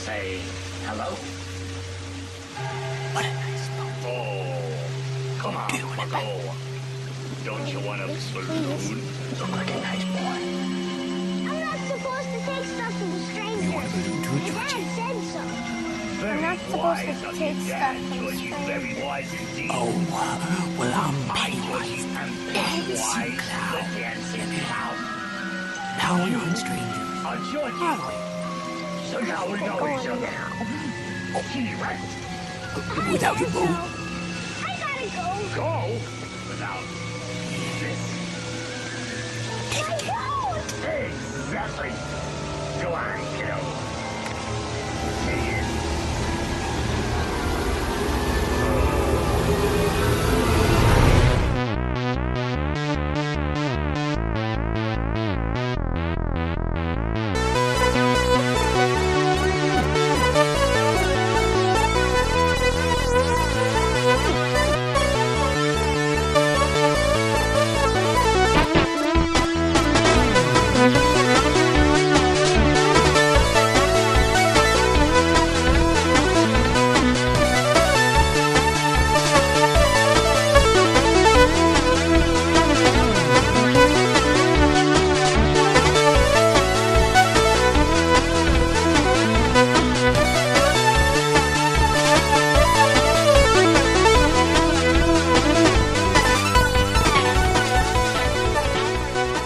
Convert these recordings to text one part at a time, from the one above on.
say hello. What a nice boat. Oh, come on, Bucko. Don't you want a balloon? Look like a nice boy. I'm not supposed to take stuff from a stranger. You want a balloon too, Dad Georgie? said so. Very I'm not supposed wise to of take you, stuff Dad, from a Georgie. Very stranger. wise indeed. Oh, well, I'm Georgie, Pennywise, and dancing Pennywise, clown. the dancing clown. Now we're on stranger. Georgie. Aren't we? So now we know each other. T-Rex. Without your boat. I gotta go. Go without this. My boat! Exactly. Go on, kiddo. Stay in.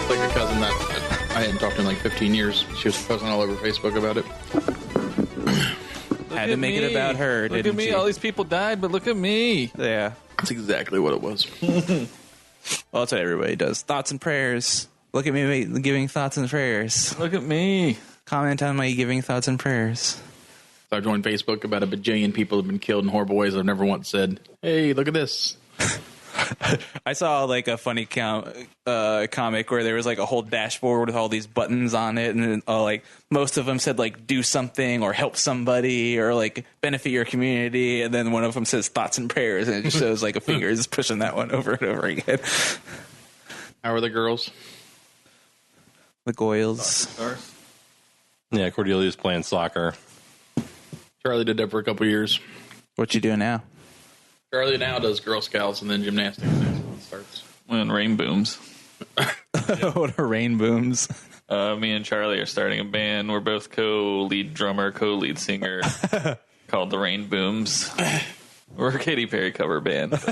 Like a cousin that I hadn't talked to in like 15 years. She was posting all over Facebook about it. Had to make it about her, Look didn't at me. she? All these people died, but look at me. Yeah. That's exactly what it was. Well, that's what everybody does. Thoughts and prayers. Look at me giving thoughts and prayers. Look at me. Comment on my giving thoughts and prayers. So I joined Facebook. About a bajillion people have been killed in horrible ways. I've never once said, "Hey, look at this." I saw like a funny comic where there was like a whole dashboard with all these buttons on it, and like most of them said like do something or help somebody or like benefit your community, and then one of them says thoughts and prayers, and it just shows like a finger just pushing that one over and over again. How are the girls? The Goyles. Yeah, Cordelia's playing soccer. Charlie did that for a couple years. What you doing now? Charlie now does Girl Scouts and then gymnastics. When it starts. When rain booms. What are rain booms? Me and Charlie are starting a band. We're both co-lead drummer, co-lead singer, called the Rain Booms. We're a Katy Perry cover band. But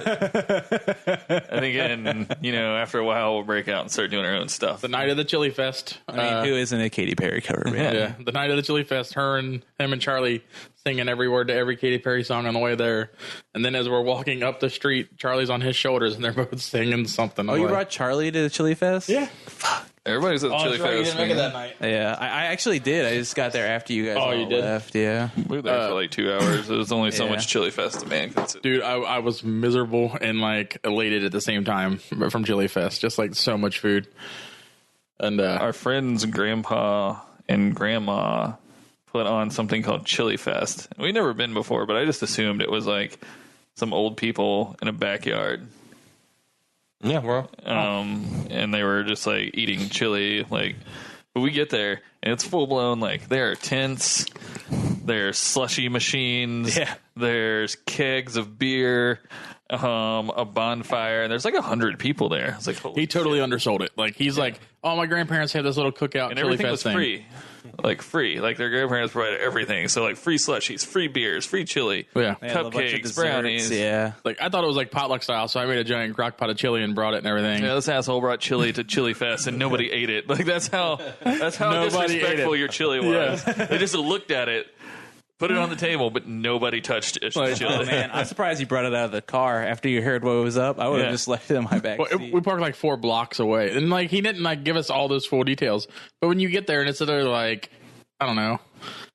I think, after a while, we'll break out and start doing our own stuff. The night of the Chili Fest. I mean, who isn't a Katy Perry cover band? Yeah, the night of the Chili Fest. Him and Charlie singing every word to every Katy Perry song on the way there. And then as we're walking up the street, Charlie's on his shoulders and they're both singing something. Oh, you brought Charlie to the Chili Fest? Yeah. Everybody's at the Chili Fest. night. Yeah, I actually did. I just got there after you guys all you did? left. Yeah. We were there for like 2 hours. There was only so Yeah. much Chili Fest a man could sit. Dude, I was miserable and like elated at the same time from Chili Fest. Just like so much food. And Our friend's grandpa and grandma put on something called Chili Fest. We'd never been before, but I just assumed it was like some old people in a backyard. Yeah, well, And they were just like eating chili. Like, but we get there and it's full blown. Like, there are tents, there's slushy machines, Yeah. there's kegs of beer, a bonfire, and there's like 100 people there. It's like, holy he totally shit. undersold it. Like he's like, oh, my grandparents had this little cookout And Chili everything Fest was thing. free. Like free. Like their grandparents provided everything. So like free slushies, free beers, free chili, Yeah. They had a bunch of cupcakes, desserts, brownies. Yeah. Like I thought it was like potluck style, so I made a giant crock pot of chili and brought it and everything. Yeah, this asshole brought chili to Chili Fest and nobody ate it. Like that's how Nobody disrespectful ate it. your chili was. They just looked at it, put it on the table, but nobody touched it. Oh Chili. man, I'm surprised you brought it out of the car after you heard what was up. I would have Yeah. just left it in my back Well, seat. we parked like 4 blocks away, and like he didn't like give us all those full details. But when you get there and it's there, like I don't know,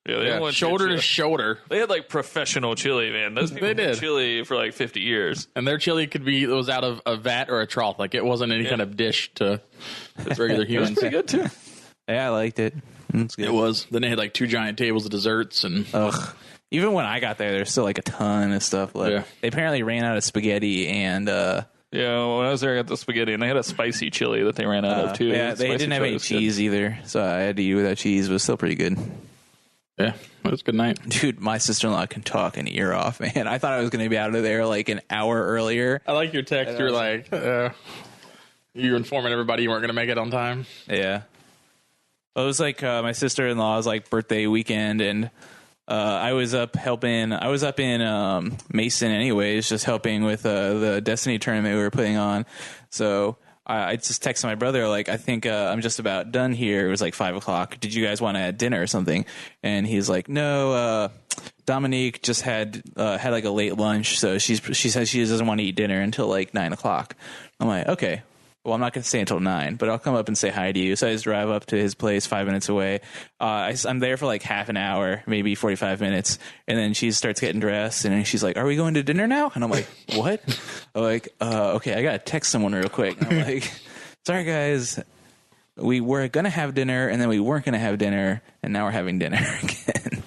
Yeah, they didn't want shoulder chili. to shoulder, They had like professional chili, man. Those people They did. had chili for like 50 years. and their chili it was out of a vat or a trough. Like it wasn't any kind of dish to regular humans. Pretty good too. Yeah, I liked it. It's good. It was. Then they had like 2 giant tables of desserts and Ugh. Even when I got there, there's still like a ton of stuff left. Yeah. They apparently ran out of spaghetti and Yeah, when I was there, I got the spaghetti, and they had a spicy chili that they ran out of too. yeah, they Spicy didn't have chili any was good. cheese either, so I had to eat without cheese, but still pretty good. Yeah, it was a good night. Dude, my sister-in-law can talk an ear off, man. I thought I was going to be out of there like an hour earlier. I like your text. You're like, you're informing everybody you weren't going to make it on time. Yeah. Well, it was like my sister-in-law's like birthday weekend, and I was up helping. I was up in Mason anyways, just helping with the Destiny tournament we were putting on. So I just texted my brother, like, I think I'm just about done here. It was like 5 o'clock. Did you guys want to have dinner or something? And he's like, no, Dominique just had like a late lunch. So she says she doesn't want to eat dinner until like 9 o'clock. I'm like, okay. Well, I'm not going to stay until 9, but I'll come up and say hi to you. So I just drive up to his place 5 minutes away. I'm there for like half an hour, maybe 45 minutes. And then she starts getting dressed and she's like, are we going to dinner now? And I'm like, what? I'm like, okay, I got to text someone real quick. And I'm like, sorry, guys. We were going to have dinner and then we weren't going to have dinner. And now we're having dinner again.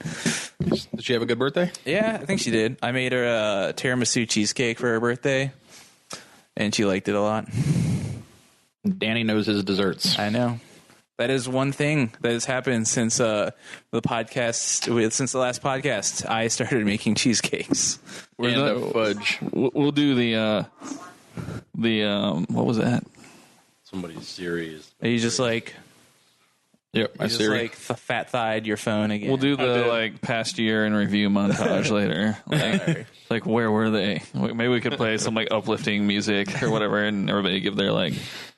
Did she have a good birthday? Yeah, I think she did. I made her a tiramisu cheesecake for her birthday. And she liked it a lot. Danny knows his desserts. I know. That is one thing that has happened since the podcast. Since the last podcast, I started making cheesecakes. And fudge. We'll do the what was that? Somebody's series. Are you just like? Yep, I just see. like fat-thighed your phone again. We'll do the like past year in review montage later. Like where were they? Maybe we could play some like uplifting music or whatever, and everybody give their like.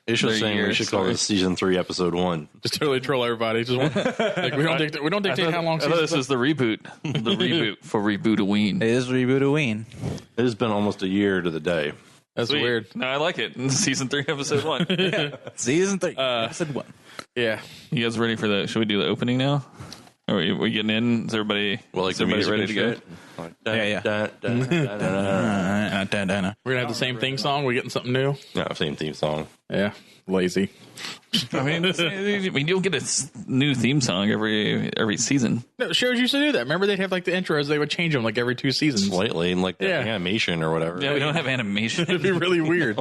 Isha's saying we should call this season 3, episode 1. Just totally troll everybody. Just like we don't dictate how long. I thought this is the reboot. The reboot for Rebootoween. It is Rebootoween. It has been almost a year to the day. That's Sweet. weird. No, I like it. Season 3, episode 1. Yeah. Season 3, episode 1. Yeah. You guys ready for the? Should we do the opening now? Are we getting in? Is everybody? Well, like is everybody the ready to go? Yeah. We're gonna have the same thing song. We're getting something new. No, same theme song. Yeah. Lazy. I mean, you'll get a new theme song every season. No, shows used to do that. Remember, they'd have like the intros. They would change them like every 2 seasons. Slightly, and like the Yeah. animation or whatever. Yeah, we don't have animation. It'd be really weird.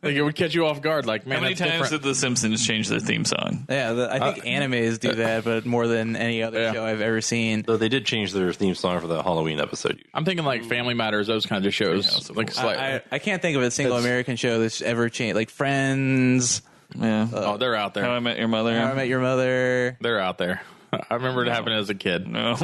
Like it would catch you off guard. Like, man, How many that's times different. did The Simpsons change their theme song? Yeah, I think animes do that, but more than any other show I've ever seen. So they did change their theme song for the Halloween episode. I'm thinking like Family Matters, those kinds of shows. Like slightly. I can't think of a single American show that's ever changed. Like Friends, Yeah. Oh, they're out How there. I Met Your Mother. How I Met Your Mother. They're out there. I remember it happening as a kid. No.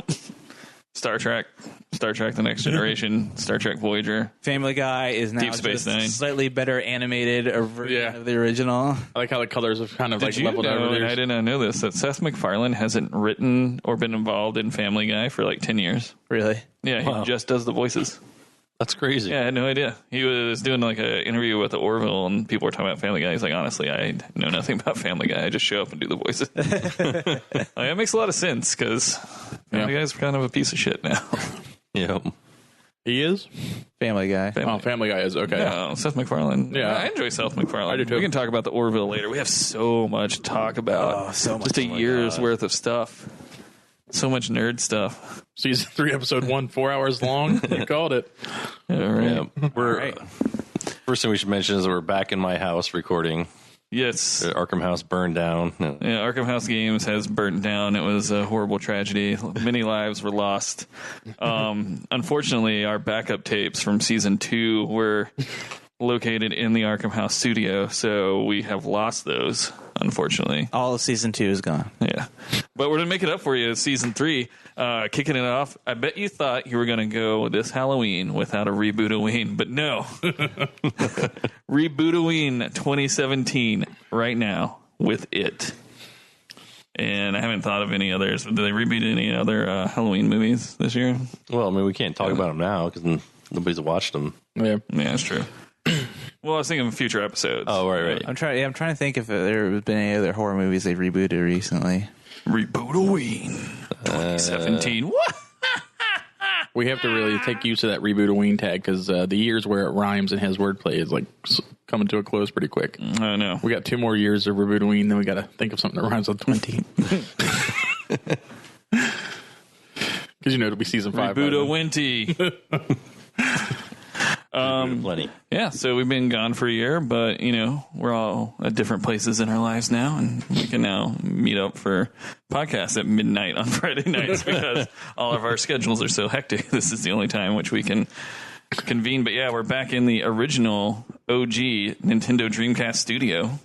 Star Trek, The Next Generation, Star Trek Voyager. Family Guy is now Deep Space just Nine. slightly better animated version of the original. I like how the colors have kind of Did like you leveled know, over and there. I did not know this, that Seth MacFarlane hasn't written or been involved in Family Guy for like 10 years. Really? Yeah, he just does the voices. That's crazy. Yeah, I had no idea. He was doing like an interview with the Orville, and people were talking about Family Guy. He's like, honestly, I know nothing about Family Guy. I just show up and do the voices. Like, that makes a lot of sense because Family Guy's kind of a piece of shit now. Yep. He is? Family Guy. Oh, Family Guy is. Okay. No, Seth MacFarlane. Yeah. I enjoy Seth MacFarlane. I do too. We can talk about the Orville later. We have so much to talk about. Oh, so much. Just a year's worth of stuff. So much nerd stuff. Season 3, episode 1, 4 hours long. You called it. Yeah, right. Yeah. First thing we should mention is that we're back in my house recording. Yes. The Arkham House burned down. Yeah, Arkham House Games has burnt down. It was a horrible tragedy. Many lives were lost. Unfortunately, our backup tapes from season 2 were located in the Arkham House studio, so we have lost those, unfortunately. All of season 2 is gone. Yeah. But we're going to make it up for you season 3. Kicking it off. I bet you thought you were going to go this Halloween without a Rebootoween, but no. Rebootoween 2017 right now with it. And I haven't thought of any others. Did they reboot any other Halloween movies this year? Well, I mean, we can't talk about them now because nobody's watched them. Yeah. Yeah, that's true. Well, I was thinking of future episodes. Oh, right. I'm trying to think if there have been any other horror movies they've rebooted recently. Rebootoween 2017. What? We have to really take use of that Rebootoween tag because the years where it rhymes and has wordplay is like coming to a close pretty quick. I know. We got 2 more years of Rebootoween, then we got to think of something that rhymes with 20. Because you know it'll be season 5. Rebootowinty. Plenty. Yeah, so we've been gone for a year, but, we're all at different places in our lives now, and we can now meet up for podcasts at midnight on Friday nights because all of our schedules are so hectic. This is the only time which we can convene. But yeah, we're back in the original OG Nintendo Dreamcast studio.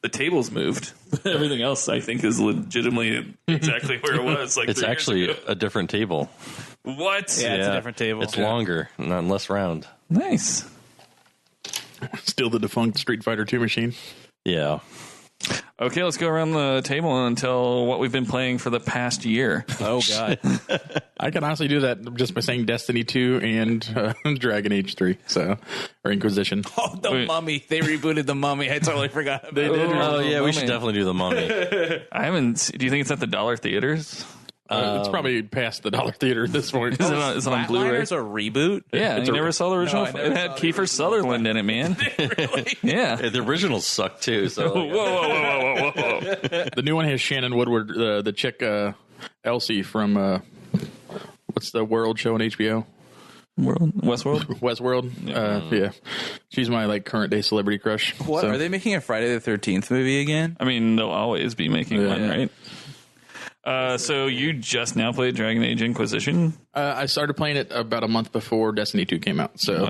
The table's moved. Everything else, I think, is legitimately exactly where it was. Like It's actually a different table. What? Yeah, it's a different table. It's longer, not less round. Nice. Still the defunct Street Fighter 2 machine. Yeah. Okay, let's go around the table and tell what we've been playing for the past year. Oh, God. I can honestly do that just by saying Destiny 2 and Dragon Age 3, or Inquisition. Oh, the Mummy. They rebooted the Mummy. I totally forgot about it. Oh, yeah, we should definitely do the Mummy. I haven't. Do you think it's at the dollar theaters? It's probably past the dollar theater at this point. Is it on Blu-ray? Flatliners a reboot? Yeah, you never saw the original? No, I never it had saw the Kiefer Sutherland in it, man. Really? Yeah. The originals suck, too. So Whoa. The new one has Shannon Woodward, the chick Elsie from what's the World show on HBO? Westworld? Westworld. Yeah, she's my current day celebrity crush. What? Are they making a Friday the 13th movie again? I mean, they'll always be making one, right? So you just now played Dragon Age Inquisition? I started playing it about a month before Destiny 2 came out, so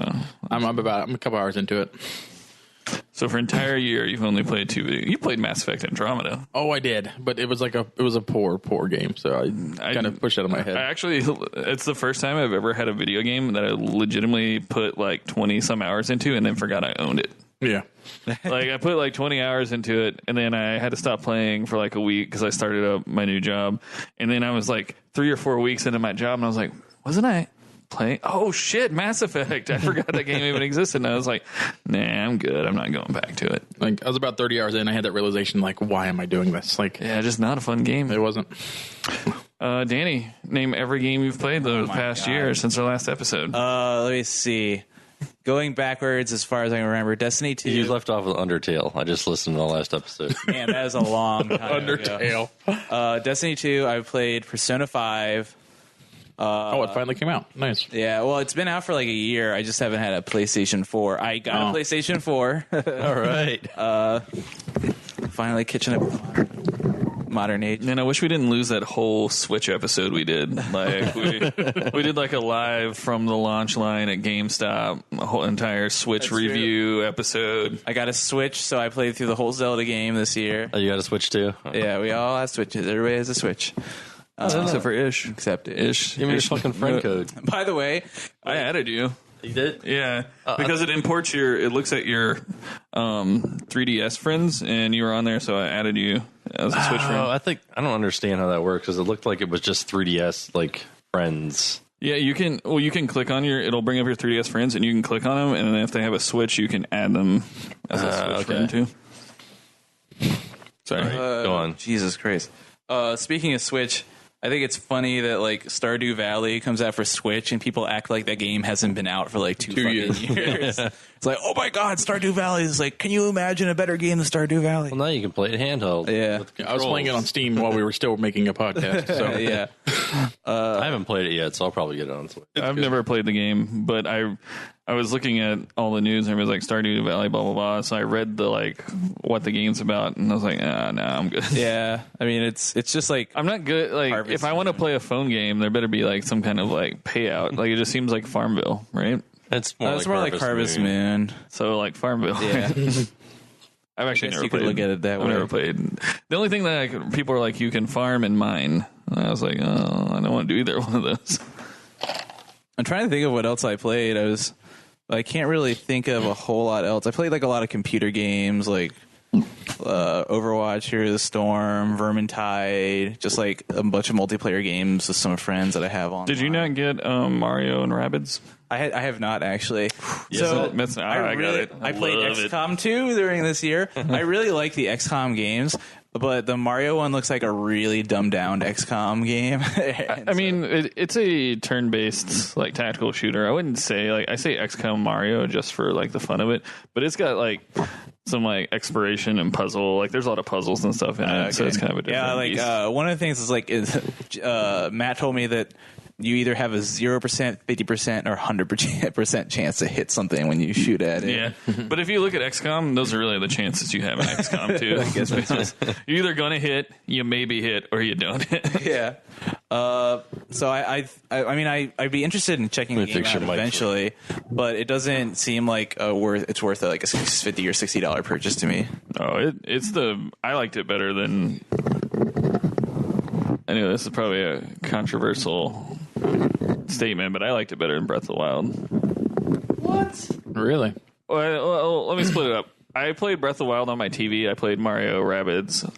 I'm a couple hours into it. So for an entire year, you've only played 2 video. You played Mass Effect Andromeda. Oh, I did, but it was a poor game, so I kind of pushed it out of my head. It's the first time I've ever had a video game that I legitimately put 20 some hours into and then forgot I owned it. Yeah. I put 20 hours into it, and then I had to stop playing for a week because I started up my new job. And then I was 3 or 4 weeks into my job, and I was like, wasn't I playing? Oh, shit, Mass Effect. I forgot that game even existed. And I was like, nah, I'm good. I'm not going back to it. I was about 30 hours in. I had that realization, why am I doing this? Yeah, just not a fun game. It wasn't. Danny, name every game you've played the past year since our last episode. Let me see. Going backwards as far as I can remember, Destiny 2. You left off with Undertale. I just listened to the last episode. Man, that is a long time Undertale. ago. Destiny 2, I played Persona 5. It finally came out. Nice. Yeah, well, it's been out for a year. I just haven't had a PlayStation 4. I got a PlayStation 4. All right. Finally catching up modern age. Man, I wish we didn't lose that whole Switch episode we did. We did a live from the launch line at GameStop, a whole entire Switch review episode. I got a Switch, so I played through the whole Zelda game this year. Oh, you got a Switch too? Yeah, we all have Switches. Everybody has a Switch. Except for Ish. Except Ish. Give me your fucking friend code. By the way, I added you. You did? Yeah, because it imports it looks at your 3DS friends, and you were on there, so I added you as a Switch friend. I don't understand how that works because it looked like it was just 3DS friends. Yeah, you can. Well, you can click on it'll bring up your 3DS friends, and you can click on them, and then if they have a Switch, you can add them as a Switch friend too. Sorry, Go on. Jesus Christ. Speaking of Switch, I think it's funny that Stardew Valley comes out for Switch and people act like that game hasn't been out for 2 years. It's oh my god, Stardew Valley is can you imagine a better game than Stardew Valley? Well, now you can play it handheld. Yeah. I was playing it on Steam while we were still making a podcast. So Yeah. I haven't played it yet, so I'll probably get it on Switch. I've never played the game, but I was looking at all the news and it was Stardew Valley, blah blah blah. So I read the what the game's about, and I was nah, I'm good. Yeah. I mean, it's just I'm not good. Harvest if I want to play a phone game, there better be some kind of payout. It just seems like Farmville, right? It's more like Harvest Moon. So Farmville. Yeah. I've actually never you played. could look at it that way. I've never played. The only thing that people are you can farm and mine. And I was I don't want to do either one of those. I'm trying to think of what else I played. I can't really think of a whole lot else. I played a lot of computer games Overwatch, Heroes of the Storm, Vermintide, just a bunch of multiplayer games with some friends that I have on. Did you not get Mario and Rabbids? I have not actually. So I got it. I played XCOM 2 during this year. I really like the XCOM games, but the Mario one looks like a really dumbed down XCOM game. I mean, it's a turn-based tactical shooter. I wouldn't say I say XCOM Mario just for the fun of it, but it's got some exploration and puzzle. There's a lot of puzzles and stuff in it, so it's kind of a different beast. One of the things is Matt told me that you either have a 0%, 50%, or 100% chance to hit something when you shoot at it. Yeah, but if you look at XCOM, those are really the chances you have in XCOM too. I guess that's just, You're either going to hit, you maybe hit, or you don't hit. yeah. So I'd be interested in checking the game out eventually, but it doesn't seem like it's worth like a $50 or $60 purchase to me. Oh, I liked it better than. I know this is probably a controversial statement, but I liked it better than Breath of the Wild. What? Really? Well, let me split it up. I played Breath of the Wild on my TV. I played Mario Rabbids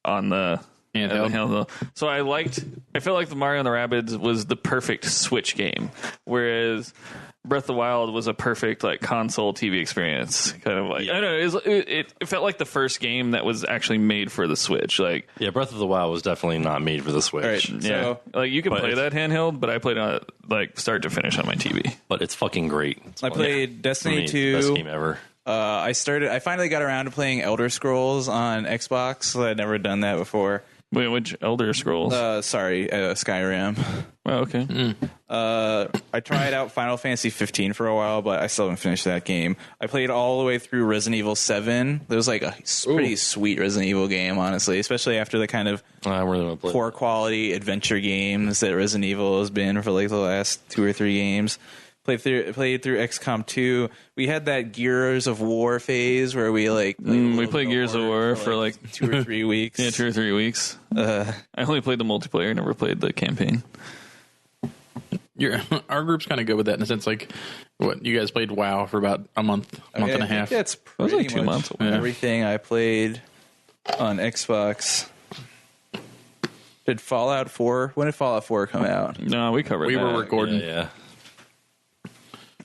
on the handheld. So I felt like the Mario and the Rabbids was the perfect Switch game, whereas Breath of the Wild was a perfect like console TV experience. Kind of like I don't know. It felt like the first game that was actually made for the Switch. Like Breath of the Wild was definitely not made for the Switch. Right, yeah, so, like you can play that handheld, but I played on like start to finish on my TV. But it's fucking great. I played Destiny 2. Best game ever. I finally got around to playing Elder Scrolls on Xbox. I'd never done that before. Wait, which Elder Scrolls? Skyrim. Oh, okay. I tried out Final Fantasy 15 for a while, but I still haven't finished that game. I played all the way through Resident Evil 7. It was like a pretty sweet Resident Evil game, honestly, especially after the kind of poor quality adventure games that Resident Evil has been for like the last 2 or 3 games. Played through XCOM 2. We had that Gears of War phase where we we played Gears of War for like 2 or 3 weeks. Yeah, 2 or 3 weeks. I only played the multiplayer, never played the campaign. Our group's kind of good with that in a sense. Like, what you guys played WoW for about a month and a half. That's pretty like 2 months. Everything I played on Xbox. Did Fallout 4? When did Fallout 4 come out? No, we covered. We were recording. Yeah.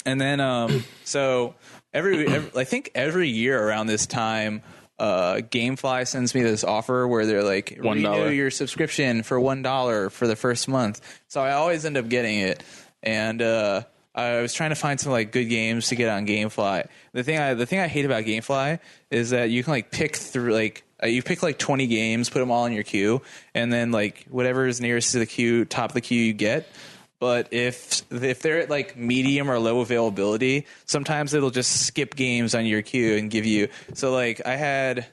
And then, so I think every year around this time, GameFly sends me this offer where they're like, renew your subscription for $1 for the first month. So I always end up getting it. And I was trying to find some like good games to get on GameFly. The thing I hate about GameFly is that you can like pick through like. You pick like 20 games, put them all in your queue, and then like whatever is nearest to the queue, top of the queue, you get. But if they're at like medium or low availability, sometimes it'll just skip games on your queue and give you. So like I had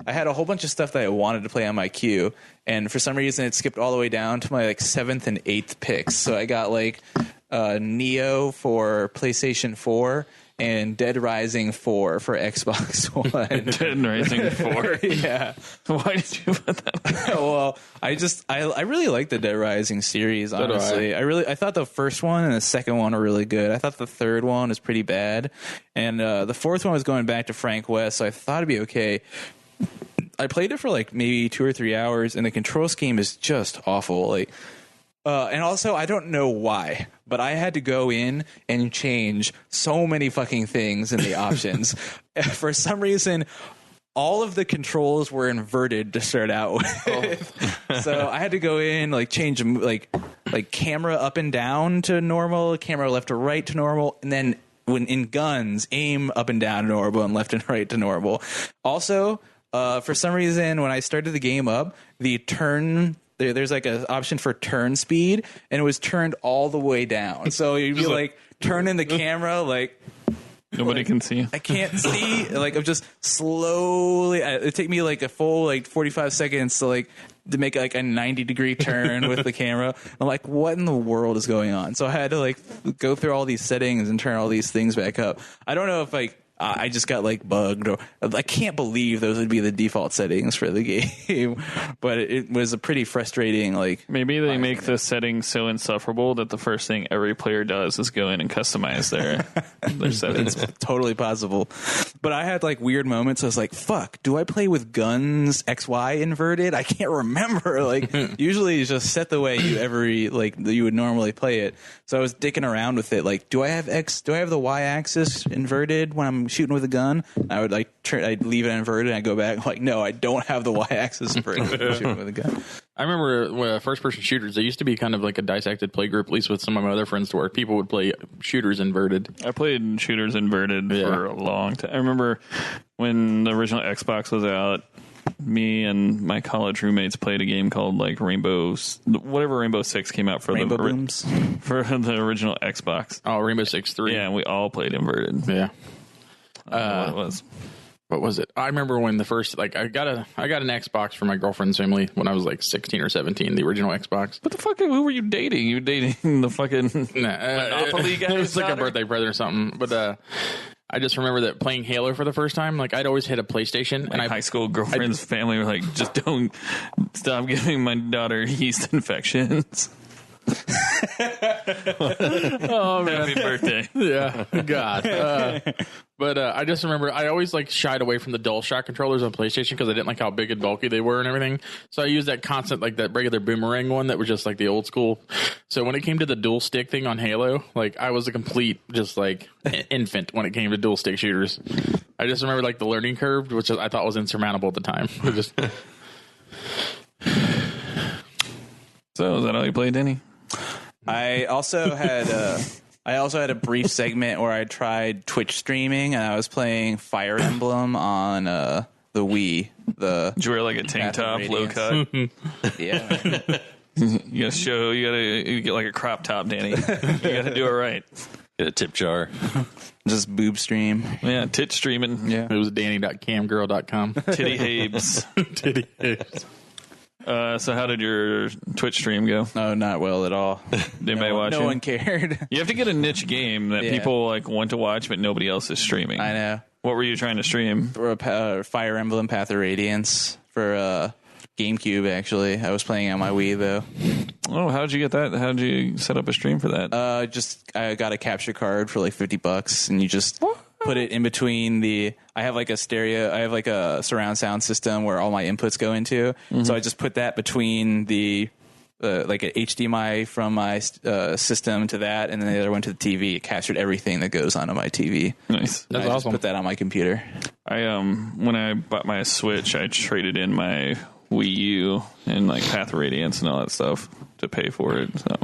a whole bunch of stuff that I wanted to play on my queue, and for some reason it skipped all the way down to my like 7th and 8th picks. So I got like Neo for PlayStation 4 and Dead Rising 4 for Xbox One. Dead Rising 4? Yeah. Why did you put that on? Well, I really like the Dead Rising series, honestly. I thought the first one and the second one were really good. I thought the third one was pretty bad. And the fourth one was going back to Frank West, so I thought it'd be okay. I played it for like maybe 2 or 3 hours, and the control scheme is just awful. Like, and also, I don't know why, but I had to go in and change so many fucking things in the options. For some reason, all of the controls were inverted to start out with. So I had to go in, like change like camera up and down to normal, camera left to right to normal, and then when in guns, aim up and down to normal and left and right to normal. Also, for some reason, when I started the game up, the turn... There's like an option for turn speed, and it was turned all the way down. So you'd be like turning the camera like nobody can see. I can't see. Like I'm just slowly. It took me like a full like 45 seconds to make like a 90-degree turn with the camera. I'm like, what in the world is going on? So I had to like go through all these settings and turn all these things back up. I don't know if like. I just got like bugged, or I can't believe those would be the default settings for the game. But it was a pretty frustrating. Like maybe they make the settings so insufferable that the first thing every player does is go in and customize their settings. It's totally possible. But I had like weird moments. I was like, "Fuck, do I play with guns XY inverted? I can't remember." Like usually, it's just set the way you would normally play it. So I was dicking around with it. Like, do I have the Y axis inverted when I'm shooting with a gun? I would I'd leave it inverted and I'd go back. I'm like, no, I don't have the Y axis inverted when I'm shooting with a gun. I remember first person shooters, they used to be kind of like a dissected play group, at least with some of my other friends, to where people would play shooters inverted. I played shooters inverted for a long time. I remember when the original Xbox was out, me and my college roommates played a game called like Rainbow Six came out for Rainbow Booms for the original Xbox. Oh, Rainbow Six 3. Yeah, and we all played inverted. Yeah. I don't know what it was. What was it? I remember when the first, like, I got an Xbox for my girlfriend's family when I was like 16 or 17, the original Xbox. What the fuck? Who were you dating? You were dating the fucking Monopoly guy? It was like a birthday present or something. But I just remember that playing Halo for the first time, like, I'd always hit a PlayStation. My high school girlfriend's family were like, just don't stop giving my daughter yeast infections. Oh, man. Happy birthday. Yeah, God. But I just remember I always like shied away from the DualShock controllers on PlayStation because I didn't like how big and bulky they were and everything. So I used that constant, like that regular boomerang one that was just like the old school. So when it came to the dual stick thing on Halo, like I was a complete just like infant when it came to dual stick shooters. I just remember like the learning curve, which I thought was insurmountable at the time. It just So is that all you played, Danny? I also had a brief segment where I tried Twitch streaming, and I was playing Fire Emblem on the Wii. Did you wear like a tank top, low cut? Yeah. You gotta get like a crop top, Danny. You gotta do it right. Get a tip jar. Just boob stream. Yeah, tit streaming. Yeah. it was danny.camgirl.com. Titty Habes. Titty Habes. So how did your Twitch stream go? No, not well at all. Did anybody watch it? No one cared. You have to get a niche game that people like want to watch, but nobody else is streaming. I know. What were you trying to stream? For Fire Emblem Path of Radiance for GameCube, actually. I was playing on my Wii, though. Oh, how'd you get that? How'd you set up a stream for that? I got a capture card for like $50, and you just put it in between I have like a surround sound system where all my inputs go into. Mm-hmm. So I just put that between like an HDMI from my system to that, and then the other one to the TV. It captured everything that goes onto my TV. Nice. That's I awesome. just put that on my computer. I when I bought my Switch, I traded in my Wii U and like Path of Radiance and all that stuff to pay for it. So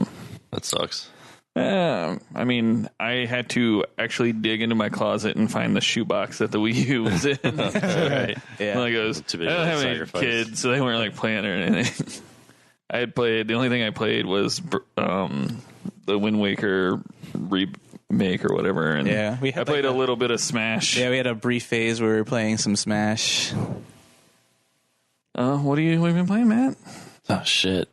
That sucks. I mean, I had to actually dig into my closet and find the shoebox that the Wii U was in. Right. Yeah. Like I Too big don't of a have any sacrifice. kids, so they weren't like playing or anything. The only thing I played was the Wind Waker remake or whatever. And Yeah, we had I played like a little bit of Smash. Yeah, we had a brief phase where we were playing some Smash. What have you been playing, Matt? Oh, shit.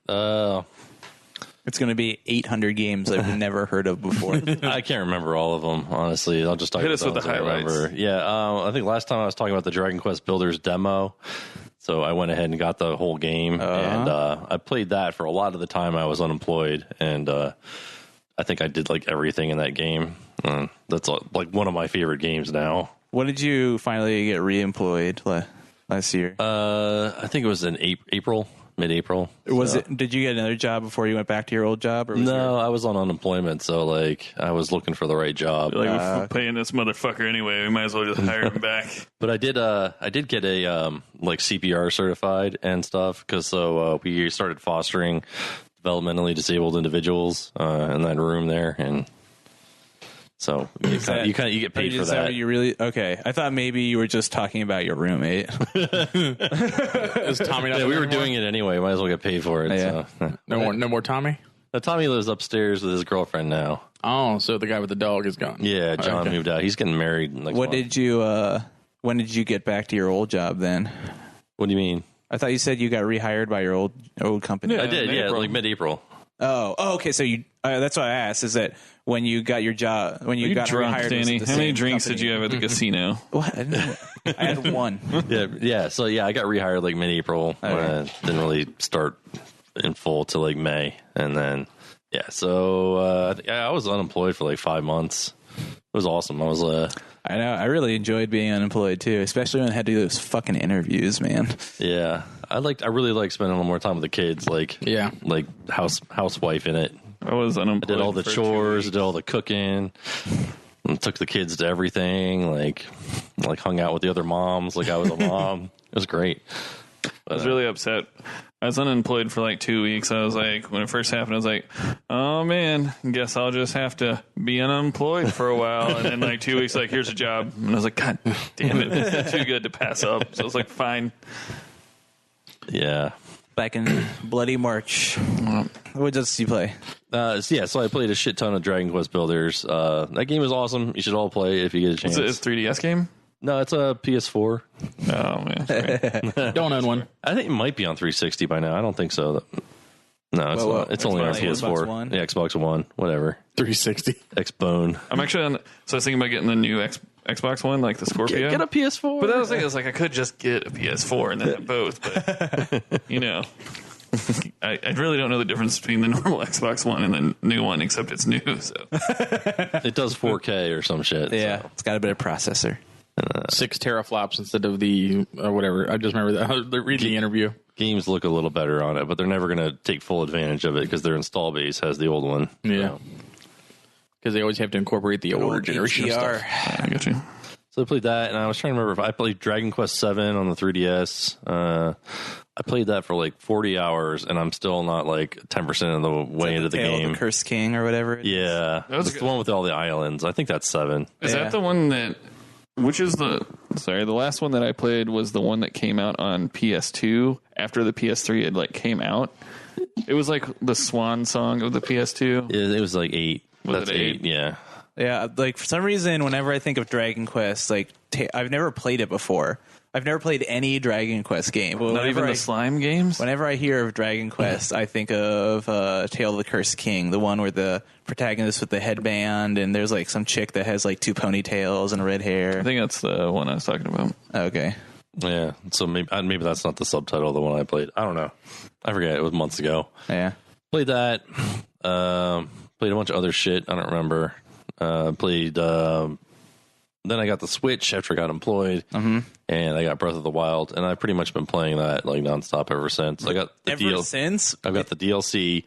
It's going to be 800 games I've never heard of before. I can't remember all of them, honestly. I'll just talk Hit about us with ones the I highlights. remember. Yeah, I think last time I was talking about the Dragon Quest Builders demo. So I went ahead and got the whole game, and I played that for a lot of the time I was unemployed, and I think I did like everything in that game. That's like one of my favorite games now. When did you finally get re-employed last year? I think it was in April, mid-April. Was it? Did you get another job before you went back to your old job? Or was No, I was on unemployment, so like I was looking for the right job. Like we're paying this motherfucker anyway. We might as well just hire him back. But I did get a like CPR certified and stuff because we started fostering developmentally disabled individuals in that room there, and so you get paid for that. You really okay? I thought maybe you were just talking about your roommate. Is Tommy not Yeah, we were anymore? doing it anyway. Might as well get paid for it. Yeah. So. No more Tommy? Tommy lives upstairs with his girlfriend now. Oh, so the guy with the dog is gone. Yeah, John Okay. moved out. He's getting married next What month. did you? When did you get back to your old job? Then What do you mean? I thought you said you got rehired by your old company. Yeah. I did, in yeah, April. like mid-April. Oh, okay. So you. That's what I asked. Is that when you got your job? When you You got drunk, rehired? was it Danny? the How many same drinks company? did you have at the casino? What? I had one. Yeah. So yeah, I got rehired like mid-April. Okay. Didn't really start in full till like May, and then yeah. So I was unemployed for like 5 months. It was awesome. I was I know. I really enjoyed being unemployed too, especially when I had to do those fucking interviews, man. yeah. I really like spending a little more time with the kids. Like Yeah. like housewife in it. I was unemployed. I did all the for 2 chores, weeks. did all the cooking, and took the kids to everything. Like hung out with the other moms. Like I was a mom. It was great. I was really upset. I was unemployed for like 2 weeks. I was like, when it first happened, I was like, oh man, guess I'll just have to be unemployed for a while. And then like 2 weeks, like, here's a job. And I was like, God damn it. It's too good to pass up. So I was like, fine. Yeah. Back in Bloody March. What does you play? So I played a shit ton of Dragon Quest Builders. That game is awesome. You should all play it if you get a chance. It's a 3DS game? No, it's a PS4. Oh, man. Right. Don't own one. I think it might be on 360 by now. I don't think so. No, it's not. It's only on PS4. Xbox One? Yeah, Xbox One, whatever. 360. Xbone. I'm actually on. So I was thinking about getting the new Xbox One, like the Scorpio. Get a PS4. But that was the thing. I was like, I could just get a PS4 and then have both. But, you know, I really don't know the difference between the normal Xbox One and the new one, except it's new. So It does 4K or some shit. Yeah, So. it's got a better processor. 6 teraflops instead of the whatever. I just remember that. Reading the interview. Games look a little better on it, but they're never going to take full advantage of it because their install base has the old one. Yeah. Because they always have to incorporate the older generation of stuff. I got you. So I played that, and I was trying to remember if I played Dragon Quest 7 on the 3DS. I played that for like 40 hours, and I'm still not like 10% of the way into the Tale of game. the Cursed King or whatever. Yeah, That was it's good. the one with all the islands. I think that's 7. Is Yeah. that the one that? Which is the last one that I played was the one that came out on PS2 after the PS3 had like came out. It was like the swan song of the PS2. It was like 8. Was That's it 8? Yeah. Yeah, like for some reason, whenever I think of Dragon Quest, like I've never played it before. I've never played any Dragon Quest game. But Not even the slime games. Whenever I hear of Dragon Quest, I think of Tale of the Cursed King, the one where the protagonist with the headband, and there's like some chick that has like 2 ponytails and red I hair. think that's the one I was talking about. Okay. Yeah. So maybe that's not the subtitle of the one I played. I don't know. I forget. It was months ago. Yeah. Played that. Played a bunch of other shit. I don't remember. Played. Then I got the Switch after I got employed, and I got Breath of the Wild, and I've pretty much been playing that like nonstop ever since. I got the since I've got the DLC,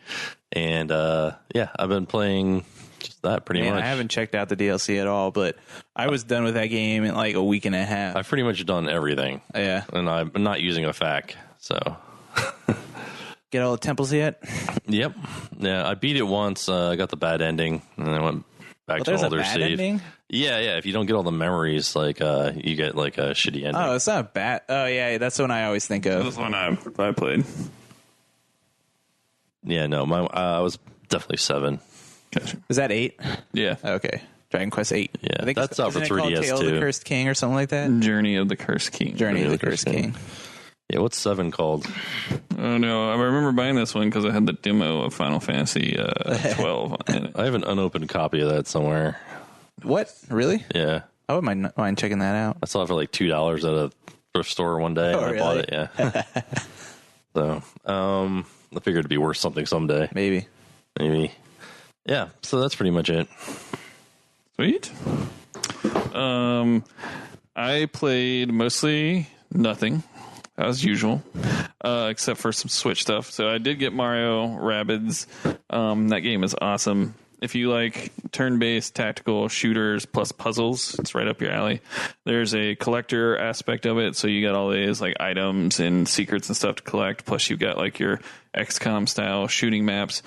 and I've been playing just that pretty much. I haven't checked out the DLC at all, but I was done with that game in like a week and a half. I've pretty much done everything. Yeah. And I'm not using a FAQ, so. Get all the temples yet? Yep. Yeah, I beat it once. I got the bad ending, and then I went back to There's a older bad save. ending? Yeah. If you don't get all the memories, like you get like a shitty ending. Oh, it's not bad. Oh, yeah, that's the one I always think of. That's the one I played. Yeah, no, I was definitely 7. Gotcha. Is that 8? Yeah. Okay. Dragon Quest 8. Yeah, I think that's out for isn't it called 3DS Tale of too. the Cursed King or something like that? Journey of the Cursed King. Journey of the Cursed King. Yeah, what's 7 called? Oh no, I remember buying this one because I had the demo of Final Fantasy 12 in it. I have an unopened copy of that somewhere. What? Really? Yeah, I wouldn't mind checking that out. I saw it for like $2 at a thrift store one day. Oh, and I bought really? it. Yeah. So, I figured it'd be worth something someday. Maybe. Yeah. So that's pretty much it. Sweet. I played mostly nothing, as usual, except for some Switch stuff. So I did get Mario Rabbids. That game is awesome. If you like turn-based tactical shooters plus puzzles, it's right up your alley. There's a collector aspect of it, so you got all these like items and secrets and stuff to collect. Plus, you got like your XCOM style shooting maps.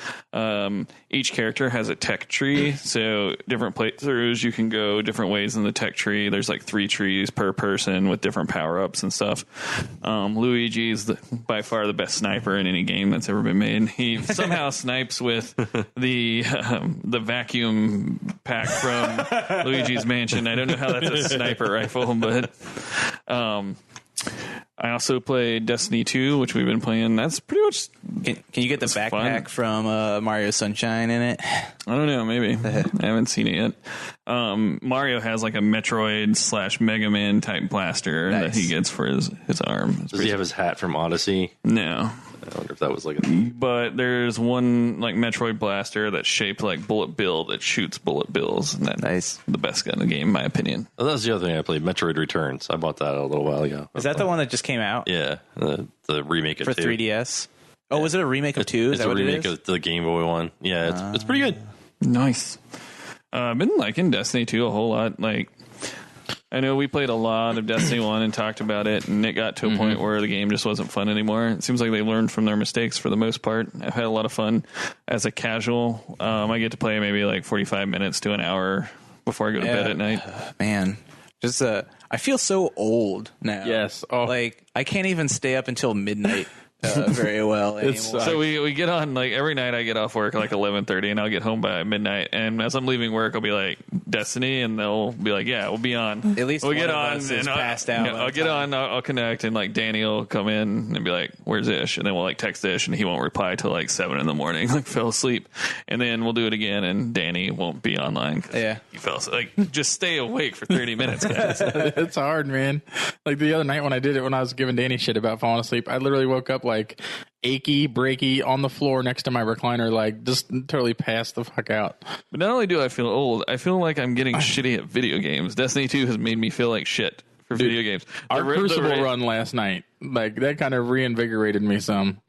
Each character has a tech tree, so different playthroughs you can go different ways in the tech tree. There's like 3 trees per person with different power-ups and stuff. Luigi is by far the best sniper in any game that's ever been made. He somehow snipes with the vacuum pack from Luigi's Mansion. I don't know how that's a sniper rifle, but I also played Destiny 2, which we've been playing. That's pretty much... Can you get the backpack fun. from Mario Sunshine in it? I don't know, maybe. I haven't seen it yet. Mario has like a Metroid / Mega Man type blaster that he gets for his arm. Does he have his hat from Odyssey? No. I wonder if that was like a... But there's one like Metroid blaster that's shaped like Bullet Bill that shoots bullet bills. And that's the best gun in the game, in my opinion. Oh, that was the other thing I played, Metroid Returns. I bought that a little while ago. Is that the one that just came out? Yeah, the remake of For 2. 3DS? Oh, was it a remake of 2? Is It's that a what remake it is? of the Game Boy one. Yeah, it's pretty good. Nice. I've been liking Destiny 2 a whole lot. Like, I know we played a lot of Destiny 1 and talked about it, and it got to a point where the game just wasn't fun anymore. It seems like they learned from their mistakes for the most part. I've had a lot of fun as a casual. I get to play maybe like 45 minutes to an hour before I go to bed at night. Man, I feel so old now. Yes. Oh. Like, I can't even stay up until midnight very well anymore. So we get on, like, every night I get off work at like 11:30 and I'll get home by midnight, and as I'm leaving work I'll be like, Destiny, and they'll be like, yeah, we'll be on. At least we'll one get of on us and is passed out. I'll get on, I'll connect, and like Danny will come in and be like, where's Ish? And then we'll like text Ish and he won't reply till like 7 in the morning, like fell asleep. And then we'll do it again and Danny won't be online. Yeah. He fell asleep. Like, just stay awake for 30 minutes, guys. It's hard, man. Like the other night when I did it, when I was giving Danny shit about falling asleep, I literally woke up like achy, breaky on the floor next to my recliner, like just totally passed the fuck out. But not only do I feel old, I feel like I'm getting shitty at video games. Destiny 2 has made me feel like shit for video games. Our Crucible run last night, like that kind of reinvigorated me some.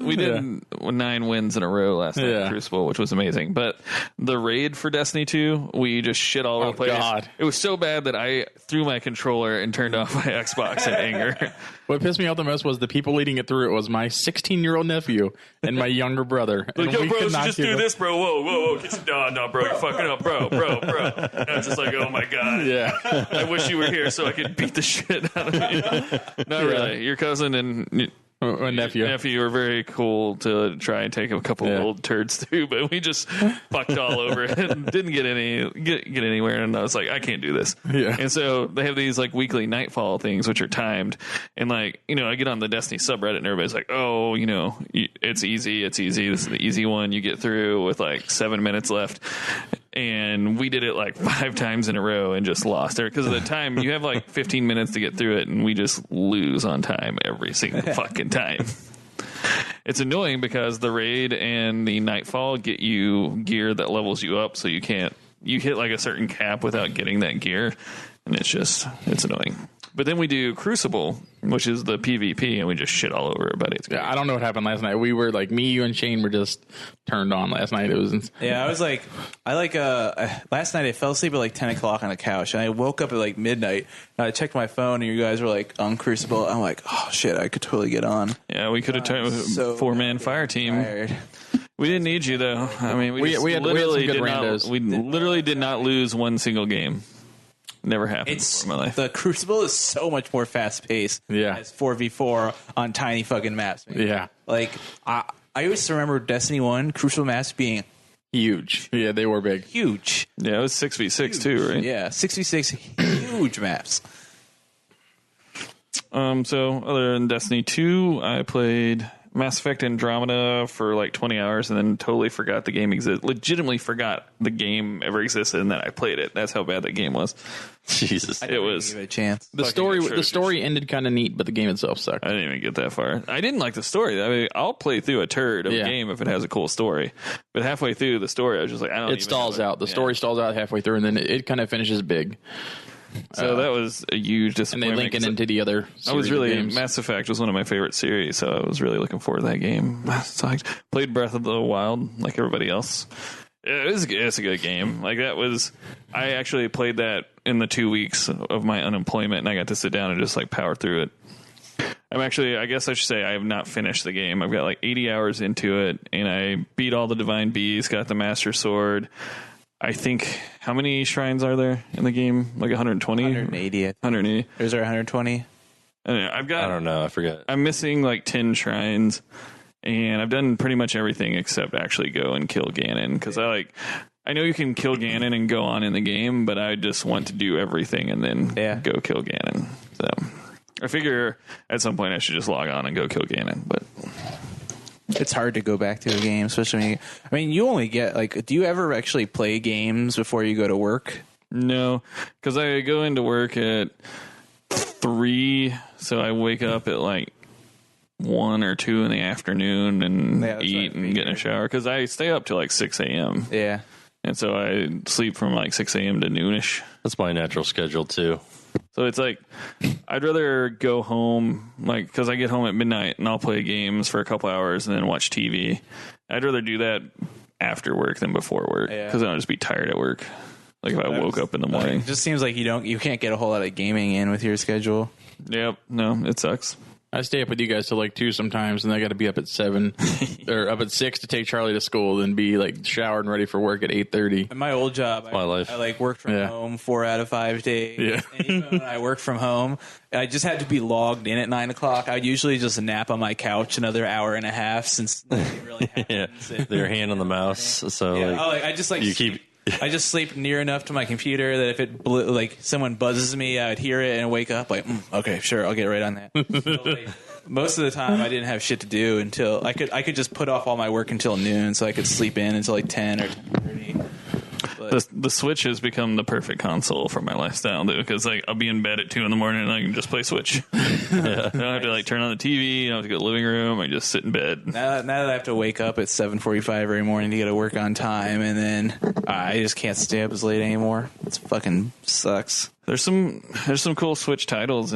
We did 9 wins in a row last night in Crucible, which was amazing. But the raid for Destiny 2, we just shit all over the place. God. It was so bad that I threw my controller and turned off my Xbox in anger. What pissed me off the most was the people leading it through. It was my 16-year-old nephew and my younger brother. Like, yo, bro, just do this, bro. Whoa. No, bro, you're fucking up, bro. And I was just like, oh my God. Yeah. I wish you were here so I could beat the shit out of you. Not really. Your cousin and nephew were very cool to try and take a couple of old turds through, but we just fucked all over it and didn't get anywhere. And I was like, I can't do this. Yeah. And so they have these like weekly nightfall things, which are timed. And like, I get on the Destiny subreddit and everybody's like, oh, it's easy. This is the easy one you get through with like 7 minutes left. And we did it like 5 times in a row and just lost there because of the time. You have like 15 minutes to get through it, and we just lose on time every single fucking time. It's annoying because the raid and the nightfall get you gear that levels you up, so you hit like a certain cap without getting that gear, and it's annoying. But then we do Crucible, which is the PvP, and we just shit all over it, buddy. It's great. Yeah, I don't know what happened last night. We were like, me, you, and Shane were just turned on last night. It was I was like, last night I fell asleep at like 10 o'clock on the couch, and I woke up at like midnight, and I checked my phone, and you guys were like on Crucible. I'm like, oh shit, I could totally get on. Yeah, we could have turned so 4-man fire team. Tired. We didn't need you though. I mean, we literally did not lose one single game. Never happened in my life. The Crucible is so much more fast paced. Yeah, as 4v4 on tiny fucking maps. Man. Yeah, like I always remember Destiny 1 Crucible maps being huge. Yeah, they were big, huge. Yeah, it was 6v6 too, right? Yeah, 6v6 huge maps. So other than Destiny 2, I played Mass Effect Andromeda for like 20 hours and then totally forgot the game existed. Legitimately forgot the game ever existed and that I played it. That's how bad that game was. Jesus. It was give it a chance. The story ended kind of neat, but the game itself sucked. I didn't even get that far. I didn't like the story. I mean, I'll play through a turd of a game if it has a cool story. But halfway through the story, I was just like, it stalls out. The story stalls out halfway through, and then it kind of finishes big. So that was a huge disappointment. And they link it into the other series of games. Mass Effect was one of my favorite series, so I was really looking forward to that game. So I played Breath of the Wild like everybody else. It's a good game. Like I actually played that in the 2 weeks of my unemployment, and I got to sit down and just like power through it. I guess I should say I have not finished the game. I've got like 80 hours into it, and I beat all the Divine Beasts, got the Master Sword. I think, how many shrines are there in the game? Like 120? 180. 180. Is there 120? I don't know. I forget. I'm missing like 10 shrines, and I've done pretty much everything except actually go and kill Ganon. Because I know you can kill Ganon and go on in the game, but I just want to do everything and then go kill Ganon. So I figure at some point I should just log on and go kill Ganon, but... It's hard to go back to a game, especially when you only get do you ever actually play games before you go to work? No, because I go into work at 3, so I wake up at like 1 or 2 in the afternoon and eat and get in a shower because I stay up till like 6 a.m. Yeah. And so I sleep from like 6 a.m. to noonish. That's my natural schedule too. So it's like, I'd rather go home, like, because I get home at midnight and I'll play games for a couple hours and then watch TV. I'd rather do that after work than before work because I don't just be tired at work. Like if I woke up in the morning. It just seems like you can't get a whole lot of gaming in with your schedule. Yep. No, it sucks. I stay up with you guys till like 2 sometimes, and I got to be up at 7 or up at 6 to take Charlie to school, then be like showered and ready for work at 8:30. In my old job, my life. I like worked from home 4 out of 5 days. Yeah. And even when I worked from home, I just had to be logged in at 9 o'clock. I'd usually just nap on my couch another hour and a half since nothing really happens. Their hand on the mouse. So I just like you keep. I just sleep near enough to my computer that if it like someone buzzes me, I would hear it and wake up like, okay, sure, I'll get right on that. So, like, most of the time, I didn't have shit to do until I could just put off all my work until noon, so I could sleep in until like 10 or 10:30. The Switch has become the perfect console for my lifestyle, dude. Because like I'll be in bed at 2 a.m. and I can just play Switch. I don't have to like turn on the TV. I don't have to go to the living room. I just sit in bed. Now that I have to wake up at 7:45 every morning to get to work on time, and then I just can't stay up as late anymore. It fucking sucks. There's some cool Switch titles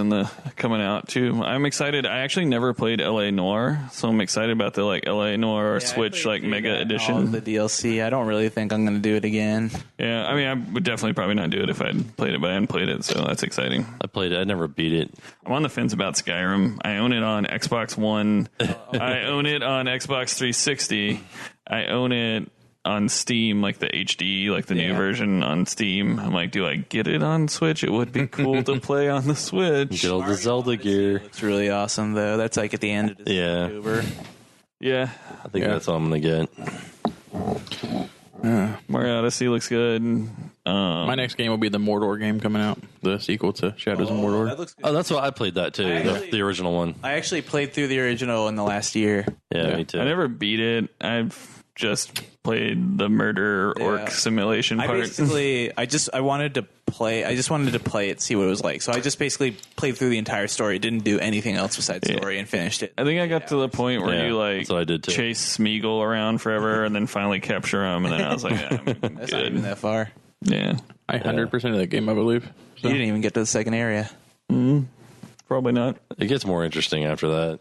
coming out too. I'm excited. I actually never played LA Noire, so I'm excited about the like LA Noire Switch like Mega Edition. All of the DLC. I don't really think I'm going to do it again. Yeah, I mean, I would definitely probably not do it if I'd played it, but I hadn't played it, so that's exciting. I played it. I never beat it. I'm on the fence about Skyrim. I own it on Xbox One. I own it on Xbox 360. I own it on Steam, like the HD, like the new version on Steam. I'm like, do I get it on Switch? It would be cool to play on the Switch. Get all the Zelda gear. It's really awesome, though. That's like at the end of the October. Yeah. I think that's all I'm going to get. Mario Odyssey looks good. My next game will be the Mordor game coming out, the sequel to Shadows of Mordor. That looks good. Oh, that's what I played that too. The original one. I actually played through the original in the last year. Yeah, me too. I never beat it. I've just played the murder orc simulation part. I just wanted to play it, see what it was like. So I just basically played through the entire story, didn't do anything else besides story, and finished it. I think I got to the point where you like that's what I did too. chase Smeagol around forever and then finally capture him, and then I was like, yeah, I'm That's not even good. that far. Yeah, I 100% of that game, I believe. So. You didn't even get to the second area. probably not. It gets more interesting after that.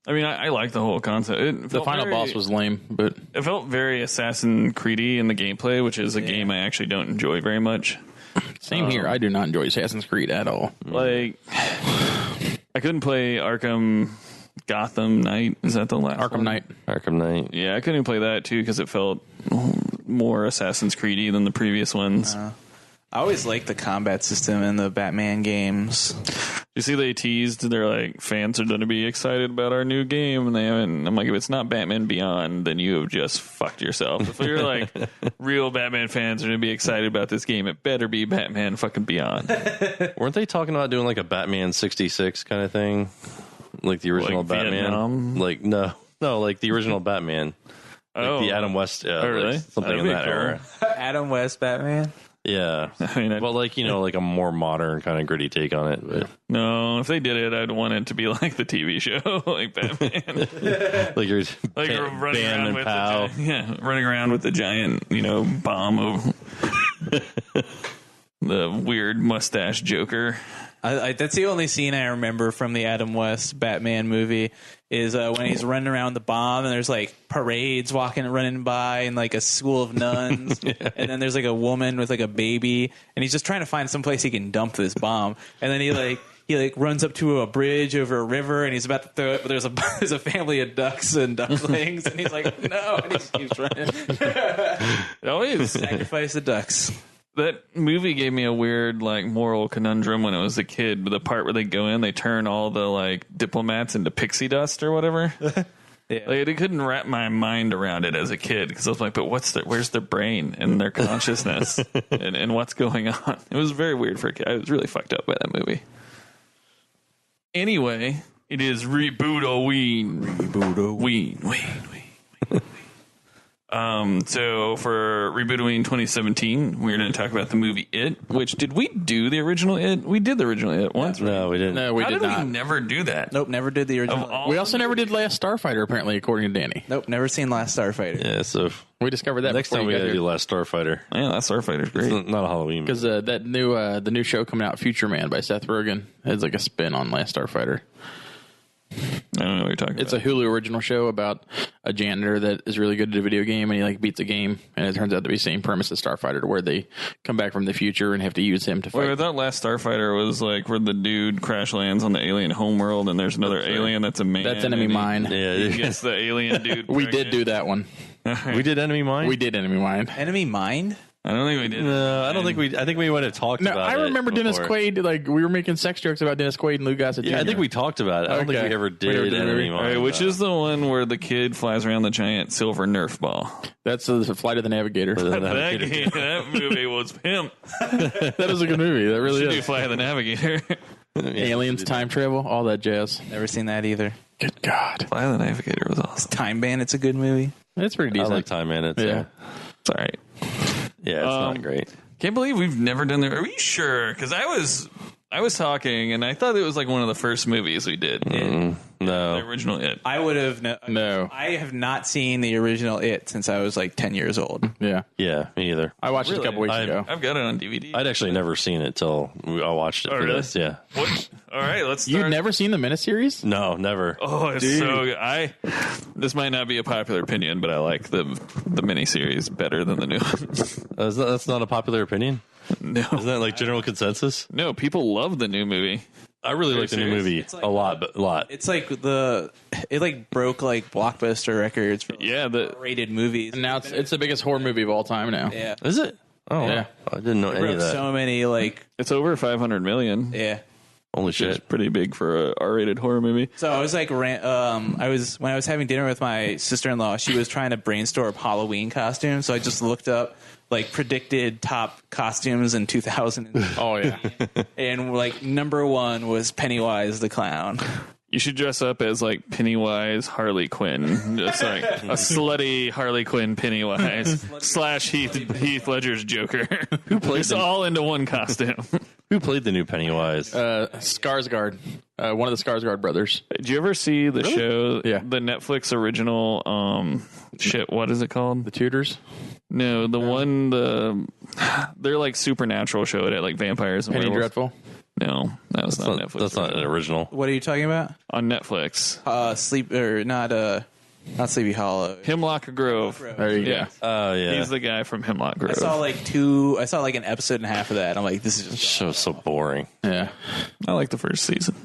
I mean, I like the whole concept. The final boss was lame, but it felt very Assassin's Creed-y in the gameplay, which is a game I actually don't enjoy very much. same here. I do not enjoy Assassin's Creed at all. Like, I couldn't play Arkham Gotham Knight. Is that the last Arkham one? Knight. Arkham Knight. Yeah, I couldn't play that too because it felt more Assassin's Creed-y than the previous ones. I always liked the combat system in the Batman games. You see, they teased. They're like, fans are going to be excited about our new game, and they haven't. I'm like, if it's not Batman Beyond, then you have just fucked yourself. If you're like, real Batman fans are going to be excited about this game, it better be Batman fucking Beyond. Weren't they talking about doing like a Batman 66 kind of thing, like the original Like Batman? Vietnam? Like no, like the original Batman, like the Adam West, really? like something That'd in be that cool. era. Adam West Batman? Yeah, I mean, well, like like a more modern kind of gritty take on it. But no, if they did it, I'd want it to be like the TV show, like Batman. like you're Like running Bam around and with Pow. running around with the giant, bomb over the weird mustache Joker. That's the only scene I remember from the Adam West Batman movie is when he's running around the bomb and there's like parades running by and like a school of nuns and then there's like a woman with like a baby and he's just trying to find some place he can dump this bomb and then he runs up to a bridge over a river and he's about to throw it, but there's a family of ducks and ducklings and he's like no, and he just keeps running. Always. Sacrifice the ducks. That movie gave me a weird moral conundrum when I was a kid. The part where they go in, they turn all the diplomats into pixie dust or whatever. Yeah. I couldn't wrap my mind around it as a kid because I was like, but where's their brain and their consciousness and what's going on? It was very weird for a kid. I was really fucked up by that movie. Anyway, it is Rebootoween. So for Rebootoween 2017, we're going to talk about the movie It. Which did we do the original It? We did the original It once. Right? No, we didn't. No, we How did did not. we never do that? Nope, never did the original. Of all We also never did Last Starfighter, apparently, according to Danny. Nope, never seen Last Starfighter. Yeah, so We discovered that next before time we you got got to do here. Last Starfighter. Yeah, that Starfighter's great. It's not a Halloween. Because that the new show coming out, Future Man by Seth Rogen, has like a spin on Last Starfighter. I don't know what you're talking It's about. a Hulu original show about a janitor that is really good at a video game, and he like beats a game, and it turns out to be the same premise as Starfighter, to where they come back from the future and have to use him to fight. Wait, I thought Last Starfighter was like where the dude crash lands on the alien homeworld, and there's another alien that's a man. That's Enemy and Mine. He gets the alien dude. We did do that one. We did Enemy Mine? We did Enemy Mine. Enemy Mind? I don't think we did. No, I don't think we. I think we would have talked No, about it. I remember Dennis before. Quaid. Like we were making sex jokes about Dennis Quaid and Lou Gossett Jr. Yeah, I think we talked about it. I don't think Okay. we ever We never did did Enemy it. All Mine. right, which is the one where the kid flies around the giant silver Nerf ball? That's the Flight of the Navigator. That movie was pimp. That is a good movie. That really Should do is. Fly the Navigator. Aliens, time travel, all that jazz. Never seen that either. Good God, Fly the Navigator was awesome. Time Bandit's a good movie. it's pretty I decent. like Time Bandits. Yeah. It's all right. Yeah, it's not great. Can't believe we've never done that. Are we sure? Because I was talking, and I thought it was like one of the first movies we did. The No. original It. I would have No. I have not seen the original It since I was like 10 years old. Yeah, Yeah, me either. I watched it a couple weeks I- ago. I've got it on DVD. I'd actually never seen it till I watched it for really? this. Yeah. What? All right, let's start. You've never seen the miniseries? No, never. Oh, it's so good. This might not be a popular opinion, but I like the miniseries better than the new one. That's not a popular opinion. No. Isn't that like general consensus? No, people love the new movie. I really like the new serious? movie It's like- a lot. It's like it like broke like Blockbuster records for Yeah, the rated movies. And now it's the biggest horror movie of all time now. Yeah. Is it? Oh, Yeah. I didn't know any Broke of that. so many like it's over 500 million. yeah. Holy It's shit! pretty big for a R-rated horror movie. So I was like, when I was having dinner with my sister-in-law, she was trying to brainstorm Halloween costumes. So I just looked up like predicted top costumes in 2000, Oh yeah. and like number one was Pennywise the Clown. You should dress up as like Pennywise Harley Quinn, just like a slutty Harley Quinn Pennywise / Heath Ledger's Joker. Who plays all into one costume? Who played the new Pennywise? Skarsgård, one of the Skarsgård brothers. Did you ever see the show? Yeah. The Netflix original. Shit, what is it called? The Tudors. No, the one they're like supernatural show it at like vampires and Penny werewolves. Dreadful. No, that was not Netflix. That's not an original. What are you talking about? On Netflix. Sleep or not Sleepy Hollow. Hemlock Grove. There you Yeah. go. Oh yeah. He's the guy from Hemlock Grove. I saw like an episode and a half of that. I'm like, this is just. Show's so boring. Yeah. I like the first season.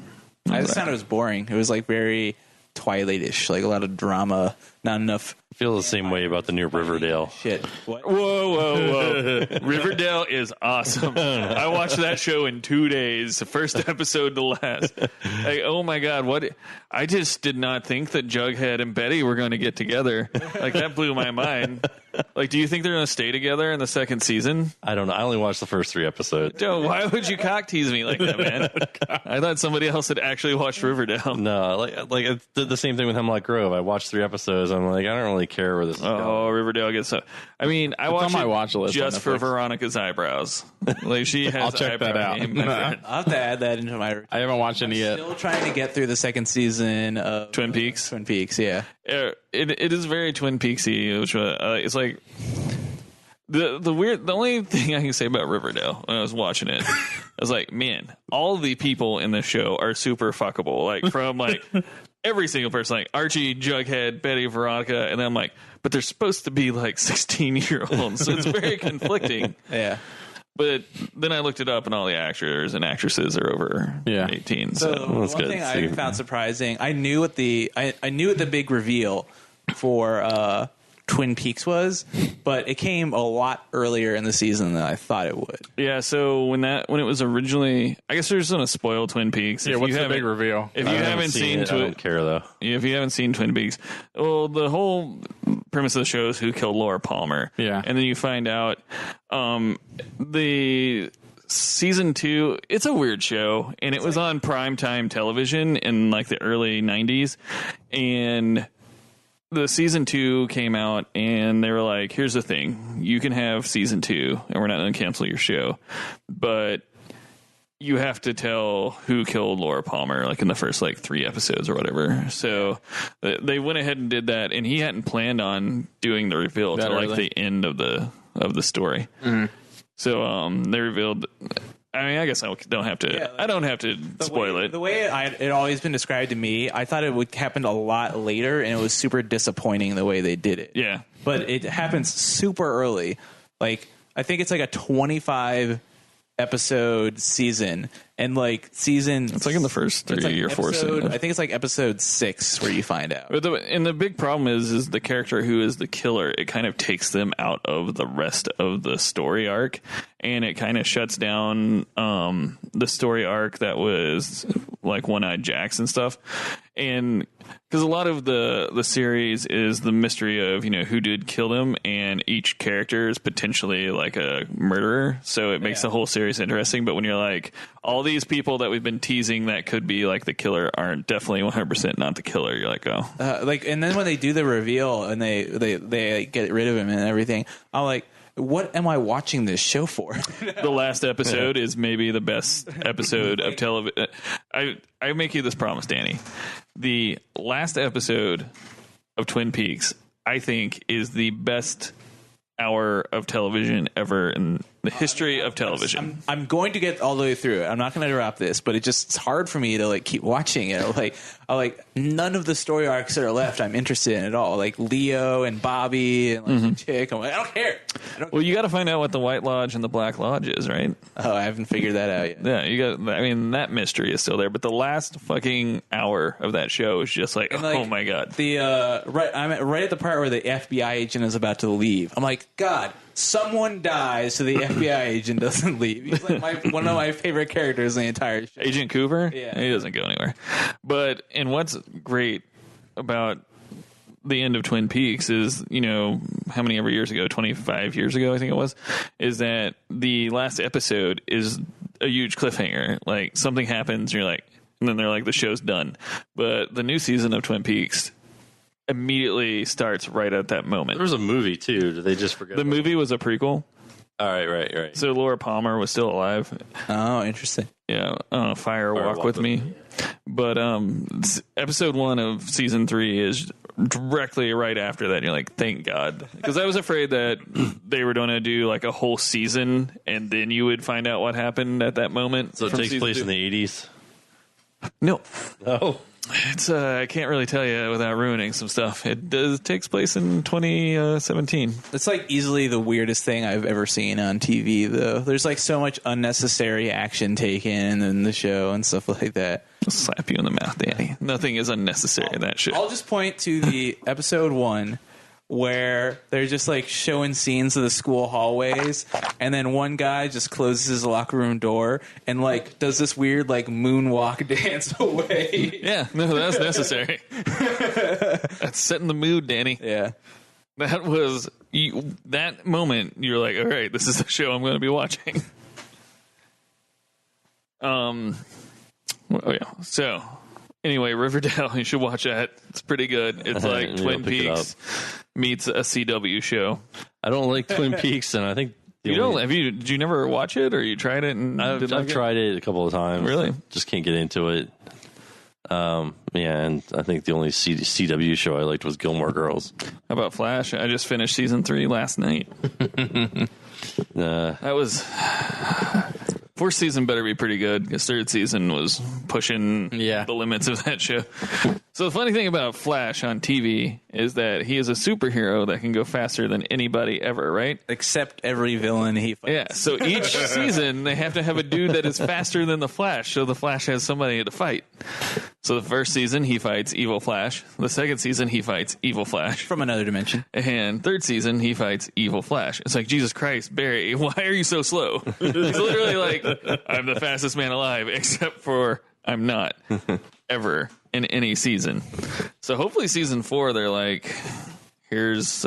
I just found it was boring. It was like very Twilight-ish, like a lot of drama, not enough I feel the same way about the new Riverdale. shit. What? Whoa. Riverdale is awesome. I watched that show in 2 days, the first episode to last. Like, oh my God, what? I just did not think that Jughead and Betty were going to get together. Like, that blew my mind. Like, do you think they're going to stay together in the second season? I don't know. I only watched the first 3 episodes. Joe, why would you cock tease me like that, man? I thought somebody else had actually watched Riverdale. No, like I did the same thing with Hemlock Grove. I watched 3 episodes. I'm like, I don't really care where this is going. Oh, Riverdale gets so. I mean, I watched on my it watch list on just for Netflix. Veronica's eyebrows. Like she has. I'll check that eyebrow out. game, my friend. I'll have to add that into my. I haven't watched any yet. Still trying to get through the second season of Twin Peaks. Twin Peaks, yeah. It is very Twin Peaksy, which it's like the only thing I can say about Riverdale when I was watching it, I was like, man, all the people in this show are super fuckable. Like from like every single person, like Archie, Jughead, Betty, Veronica, and then I'm like, but they're supposed to be like 16-year-olds, so it's very conflicting. Yeah. But then I looked it up, and all the actors and actresses are over 18. So So one good. thing I found surprising, I knew what the big reveal for Twin Peaks was, but it came a lot earlier in the season than I thought it would. yeah, so when it was originally, I guess we're just gonna spoil Twin Peaks. Yeah, If what's you the haven't- big reveal? If I you haven't haven't seen it, I don't care though. if you haven't seen Twin Peaks, well, the whole premise of the show is who killed Laura Palmer. Yeah. And then you find out the season 2, it's a weird show, and it was on primetime television in like the early 90s, and the season 2 came out, and they were like, here's the thing, you can have season 2 and we're not going to cancel your show, but you have to tell who killed Laura Palmer, like in the first like 3 episodes or whatever. So they went ahead and did that, and he hadn't planned on doing the reveal That till like early? the end of the story. Mm-hmm. So they revealed. I mean, I guess I don't have to. Yeah, like, I don't have to spoil it. The way it always been described to me, I thought it would happen a lot later, and it was super disappointing the way they did it. Yeah, but it happens super early. Like I think it's like a 25 episode season, and like season it's like in the first 3 or 4 seasons. I think it's like episode 6 where you find out. But the big problem is the character who is the killer. It kind of takes them out of the rest of the story arc, and it kind of shuts down the story arc that was like One-Eyed Jacks and stuff. And because a lot of the series is the mystery of, you know, who did kill them, and each character is potentially like a murderer. So it makes the whole series interesting. But when you're like, all these people that we've been teasing that could be like the killer aren't definitely 100% not the killer, you're like, oh. And then when they do the reveal and they get rid of him and everything, I'm like, what am I watching this show for? The last episode is maybe the best episode of television. I make you this promise, Danny. The last episode of Twin Peaks, I think, is the best hour of television ever in the history of television. I'm going to get all the way through it. I'm not going to drop this, but it's hard for me to like keep watching it. I like none of the story arcs that are left I'm interested in at all. Like Leo and Bobby and like the chick. I'm like, I don't care. Well, you got to find out what the White Lodge and the Black Lodge is, right? Oh, I haven't figured that out yet. Yeah, you got. I mean, that mystery is still there, but the last fucking hour of that show is just like, oh my god. I'm right at the part where the FBI agent is about to leave. I'm like, God, someone dies so the FBI agent doesn't leave. He's like one of my favorite characters in the entire show. Agent Coover? Yeah. He doesn't go anywhere. And what's great about the end of Twin Peaks is, you know, how many ever years ago, 25 years ago, I think it was, is that the last episode is a huge cliffhanger. Like something happens, and you're like, and then they're like, the show's done. But the new season of Twin Peaks immediately starts right at that moment. There was a movie too. Did they just forget? The movie was a prequel. All right. So Laura Palmer was still alive. Oh, interesting. Yeah, Fire Walk With Me. But episode 1 of season 3 is directly right after that. And you're like, thank God. Because I was afraid that they were going to do like a whole season and then you would find out what happened at that moment. So it takes place in the 80s? No. Oh. It's I can't really tell you without ruining some stuff. It takes place in 2017. It's like easily the weirdest thing I've ever seen on TV, though. There's like so much unnecessary action taken in the show and stuff like that. I'll slap you in the mouth, Danny. Nothing is unnecessary in that shit. I'll just point to the episode 1 where they're just like showing scenes of the school hallways, and then one guy just closes his locker room door and like does this weird like moonwalk dance away. Yeah, no, that's necessary. That's setting the mood, Danny. Yeah. That was that moment. You're like, all right, this is the show I'm going to be watching. Oh yeah. So anyway, Riverdale, you should watch that. It's pretty good. It's like Twin Peaks meets a CW show. I don't like Twin Peaks, and I think did you never watch it, or you tried it? And I've tried it a couple of times. Really? Just can't get into it. Yeah, and I think the only CW show I liked was Gilmore Girls. How about Flash? I just finished season 3 last night. That was fourth season better be pretty good, because third season was pushing the limits of that show. So the funny thing about Flash on TV is that he is a superhero that can go faster than anybody ever, right? Except every villain he fights. Yeah, so each season they have to have a dude that is faster than the Flash, so the Flash has somebody to fight. So the first season he fights Evil Flash. The second season he fights Evil Flash. From another dimension. And third season he fights Evil Flash. It's like, Jesus Christ, Barry, why are you so slow? He's literally like, I'm the fastest man alive, except for I'm not. Ever. In any season. So hopefully season 4 they're like, here's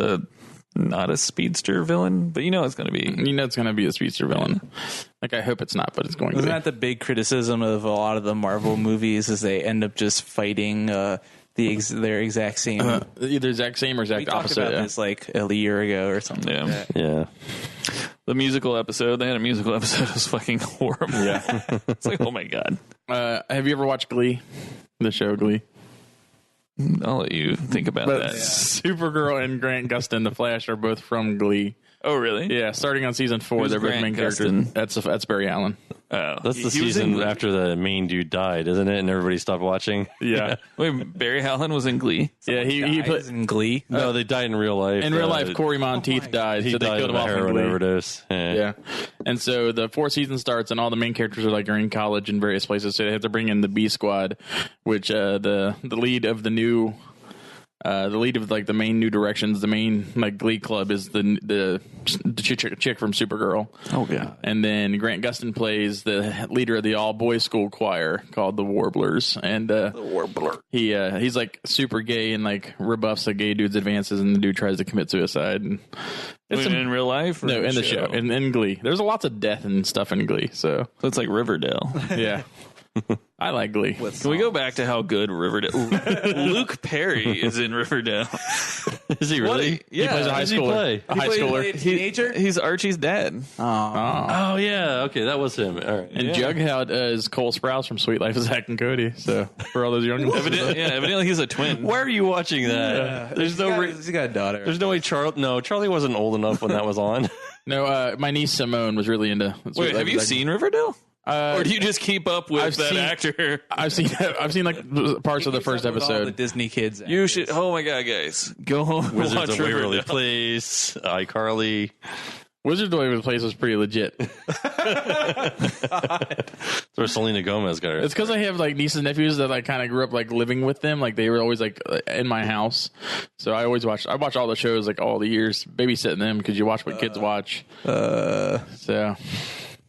not a speedster villain, but it's going to be. It's going to be a speedster villain. Like, I hope it's not, but it's going to be. Isn't that the big criticism of a lot of the Marvel movies, is they end up just fighting their exact same. Either exact same or exact opposite. We talked about this like a year ago or something. Yeah. Like that. Yeah. The musical episode, they had a musical episode that was fucking horrible. Yeah. It's like, oh my God. Have you ever watched Glee? The show Glee? I'll let you think about that. Supergirl and Grant Gustin, the Flash, are both from Glee. Oh, really? Yeah, starting on season 4, Who's they're both Grant main Gustin? characters. That's Barry Allen. Oh, That's the he was season in- after the main dude died, isn't it? And everybody stopped watching. Yeah, Wait, Barry Allen was in Glee. yeah. He put Dies in Glee. No, they died in real life. in real life. Corey Monteith died, He so they died killed of him a off in heroin Glee. overdose. Yeah, and so the 4th season starts, and all the main characters are in college in various places. So they have to bring in the B Squad, which the lead of the new. The lead of like the main New Directions, the main like Glee club is the chick from Supergirl. Oh god! And then Grant Gustin plays the leader of the all boys school choir called the Warblers. And the Warbler. He's like super gay and like rebuffs a gay dude's advances, and the dude tries to commit suicide. And it's In real life? Or no, in the show, in Glee. There's lots of death and stuff in Glee. So So it's like Riverdale. yeah. I like Glee. Can we go back to how good Riverdale? Luke Perry is in Riverdale. Is he really? Yeah, He plays a high does he schooler. play? A high schooler. Teenager. He's Archie's dad. Oh yeah, okay, that was him. All right. And Jughead is Cole Sprouse from Sweet Life of Zack and Cody. So for all those young ones. Evidently he's a twin. Why are you watching that? There's no. He's got a daughter. There's no way Charlie wasn't old enough when that was on. No, my niece Simone was really into. Wait, have you seen Riverdale? Or do you just keep up with I've that seen- actor? I've seen like parts of the first All the episode. Disney kids. You should. Oh my god, guys, go home and Wizards watch of Waverly Riverdale. Place, iCarly. Wizard of the Place was pretty legit. That's where Selena Gomez got her. It's because I have like nieces and nephews that I kind of grew up like living with them. Like they were always like in my house, so I watch all the shows like all the years, babysitting them because you watch what kids watch. So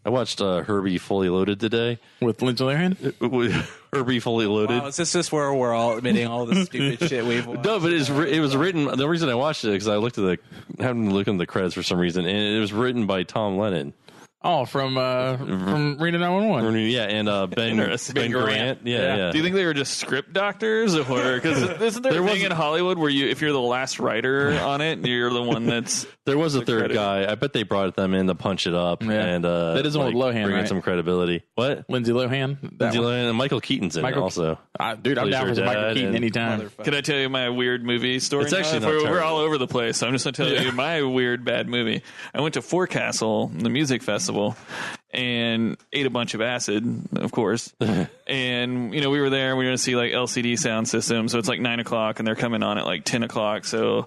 I watched Herbie Fully Loaded today. with Lindsay Lohan. Herbie Fully Loaded. Wow, is this just where we're all admitting all the stupid shit we've watched? No, but it was written. The reason I watched it because I looked at happened to look in the credits for some reason, and it was written by Tom Lennon. Oh, from Reno 911. Yeah, and Ben Interesting. Ben Grant. Yeah. Do you think they were just script doctors, or because isn't there a thing in Hollywood where if you're the last writer on it, you're the one that's There was a third credit. guy. I bet they brought them in to punch it up. Yeah. And That is the one with Lohan, bring in right? some credibility. What? Lindsay Lohan. That Lindsay one. Lohan and Michael Keaton's in it also. Dude, I'm Plays down her for some Michael dad Keaton and- anytime. Can I tell you my weird movie story? It's actually now? not We're terrible. all over the place. So I'm just going to tell you my weird bad movie. I went to Forecastle, the music festival, and ate a bunch of acid, of course. And we were there. We were going to see like LCD sound system. So it's like 9:00, and they're coming on at like 10:00. So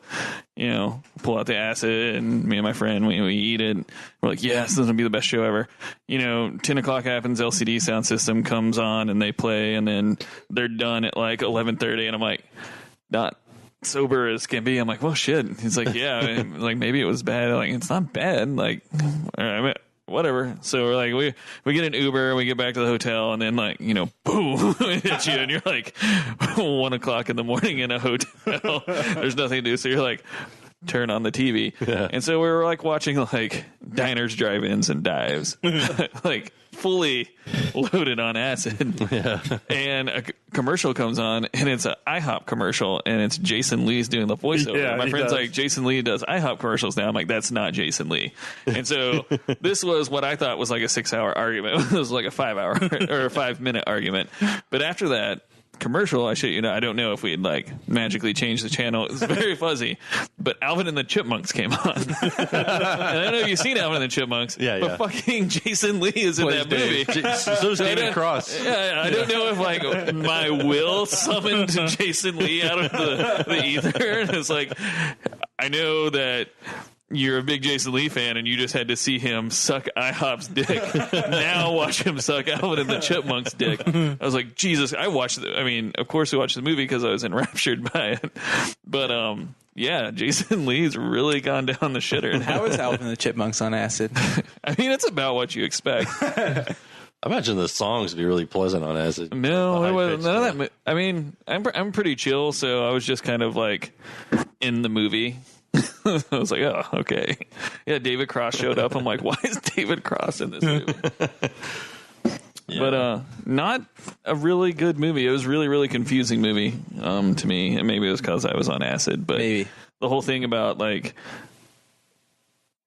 pull out the acid, and me and my friend we eat it. We're like, yes, this is gonna be the best show ever. 10:00 happens, LCD sound system comes on, and they play, and then they're done at like 11:30, and I'm like, not sober as can be. I'm like, well, shit. He's like, yeah, like maybe it was bad. I'm like, it's not bad. Like, all right, whatever. So we're like, we get an Uber, we get back to the hotel, and then like, boom, it hits you, and you're like 1:00 in the morning in a hotel. There's nothing to do. So you're like, turn on the TV. Yeah. And so we were like watching like diners, drive-ins, and dives, like fully loaded on acid. Yeah. And a commercial comes on, and it's an IHOP commercial, and it's Jason Lee's doing the voiceover. Yeah, My he friend's does. like, Jason Lee does IHOP commercials now. I'm like, that's not Jason Lee. And so this was what I thought was like a 6-hour argument. It was like a 5-hour or a 5-minute argument. But after that commercial, I shit you not, I don't know if we had like magically changed the channel. It was very fuzzy, but Alvin and the Chipmunks came on. And I don't know if you've seen Alvin and the Chipmunks, Yeah, but yeah. fucking Jason Lee is in that movie. So's I David don't- Cross. Yeah, I don't know if like my will summoned Jason Lee out of the ether. And it's like, I know that you're a big Jason Lee fan, and you just had to see him suck IHOP's dick. Now watch him suck Alvin and the Chipmunks' dick. I was like, Jesus! Of course we watched the movie because I was enraptured by it. But yeah, Jason Lee's really gone down the shitter. And How is Alvin and the Chipmunks on acid? I mean, it's about what you expect. I imagine the songs would be really pleasant on acid. No, The it wasn't. high-pitched None of stuff. that. I mean, I'm pretty chill, so I was just kind of like in the movie. I was like, oh, okay. Yeah, David Cross showed up. I'm like, why is David Cross in this movie? But not a really good movie. It was really, really confusing movie to me. And maybe it was because I was on acid. But Maybe. the whole thing about like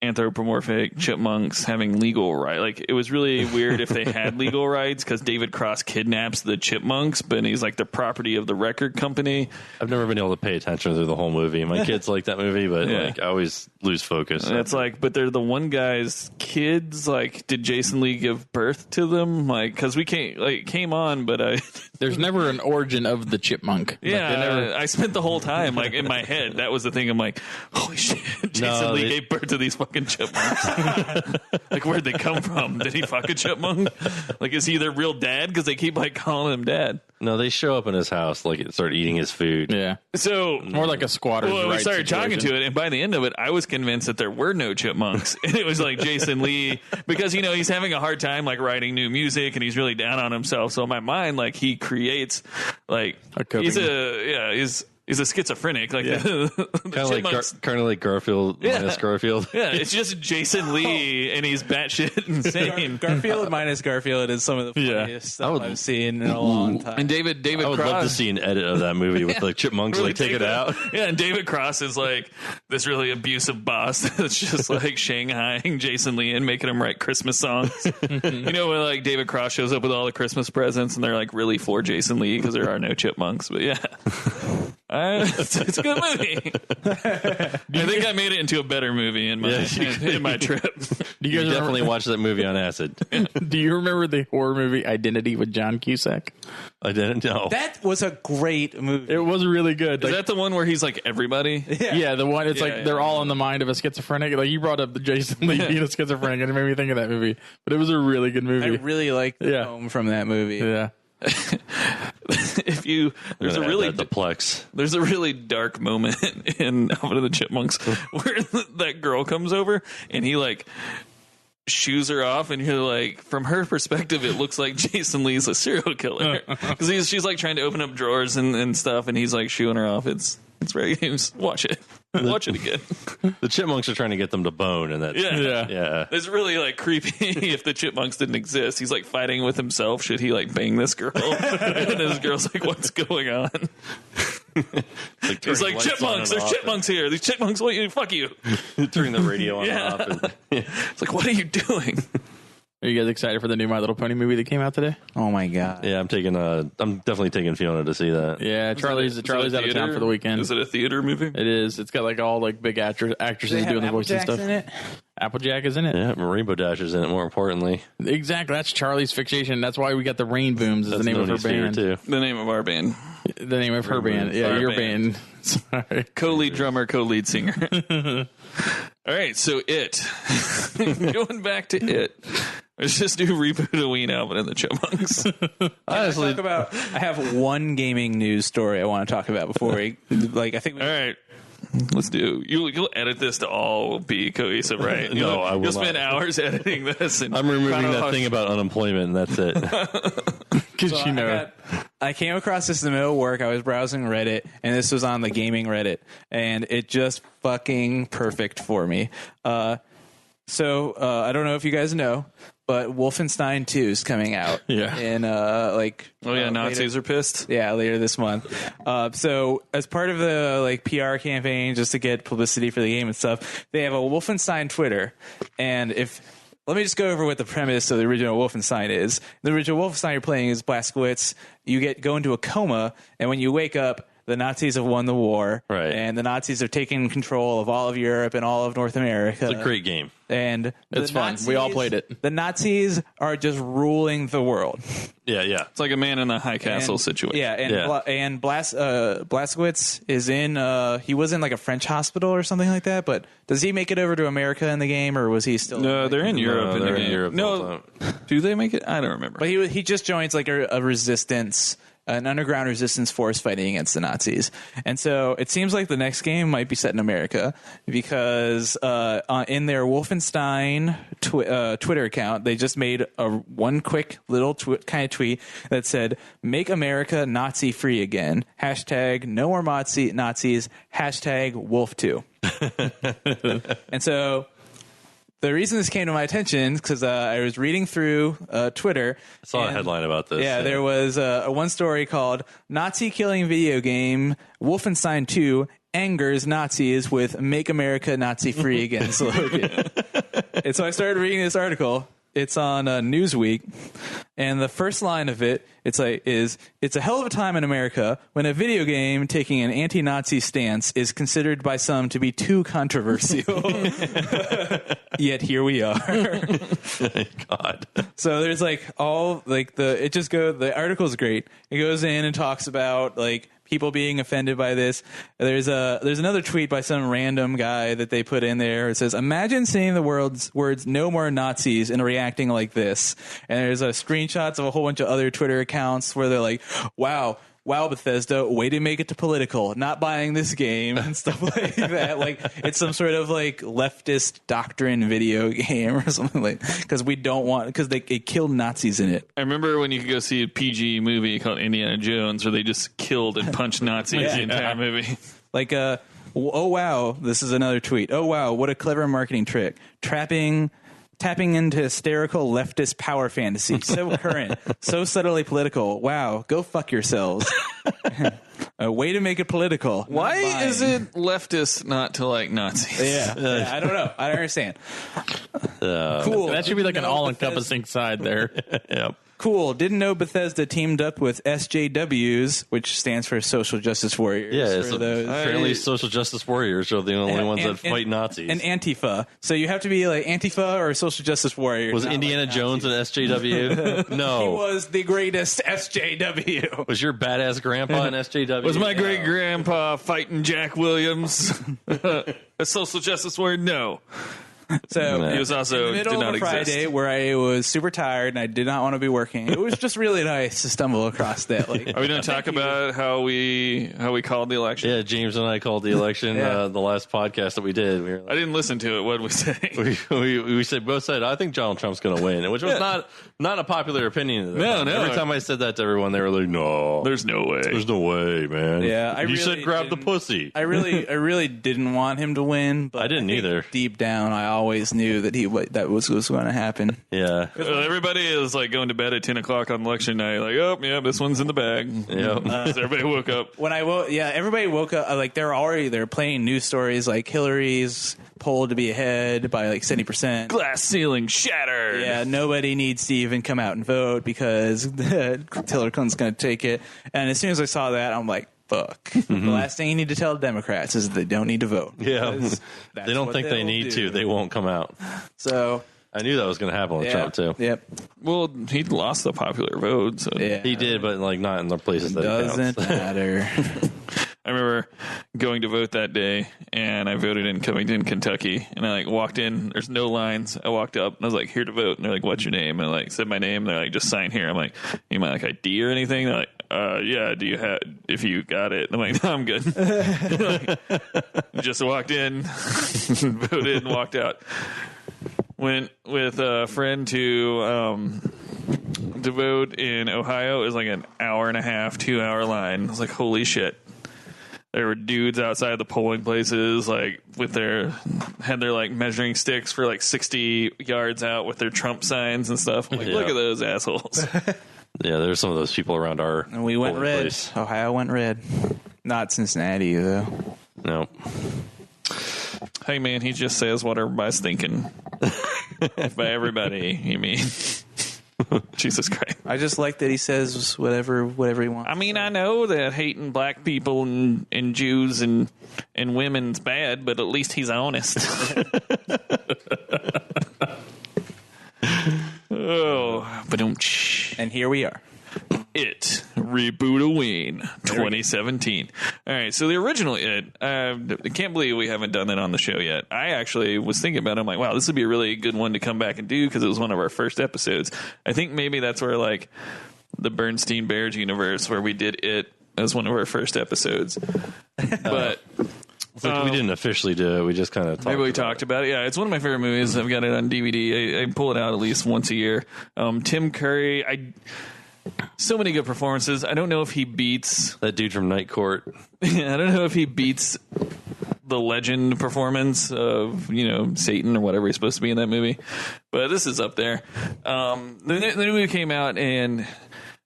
anthropomorphic chipmunks having legal rights. Like, it was really weird if they had legal rights, because David Cross kidnaps the chipmunks, but he's like the property of the record company. I've never been able to pay attention through the whole movie. My kids like that movie, but like I always lose focus. And it's like, but they're the one guy's kids. Like, did Jason Lee give birth to them? Like, because we came on, but there's never an origin of the chipmunk. Yeah, I spent the whole time like in my head. That was the thing. I'm like, holy shit, Jason Lee gave birth to these fucking chipmunks. Like, where'd they come from? Did he fuck a chipmunk? Like, is he their real dad? Because they keep like calling him dad. No, they show up in his house, like start eating his food. Yeah. So more like a squatter's well, we right started situation. talking to it, and by the end of it, I was convinced that there were no chipmunks, and it was like Jason Lee, because he's having a hard time like writing new music, and he's really down on himself. So in my mind, like, he creates like he's a schizophrenic, like the kind of like Garfield minus Garfield. Yeah, it's just Jason Lee, and he's batshit insane. Garfield minus Garfield is some of the funniest stuff I've seen in a long time. And David I would Cross, love to see an edit of that movie with like chipmunks really like take it out. Yeah, and David Cross is like this really abusive boss that's just like shanghaiing Jason Lee and making him write Christmas songs. When like David Cross shows up with all the Christmas presents, and they're like really for Jason Lee because there are no chipmunks. But yeah. It's a good movie. I think I made it into a better movie in my trip. Do you guys definitely watch that movie on acid? Do you remember the horror movie Identity with John Cusack? I didn't know. That was a great movie. It was really good. Is that the one where he's like everybody? Yeah, the one. It's they're all in the mind of a schizophrenic. Like, you brought up the Jason Lee being a schizophrenic, and it made me think of that movie. But it was a really good movie. I really liked the film from that movie. Yeah. There's a really dark moment in Alvin and the Chipmunks where that girl comes over and he like shoos her off, and you're like, from her perspective, it looks like Jason Lee's a serial killer because she's like trying to open up drawers and stuff, and he's like shooing her off. It's very watch it again. The chipmunks are trying to get them to bone, and that's yeah. It's really like creepy. If the chipmunks didn't exist, he's like fighting with himself. Should he like bang this girl? And this girl's like, what's going on? He's like, chipmunks. There's chipmunks here. These chipmunks want you to fuck you. Turning the radio on and off. And, it's like, what are you doing? Are you guys excited for the new My Little Pony movie that came out today? Oh my god! Yeah, I'm definitely taking Fiona to see that. Yeah, Charlie's out of town for the weekend. Is it a theater movie? It is. It's got like all like big actresses doing the voice and stuff. In it? Applejack is in it. Yeah, Rainbow Dash is in it. More importantly, exactly. That's Charlie's fixation. That's why we got the Rain Booms. Is the name of her band too. The name of our band. The name of her band. Yeah, your band. Sorry. Co-lead drummer, co-lead singer. All right, so it. Going back to it. Let's just do Rebootoween Alvin and the Chipmunks. Honestly, I have one gaming news story I want to talk about before we I think. All right. Let's do. You'll edit this to all be cohesive, right? No, I will You'll spend not. hours editing this. And I'm removing that thing about unemployment, and that's it. Because I came across this in the middle of work. I was browsing Reddit, and this was on the gaming Reddit, and it just fucking perfect for me. So I don't know if you guys know, but Wolfenstein 2 is coming out. Yeah. In Nazis are pissed. Yeah, later this month. So as part of the PR campaign, just to get publicity for the game and stuff, they have a Wolfenstein Twitter. And let me just go over what the premise of the original Wolfenstein is. The original Wolfenstein you're playing is Blazkowicz. You go into a coma, and when you wake up, the Nazis have won the war, right? And the Nazis are taking control of all of Europe and all of North America. It's a great game. And it's fun. We all played it. The Nazis are just ruling the world. Yeah. It's like a man in a high castle situation. Yeah, and Blazkowicz is in. He was in like a French hospital or something like that. But does he make it over to America in the game, or was he still? No, they're in Europe. They're in Europe. No, do they make it? I don't remember. But he just joins like a resistance. An underground resistance force fighting against the Nazis. And so it seems like the next game might be set in America because in their Wolfenstein Twitter account, they just made one quick little kind of tweet that said, "Make America Nazi free again. # no more Nazis. # Wolf 2." And so the reason this came to my attention is because I was reading through Twitter. I saw a headline about this. Yeah, there was one story called "Nazi Killing Video Game Wolfenstein 2 angers Nazis with "Make America Nazi Free Again" slogan. And so I started reading this article. It's on Newsweek, and the first line of it, it's a hell of a time in America when a video game taking an anti-Nazi stance is considered by some to be too controversial. Yet here we are. God. So there's the article's great. It goes in and talks about like people being offended by this. There's another tweet by some random guy that they put in there. It says, "Imagine seeing the words "No more Nazis" and reacting like this." And there's screenshots of a whole bunch of other Twitter accounts where they're like, "Wow, Bethesda, way to make it to political, not buying this game," and stuff like that. Like it's some sort of like leftist doctrine video game or something like, because it killed Nazis in it. I remember when you could go see a PG movie called Indiana Jones where they just killed and punched Nazis the entire movie. Like, oh wow, this is another tweet. "Oh wow, what a clever marketing trick. Tapping into hysterical leftist power fantasy. So current, so subtly political. Wow, go fuck yourselves." A way to make it political. Why is it leftist not to like Nazis? Yeah, I don't know. I don't understand. Cool. That should be like an all-encompassing side there. Yep. Cool. Didn't know Bethesda teamed up with SJWs, which stands for Social Justice Warriors. Yeah, it's apparently social justice warriors are the only ones that fight Nazis. And Antifa. So you have to be like Antifa or Social Justice Warriors. Was Indiana Jones an SJW? No. He was the greatest SJW. Was your badass grandpa an SJW? Was my great grandpa fighting Jack Williams? A social justice warrior? No. So he was also in the middle of a Friday where I was super tired and I did not want to be working. It was just really nice to stumble across that. Like, are we going to talk about how we called the election? Yeah, James and I called the election. The last podcast that we did. I didn't listen to it. What did we say? We said both said I think Donald Trump's going to win, which was not a popular opinion. No. Every time I said that to everyone, they were like, "No, there's no way. There's no way, man." Yeah, you said grab the pussy. I really didn't want him to win, but I didn't either. Deep down, I always knew that that was going to happen. Yeah, everybody is like going to bed at 10 o'clock on election night, like, "Oh, yeah, this one's in the bag." Yeah, everybody woke up. When I woke, everybody woke up. Like they're playing news stories like Hillary's polled to be ahead by like 70%. Glass ceiling shattered. Yeah, nobody needs to even come out and vote because Hillary Clinton's going to take it. And as soon as I saw that, I'm like, fuck. Mm-hmm. The last thing you need to tell Democrats is they don't need to vote. Yeah. They don't think they need to. They won't come out. So I knew that was going to happen with Trump, too. Yep. Well, he lost the popular vote. So. Yeah. He did, but like not in the places that doesn't matter. I remember going to vote that day, and I voted in Covington, Kentucky. And I like walked in. There's no lines. I walked up, and I was like, "Here to vote." And they're like, "What's your name?" And I like said my name. And they're like, "Just sign here." I'm like, "You might like ID or anything?" They're like, "Yeah. Do you have? If you got it." And I'm like, "No, I'm good." Just walked in, voted, and walked out. Went with a friend to vote in Ohio. It was like an hour and a half, 2-hour line. I was like, "Holy shit." There were dudes outside the polling places, like had their like measuring sticks for like 60 yards out with their Trump signs and stuff. I'm like, look at those assholes. Yeah, there's some of those people around our. And we went red. Place. Ohio went red. Not Cincinnati though. No. Hey man, he just says what everybody's thinking. If by everybody, you mean Jesus Christ. I just like that he says whatever he wants. I mean, I know that hating black people and Jews and women's bad, but at least he's honest. Oh, but and here we are. It Rebootoween 2017. All right, so the original It, I can't believe we haven't done that on the show yet. I actually was thinking about it. I'm like, wow, this would be a really good one to come back and do because it was one of our first episodes. I think maybe that's where like the Bernstein Bears universe where we did It as one of our first episodes. But we didn't officially do it. We just kind of talked. Maybe we talked about it. Yeah, it's one of my favorite movies. I've got it on DVD. I pull it out at least once a year. Tim Curry. So many good performances. I don't know if he beats that dude from Night Court. I don't know if he beats the legend performance of Satan or whatever he's supposed to be in that movie, but this is up there. The movie came out and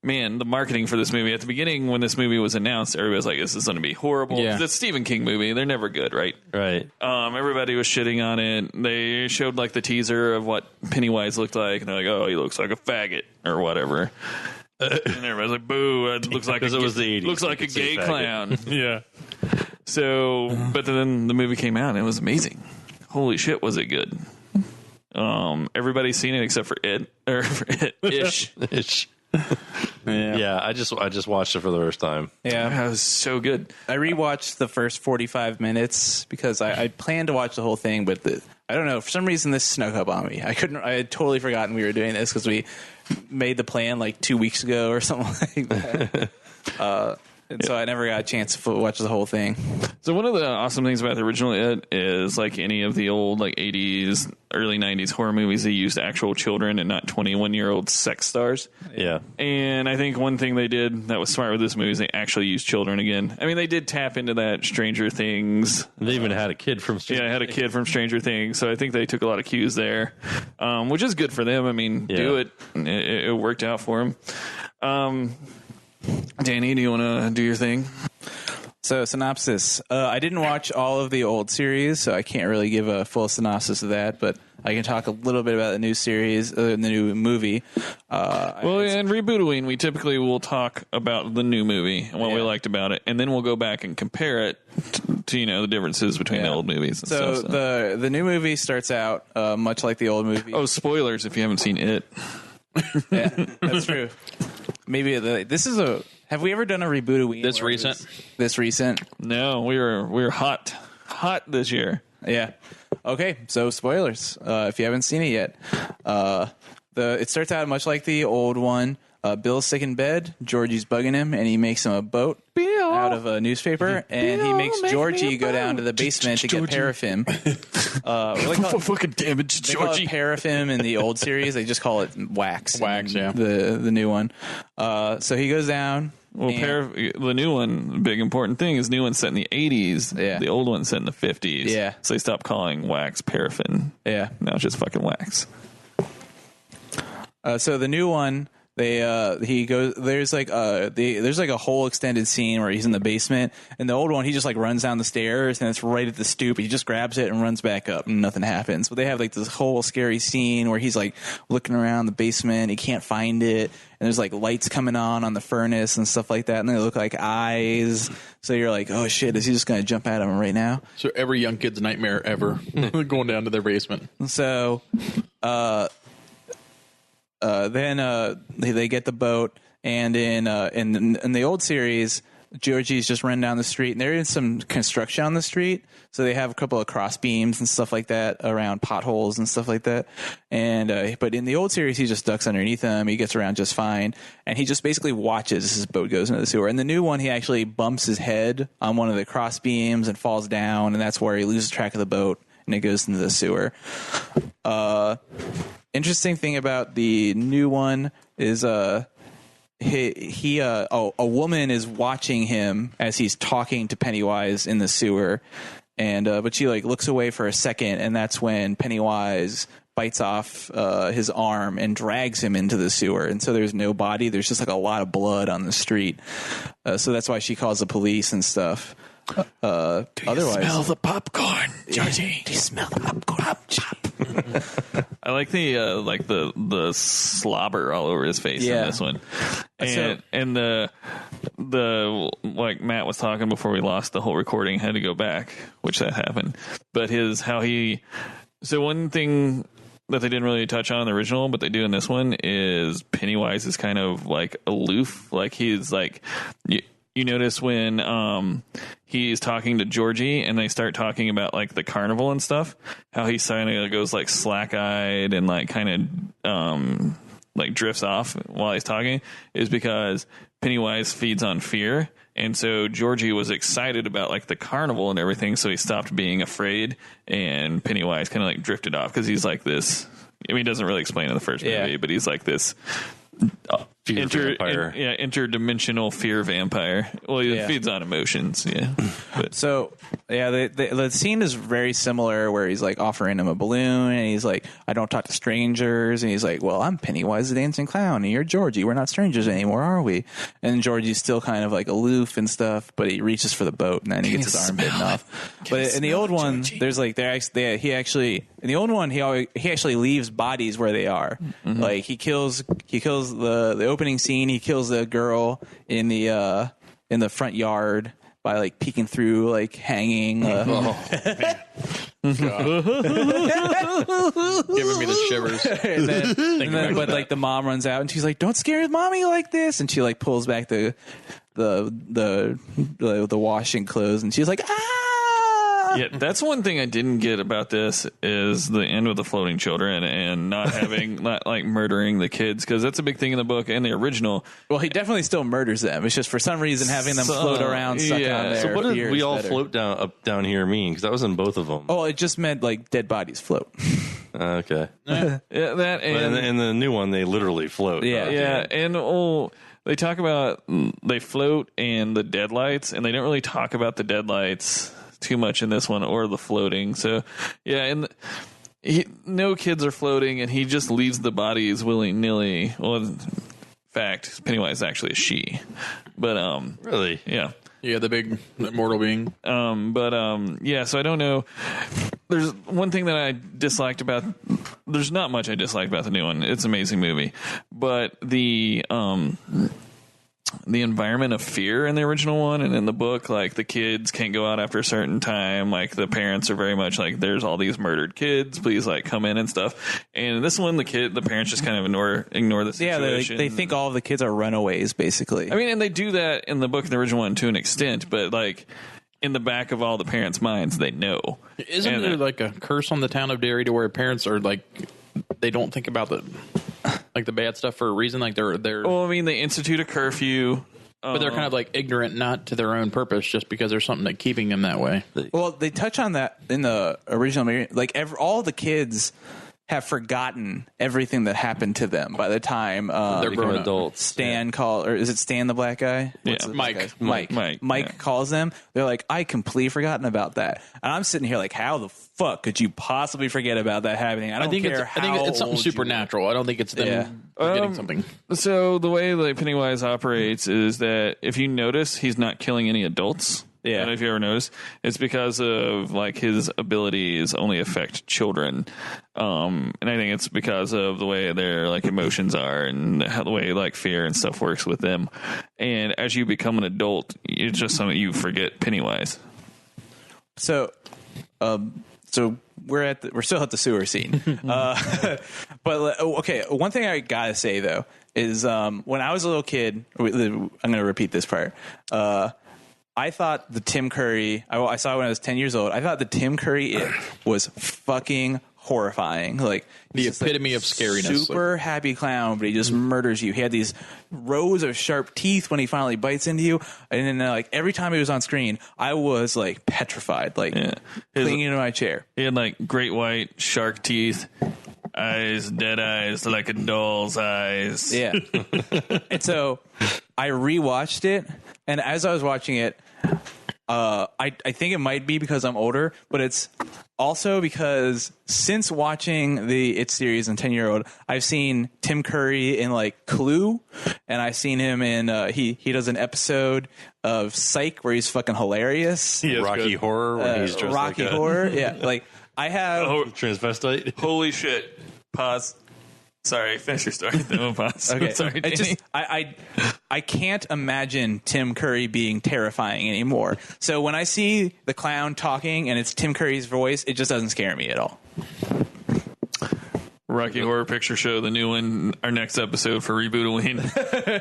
man, the marketing for this movie at the beginning when this movie was announced, everybody was like, "This is going to be horrible." Yeah. It's a Stephen King movie; they're never good, right? Right. Everybody was shitting on it. They showed like the teaser of what Pennywise looked like, and they're like, "Oh, he looks like a faggot or whatever." And everybody's like, "Boo! It looks like Because it was the 80s. looks like a You could say gay faggot. clown." Yeah. So, but then the movie came out and it was amazing. Holy shit, was it good? Everybody's seen it except for it or for it ish. Ish. Yeah, I just watched it for the first time. Yeah. It was so good. I rewatched the first 45 minutes because I planned to watch the whole thing, but I don't know, for some reason this snuck up on me. I had totally forgotten we were doing this because we made the plan like 2 weeks ago or something like that. And so I never got a chance to watch the whole thing. So one of the awesome things about the original It is like any of the old like 80s, early 90s horror movies, they used actual children and not 21-year-old sex stars. Yeah. And I think one thing they did that was smart with this movie is they actually used children again. I mean, they did tap into that Stranger Things. They even had a kid from Yeah, I had a kid from Stranger Things, so I think they took a lot of cues there, which is good for them. I mean, do it. It worked out for them. Danny, do you want to do your thing? So synopsis. I didn't watch all of the old series, so I can't really give a full synopsis of that, but I can talk a little bit about the new series, the new movie. Well, in Rebootoween, we typically will talk about the new movie and what we liked about it, and then we'll go back and compare it to the differences between the old movies and so stuff. the new movie starts out much like the old movie. Oh, spoilers if you haven't seen it. Yeah, that's true. Maybe have we ever done a Rebootoween? This recent? This recent? No, we were hot this year. Yeah. Okay, so spoilers if you haven't seen it yet. It starts out much like the old one. Bill's sick in bed. Georgie's bugging him, and he makes him a boat out of a newspaper, and he makes Georgie go down to the basement to get paraffin. Fucking damage, They call it Georgie. paraffin in the old series. They just call it wax. Wax, in yeah. The new one. So he goes down. Well, the new one, big important thing is new one's set in the 80s. Yeah. The old one's set in the 50s. Yeah. So they stopped calling wax paraffin. Yeah. Now it's just fucking wax. So the new one, he goes. There's like a whole extended scene where he's in the basement. And the old one, he just like runs down the stairs and it's right at the stoop. He just grabs it and runs back up and nothing happens. But they have like this whole scary scene where he's like looking around the basement. He can't find it. And there's like lights coming on the furnace and stuff like that. And they look like eyes. So you're like, oh shit, is he just going to jump at him right now? So every young kid's nightmare ever, going down to their basement. So, then they get the boat, and in the old series, Georgie's just running down the street, and there is some construction on the street, so they have a couple of cross beams and stuff like that around potholes and stuff like that. And but in the old series, he just ducks underneath them. He gets around just fine, and he just basically watches as his boat goes into the sewer. In the new one, he actually bumps his head on one of the cross beams and falls down, and that's where he loses track of the boat, and it goes into the sewer. Interesting thing about the new one is a woman is watching him as he's talking to Pennywise in the sewer, and but she like looks away for a second, and that's when Pennywise bites off his arm and drags him into the sewer. And so there's no body, there's just like a lot of blood on the street, so that's why she calls the police and stuff. Otherwise, Smell the popcorn, Georgie. do you smell the popcorn? I like the slobber all over his face in this one, and the like Matt was talking before we lost the whole recording, had to go back, which that happened. But so one thing that they didn't really touch on in the original, but they do in this one, is Pennywise is kind of like aloof, like he's like. You notice when he's talking to Georgie and they start talking about like the carnival and stuff, how he kind of goes like slack-eyed and like kind of like drifts off while he's talking, is because Pennywise feeds on fear. And so Georgie was excited about like the carnival and everything, so he stopped being afraid, and Pennywise kind of like drifted off because he's like this. I mean, he doesn't really explain in the first movie, but he's like this vampire. Interdimensional fear vampire. Well, it feeds on emotions. Yeah. But So yeah, the scene is very similar where he's like offering him a balloon and he's like, I don't talk to strangers, and he's like, well, I'm Pennywise the Dancing Clown and you're Georgie, we're not strangers anymore, are we? And Georgie's still kind of like aloof and stuff, but he reaches for the boat and then he gets his arm bitten off. But in the old one, there's like he actually leaves bodies where they are. Like he kills the opening scene, he kills the girl in the front yard by like peeking through, like hanging. Giving me the shivers. But like the mom runs out and she's like, "Don't scare his mommy like this," and she like pulls back the washing clothes and she's like, "Ah!" yeah, that's one thing I didn't get about this is the end with the floating children and not like murdering the kids, because that's a big thing in the book and the original. Well, he definitely still murders them. It's just for some reason having them float around stuck on there. So what did we all float down here mean? Because that was in both of them. Oh, it just meant like dead bodies float. Okay. Yeah, that and in the new one they literally float. Yeah, and they talk about they float and the deadlights, and they don't really talk about the deadlights too much in this one or the floating. So yeah, and no kids are floating, and he just leaves the bodies willy-nilly. Well, in fact, Pennywise is actually a she, but really, yeah, the big immortal being. Yeah, so I don't know. There's one thing that I disliked about. There's not much I disliked about the new one. It's an amazing movie, but the environment of fear in the original one and in the book, like the kids can't go out after a certain time, like the parents are very much like, there's all these murdered kids, please like come in and stuff. And in this one, the parents just kind of ignore the situation. Yeah, they think all of the kids are runaways, basically. I mean, and they do that in the book and the original one to an extent, but like in the back of all the parents' minds, they know. Isn't there like a curse on the town of Derry to where parents are like, they don't think about the bad stuff for a reason? Like they're well, I mean, they institute a curfew, but they're kind of like ignorant, not to their own purpose, just because there's something that keeping them that way. Well, they touch on that in the original movie. Like all the kids have forgotten everything that happened to them by the time they're grown adults. Stan or is it Stan the black guy? What's the Mike. Mike. Mike calls them. They're like, I completely forgotten about that. And I'm sitting here like, how the fuck could you possibly forget about that happening? I think it's something supernatural. I don't think it's them forgetting something. So the way that Pennywise operates is that if you notice, he's not killing any adults. Yeah. And if you ever notice, it's because of like his abilities only affect children. And I think it's because of the way their like emotions are and how the way like fear and stuff works with them. And as you become an adult, it's just something you forget Pennywise. So we're still at the sewer scene. But okay, one thing I gotta say though is when I was a little kid, I'm gonna repeat this part. I thought the Tim Curry, I saw it when I was 10 years old. I thought the Tim Curry was fucking horrifying. Like the epitome of scariness. Super happy clown, but he just murders you. He had these rows of sharp teeth when he finally bites into you. And then like every time he was on screen, I was like petrified, like clinging to my chair. He had like great white shark teeth. Eyes, dead eyes, like a doll's eyes. Yeah. And so I rewatched it, and as I was watching it, I think it might be because I'm older, but it's also because since watching the It series and 10-year-old, I've seen Tim Curry in like Clue, and I've seen him in he does an episode of Psych where he's fucking hilarious. Rocky Horror when he's just Rocky like Horror. Yeah, like I have transvestite. Holy shit. Pause. Sorry, finish your story. No, pause. Okay. Sorry, it's just I can't imagine Tim Curry being terrifying anymore. So when I see the clown talking and it's Tim Curry's voice, it just doesn't scare me at all. Rocky Horror Picture Show, the new one, our next episode for Rebootoween.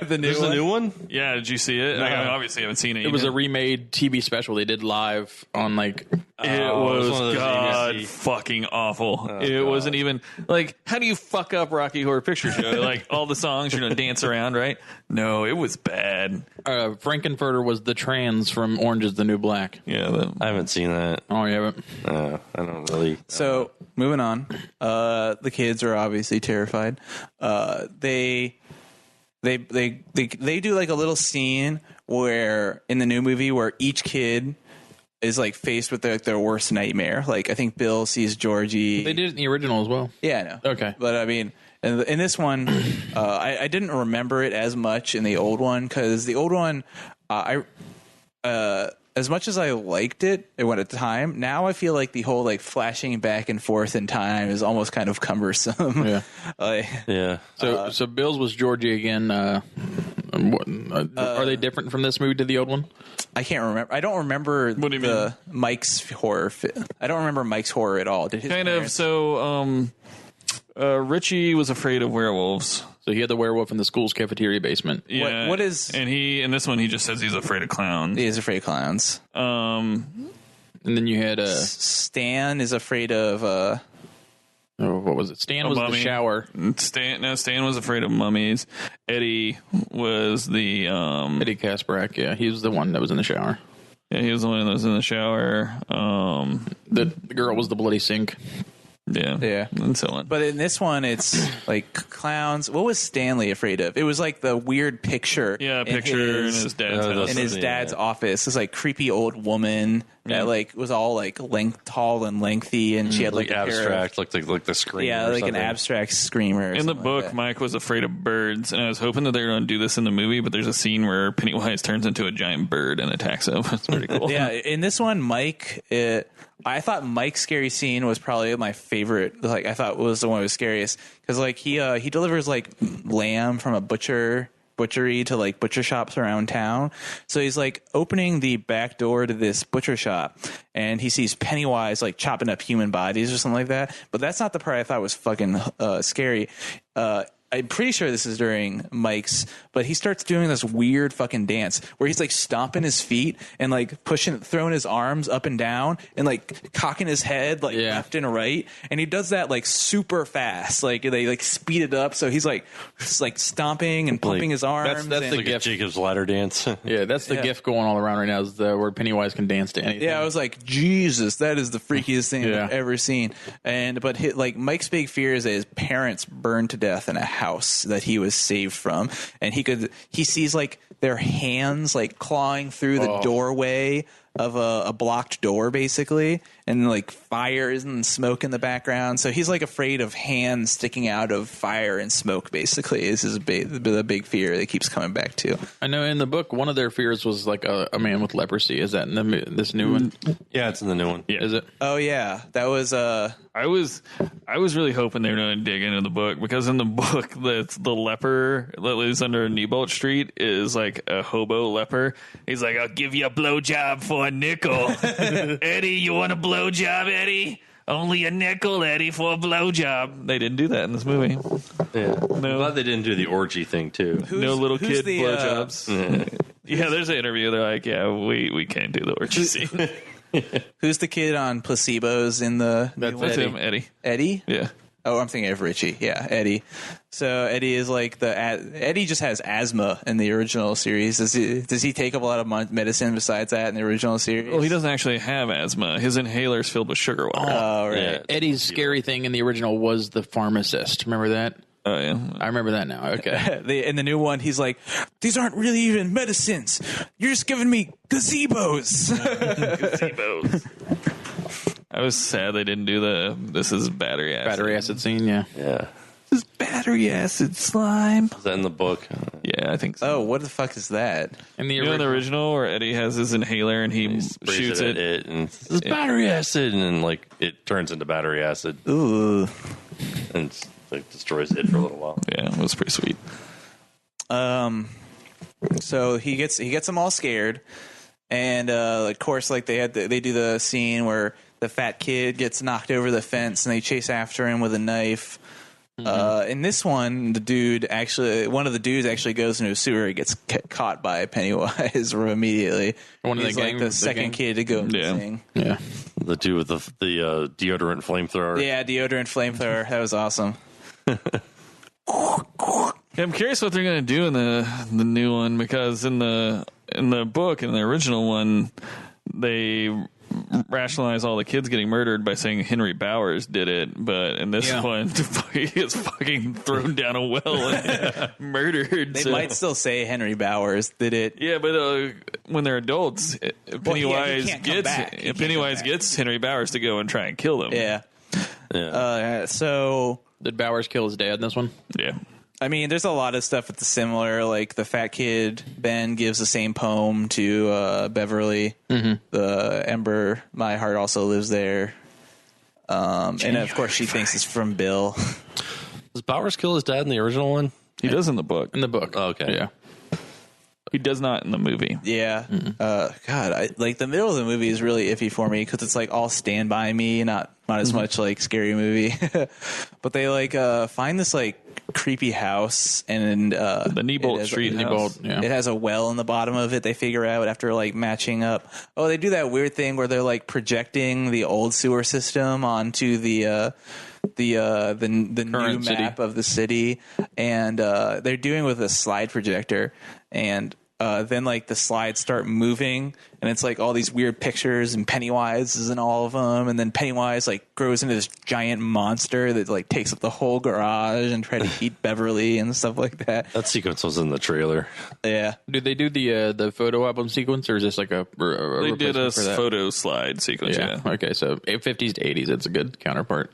The new one? Yeah, did you see it? No. I obviously haven't seen it. It was a remade TV special they did live on like. It was god fucking awful. It wasn't even like, how do you fuck up Rocky Horror Picture Show? Like all the songs you're gonna dance around, right? No, it was bad. Frankenfurter was the trans from Orange Is the New Black. Yeah, I haven't seen that. Oh, you haven't? I don't really. So moving on, the kids are obviously terrified. they do like a little scene where in the new movie where each kid is like faced with their worst nightmare. Like I think Bill sees Georgie. They did it in the original as well. Yeah, I know. Okay. But I mean, in this one, I didn't remember it as much in the old one because the old one, as much as I liked it at the time, now I feel like the whole like flashing back and forth in time is almost kind of cumbersome. Yeah. Yeah. So Bill's was Georgie again. Are they different from this movie to the old one? I can't remember. I don't remember What do you mean? Mike's horror. I don't remember Mike's horror at all. Did his Kind parents? of. So Richie was afraid of werewolves. So he had the werewolf in the school's cafeteria basement. Yeah. what is- And in this one, he just says he's afraid of clowns. He is afraid of clowns. And then you had Stan is afraid of. what was it? Stan was in the mummy. shower. Stan was afraid of mummies. Eddie was the Eddie Kasparak, yeah, he was the one that was in the shower. yeah, he was the one that was in the shower. The girl was the bloody sink. Yeah. and so on. But in this one, it's like clowns. What was Stanley afraid of? It was like the weird picture. Yeah, a picture in his dad's house. in his dad's office. This like creepy old woman that like was all like tall and lengthy, and she had like Like a pair abstract, like the screen. yeah, or like something. an abstract screamer. or In the something book, like that. Mike was afraid of birds, and I was hoping that they were going to do this in the movie, but there's a scene where Pennywise turns into a giant bird and attacks him. It's pretty cool. Yeah, in this one, Mike. I thought Mike's scary scene was probably my favorite. Like I thought was the one that was scariest because like he delivers like lamb from a butchery to like butcher shops around town. So he's like opening the back door to this butcher shop and he sees Pennywise like chopping up human bodies or something like that. But that's not the part I thought was fucking scary. I'm pretty sure this is during Mike's, but he starts doing this weird fucking dance where he's like stomping his feet and like throwing his arms up and down and like cocking his head like left and right. And he does that like super fast. Like they like speed it up. So he's like stomping and pumping his arms. that's and, the Like a Jacob's ladder dance. Yeah, that's the gif going all around right now is where Pennywise can dance to anything. yeah, I was like, Jesus, that is the freakiest thing I've ever seen. But like Mike's big fear is that his parents burned to death in a house that he was saved from, and he sees like their hands like clawing through the doorway of a blocked door basically, and like fires and smoke in the background. So he's like afraid of hands sticking out of fire and smoke basically. This is the big fear that keeps coming back to. I know in the book one of their fears was like a man with leprosy. Is that in this new one? Yeah, it's in the new one. Yeah. Is it? Oh yeah, that was I was really hoping they were going to dig into the book because in the book the leper that lives under Nebolt Street is like a hobo leper. He's like, I'll give you a blowjob for a nickel. Eddie, you want a blowjob, Eddie? Only a nickel, Eddie, for a blowjob. They didn't do that in this movie. Yeah. I'm No, glad they didn't do the orgy thing too. no little who's kid the, blowjobs. Yeah, there's an interview. They're like, yeah, we can't do the orgy scene. Who's the kid on placebos in the That's him, Eddie. Eddie? Yeah. Oh, I'm thinking of Richie. Yeah, Eddie. So Eddie is like Eddie just has asthma in the original series. Does he take up a lot of medicine besides that in the original series? Well, he doesn't actually have asthma. His inhaler's filled with sugar water. Oh, right. Yeah. Eddie's scary thing in the original was the pharmacist. Remember that? Oh, yeah. I remember that now. Okay. In the new one, he's like, these aren't really even medicines. You're just giving me gazebos. I was sad they didn't do this is battery acid. Battery acid scene, yeah. Yeah. This is battery acid slime. Is that in the book? Yeah, I think so. Oh, what the fuck is that? In the You know in the original where Eddie has his inhaler and he Sprays shoots at it. and it's battery acid, and then like it turns into battery acid Ooh. and like destroys it for a little while. Yeah, it was pretty sweet. So he gets them all scared, and of course, like they do the scene where the fat kid gets knocked over the fence, and they chase after him with a knife. In this one, one of the dudes actually goes into a sewer. He gets caught by Pennywise immediately. One of He's the like gang- the the second gang? kid to go missing. Yeah. The dude with the deodorant flamethrower. Yeah, deodorant flamethrower. That was awesome. Yeah, I'm curious what they're gonna do in the new one because in the book in the original one they rationalize all the kids getting murdered by saying Henry Bowers did it, but in this one, he gets fucking thrown down a well and murdered. They might still say Henry Bowers did it. Yeah, but when they're adults, Pennywise gets Henry Bowers to go and try and kill them. Yeah. So did Bowers kill his dad in this one? Yeah. I mean, there's a lot of stuff that's similar. Like the fat kid Ben gives the same poem to Beverly. The Ember, my heart also lives there. And of course, she thinks it's from Bill. Does Bowers kill his dad in the original one? He does in the book. In the book. Oh, okay. Yeah. He does not in the movie. Yeah. God, like the middle of the movie is really iffy for me because it's like all Stand By Me, not as much like Scary Movie. But they like find this like creepy house and the Neibolt Street house. Yeah. It has a well in the bottom of it. They figure out after like matching up. Oh, they do that weird thing where they're like projecting the old sewer system onto the new city map of the city, and they're doing it with a slide projector, and then like the slides start moving, and it's like all these weird pictures, and Pennywise is in all of them, and then Pennywise like grows into this giant monster that like takes up the whole garage and try to eat Beverly and stuff like that. That sequence was in the trailer. Yeah. Did they do the photo album sequence, or is this like a They did a replacement for that? photo slide sequence. Yeah. Okay, so 50s to 80s, it's a good counterpart.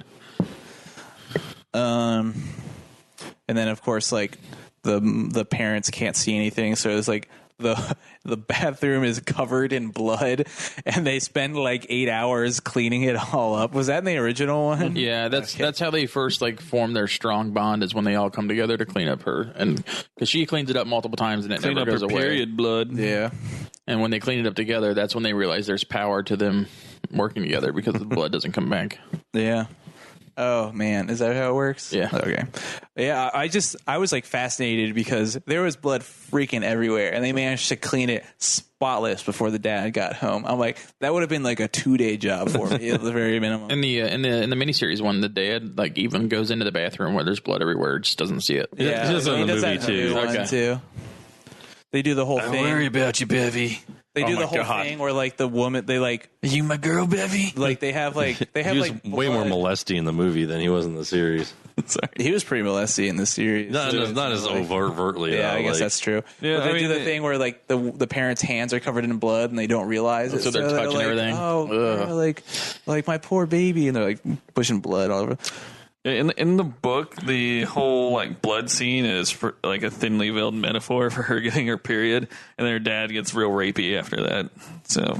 And then of course like the parents can't see anything, so it's like the bathroom is covered in blood, and they spend like 8 hours cleaning it all up. Was that in the original one? Yeah, that's how they first like form their strong bond, is when they all come together to clean up her, and because she cleans it up multiple times and it Clean never up goes her away. period blood. Yeah. And when they clean it up together, that's when they realize there's power to them working together because the blood doesn't come back. Yeah. Oh man, is that how it works? Yeah. Okay. Yeah, I was like fascinated because there was blood freaking everywhere, and they managed to clean it spotless before the dad got home. I'm like, that would have been like a 2-day job for me at the very minimum. In the miniseries one, the dad like even goes into the bathroom where there's blood everywhere, just doesn't see it. Yeah, He does it in the does movie, that in the too. one, Okay. too. They do the whole thing. about you, Bevy. They do Oh the my whole God. thing where like the woman, they like Are you my girl, Bevy? they have He was like way more molesty in the movie than he was in the series. Sorry. He was pretty molesty in the series. Not as overtly. Yeah, though, I guess like- that's true. Yeah, but they I do mean, the thing where like the parents' hands are covered in blood and they don't realize it. So they're touching like, everything. Oh, Ugh. like my poor baby, and they're like pushing blood all over. In the book, the whole like blood scene is for like a thinly veiled metaphor for her getting her period, and her dad gets real rapey after that. So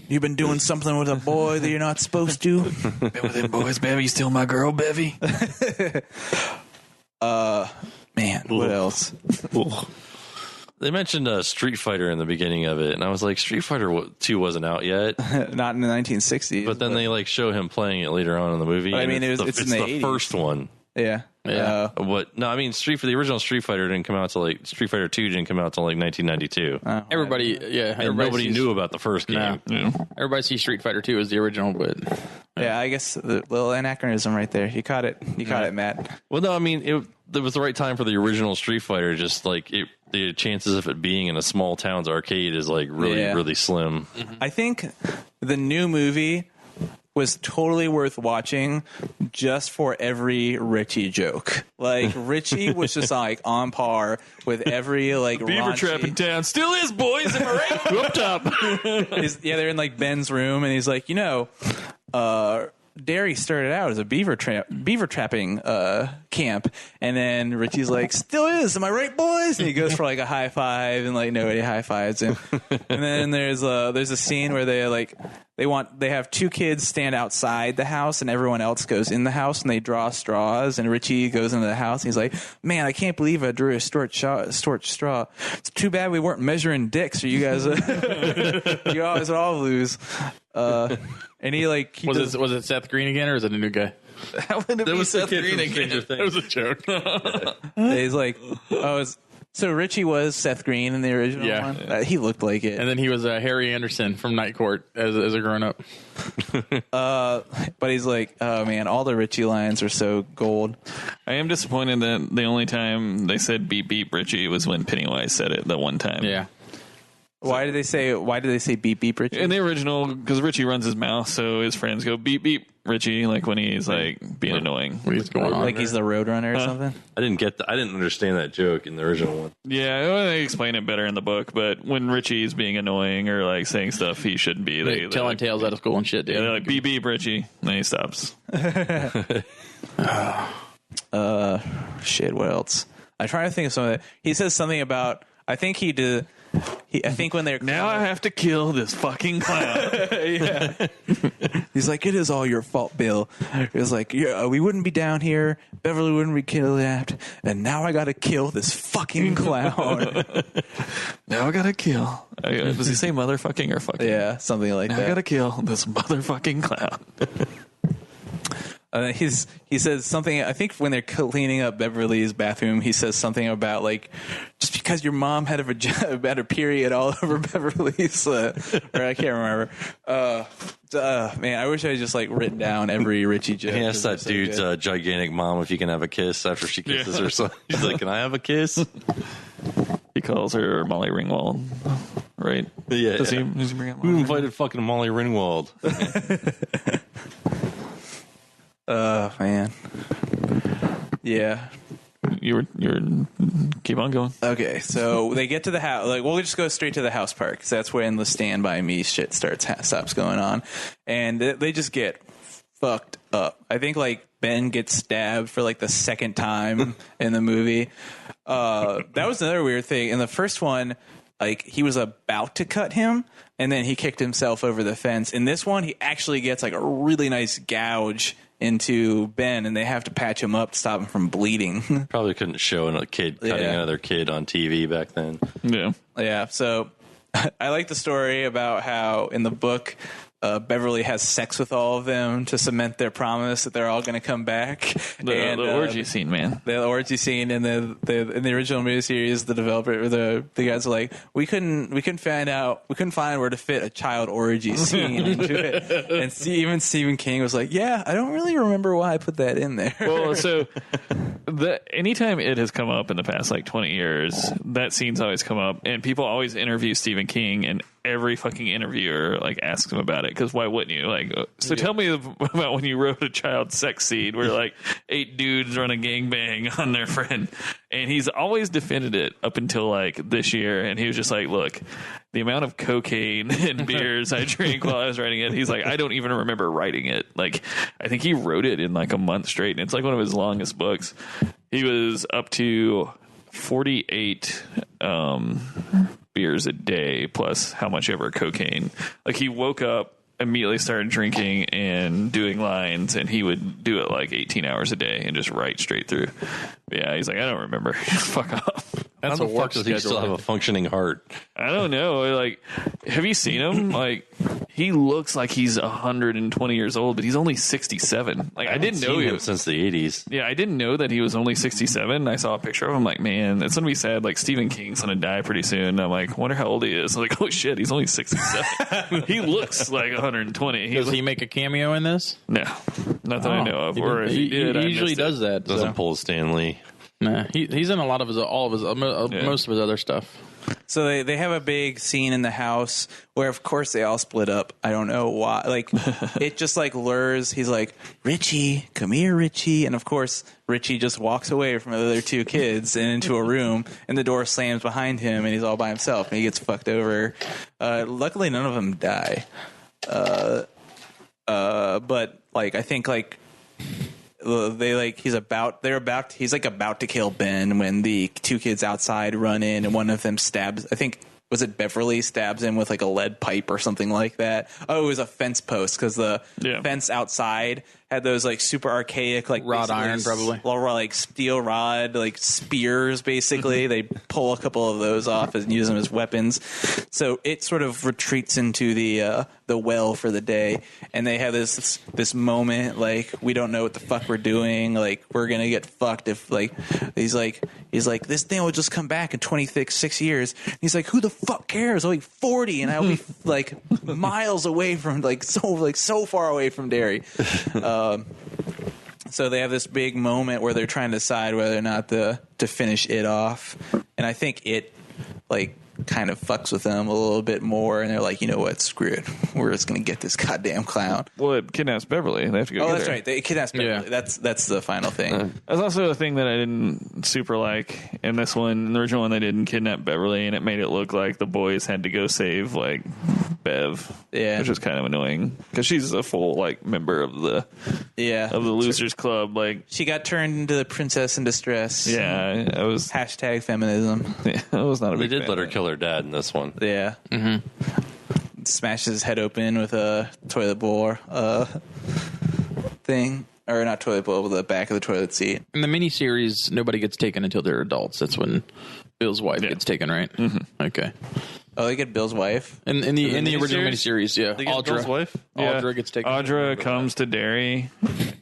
You've been doing something with a boy that you're not supposed to. been with them boys, Bevy. Still my girl, Bevy. Man, what else? They mentioned Street Fighter in the beginning of it, and I was like, Street Fighter 2 wasn't out yet. Not in the 1960s. But then they like show him playing it later on in the movie. I and mean, it's in the 80s. first one. Yeah. Yeah. But no, I mean, the original Street Fighter didn't come out till like Street Fighter 2 didn't come out till like 1992. Everybody, and everybody nobody sees, knew about the first game. No. Everybody sees Street Fighter 2 as the original, but Yeah, I guess the little anachronism right there. You caught it. You caught it, Matt. Well, no, I mean, it was the right time for the original Street Fighter. Just like the chances of it being in a small town's arcade is like really slim. I think the new movie was totally worth watching just for every Richie joke. Like Richie was just like on par with every like Beaver raunchy- trap in town still is, boys. Am I right? Whoop top. they're in like Ben's room, and he's like, Derry started out as a beaver trapping camp, and then Richie's like, still is, am I right, boys? And he goes for like a high five, and like nobody high fives him. And then there's a scene where they have two kids stand outside the house, and everyone else goes in the house, and they draw straws, and Richie goes into the house, and he's like, man, I can't believe I drew a storch straw. It's too bad we weren't measuring dicks, or you guys you always would all lose. And he was it Seth Green again, or is it a new guy? How would it be Seth Green again? Stranger Things. That was a joke. he's like, so Richie was Seth Green in the original Yeah. one? He looked like it. And then he was Harry Anderson from Night Court as a grown up. But he's like, oh man, all the Richie lines are so gold. I am disappointed that the only time they said beep beep Richie was when Pennywise said it the one time. Yeah. Why did they say beep beep Richie? In the original, because Richie runs his mouth, so his friends go beep beep Richie, like when he's like being annoying. What is going on? Like he's the Roadrunner or something? I didn't understand that joke in the original one. Yeah, well, they explain it better in the book, but when Richie's being annoying or like saying stuff he shouldn't be, They're telling like, tales out of school and shit, dude. yeah, they're like beep beep Richie, and then he stops. Shit, what else? I'm trying to think of something. He says something about, I think when they're Now I have to kill this fucking clown. he's like, it is all your fault, Bill. It was like, yeah, we wouldn't be down here, Beverly wouldn't be kidnapped, and now I gotta kill this fucking clown. Now I gotta kill. Does he say motherfucking or fucking? Yeah, something like Now that. I gotta kill this motherfucking clown. He says something, I think when they're cleaning up Beverly's bathroom, he says something about like, just because your mom had a period all over Beverly's, or I can't remember. Man, I wish I had just like written down every Richie joke. He asked that dude's gigantic mom if he can have a kiss after she kisses her son. He's like, can I have a kiss? He calls her Molly Ringwald, right? Yeah. Does he bring up Who invited fucking Molly Ringwald? Man. Yeah. You're keep on going. Okay, so they get to the house. Like, we'll just go straight to the house park, because that's when the Stand By Me shit stops going on, and they just get fucked up. I think like Ben gets stabbed for like the second time in the movie. That was another weird thing. In the first one, like he was about to cut him, and then he kicked himself over the fence. In this one, he actually gets like a really nice gouge into Ben, and they have to patch him up to stop him from bleeding. Probably couldn't show a kid cutting another kid on TV back then. Yeah. Yeah, so I like the story about how in the book Beverly has sex with all of them to cement their promise that they're all going to come back. The orgy scene, man. The orgy scene in the in the original movie series, the developer, the guys are like, we couldn't find where to fit a child orgy scene into it. And even Stephen King was like, yeah, I don't really remember why I put that in there. Well, so anytime it has come up in the past like 20 years, that scene's always come up, and people always interview Stephen King, and every fucking interviewer like asks him about it, because why wouldn't you? Like, so tell me about when you wrote a child sex scene where like 8 dudes run a gangbang on their friend. And he's always defended it up until like this year, and he was just like, look, the amount of cocaine and beers I drank while I was writing it, he's like, I don't even remember writing it. Like, I think he wrote it in like a month straight, and it's like one of his longest books. He was up to 48 beers a day plus how much ever cocaine. Like, he woke up, immediately started drinking and doing lines, and he would do it like 18 hours a day and just write straight through. But yeah, he's like, I don't remember. Fuck off. That's How a the work fuck does he still have a functioning heart? I don't know. Like, have you seen him? Like, he looks like he's 120 years old, but he's only 67. Like, I didn't know him since the 80s. Yeah, I didn't know that he was only 67. I saw a picture of him. Like, man, it's gonna be sad. Like, Stephen King's gonna die pretty soon. And I'm like, wonder how old he is. I'm like, oh shit, he's only 67. He looks like 120. Does he make a cameo in this? No, not that I know of. Or if he did, he I usually missed it. does that. Doesn't pull a Stanley. Nah, he's in a lot of most of his other stuff. So they have a big scene in the house where, of course, they all split up. I don't know why. Like, it just like lures. He's like, Richie, come here, Richie. And of course, Richie just walks away from the other 2 kids and into a room, and the door slams behind him, and he's all by himself, and he gets fucked over. Luckily, none of them die. But like, I think like, he's about to kill Ben when the 2 kids outside run in, and one of them stabs, I think, was it Beverly, stabs him with like a lead pipe or something like that. Oh, it was a fence post, because the fence outside had those like super archaic like wrought iron, probably like steel rod like spears. Basically, they pull a couple of those off and use them as weapons. So it sort of retreats into the well for the day, and they have this moment like, we don't know what the fuck we're doing. Like, we're gonna get fucked if like he's like this thing will just come back in 26 years. He's like, who the fuck cares? I'm like 40, and I'll be like miles away from so far away from Derry. So they have this big moment where they're trying to decide whether or not to finish it off, and I think it like kind of fucks with them a little bit more, and they're like, you know what, screw it, we're just gonna get this goddamn clown. Well, it kidnaps Beverly. They have to go. That's right. They kidnaps Beverly. Yeah. That's the final thing. That's also a thing that I didn't super like in this one. In the original one, they didn't kidnap Beverly, and it made it look like the boys had to go save like Bev. Yeah. Which was kind of annoying because she's a full like member of the losers club. Like She got turned into the princess in distress. yeah, I was Hashtag feminism. I was not a They big did fan let her of it. kill her dad in this one. Yeah. Mm-hmm. Smashes his head open with a toilet bowl thing. Or not toilet bowl, with the back of the toilet seat. In the miniseries, nobody gets taken until they're adults. That's when Bill's wife gets taken, right? Mm-hmm. Okay. Oh, they get Bill's wife? In the original miniseries, yeah. They get Audra. Bill's wife? Audra gets taken. Audra comes to Derry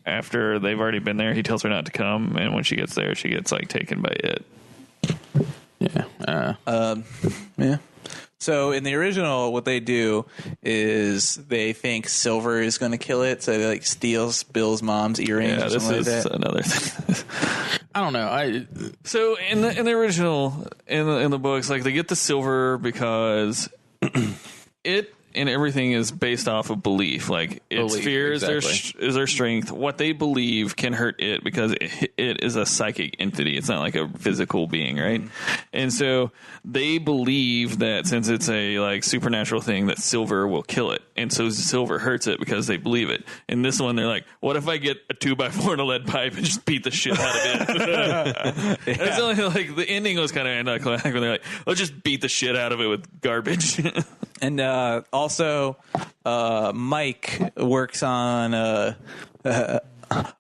after they've already been there. He tells her not to come, and when she gets there, she gets like taken by it. Yeah. Yeah. So in the original, what they do is they think Silver is going to kill it, so they like steals Bill's mom's earrings Yeah, or this something is like that. another thing. I don't know. So in the original in the books, like they get the silver because it and everything is based off of belief. Like its Belief, fear exactly. is their strength. What they believe can hurt it because it is a psychic entity. It's not like a physical being, right? And so they believe that since it's a like supernatural thing, that Silver will kill it, and so Silver hurts it because they believe it. In this one, they're like, "What if I get a 2x4 and a lead pipe and just beat the shit out of it?" It's only like the ending was kind of anticlimactic when they're like, "Let's just beat the shit out of it with garbage." And also, Mike works on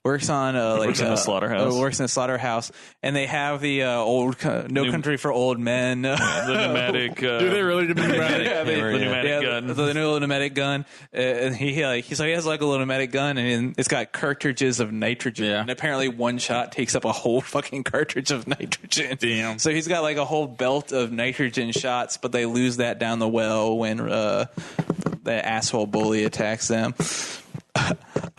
works in a slaughterhouse. Works in a slaughterhouse, and they have the old No Country for Old Men. The pneumatic. do they really do pneumatic? the pneumatic gun. The new pneumatic gun. And he has like a little pneumatic gun, and it's got cartridges of nitrogen. Yeah. And apparently, one shot takes up a whole fucking cartridge of nitrogen. Damn. So he's got like a whole belt of nitrogen shots, but they lose that down the well when the asshole bully attacks them.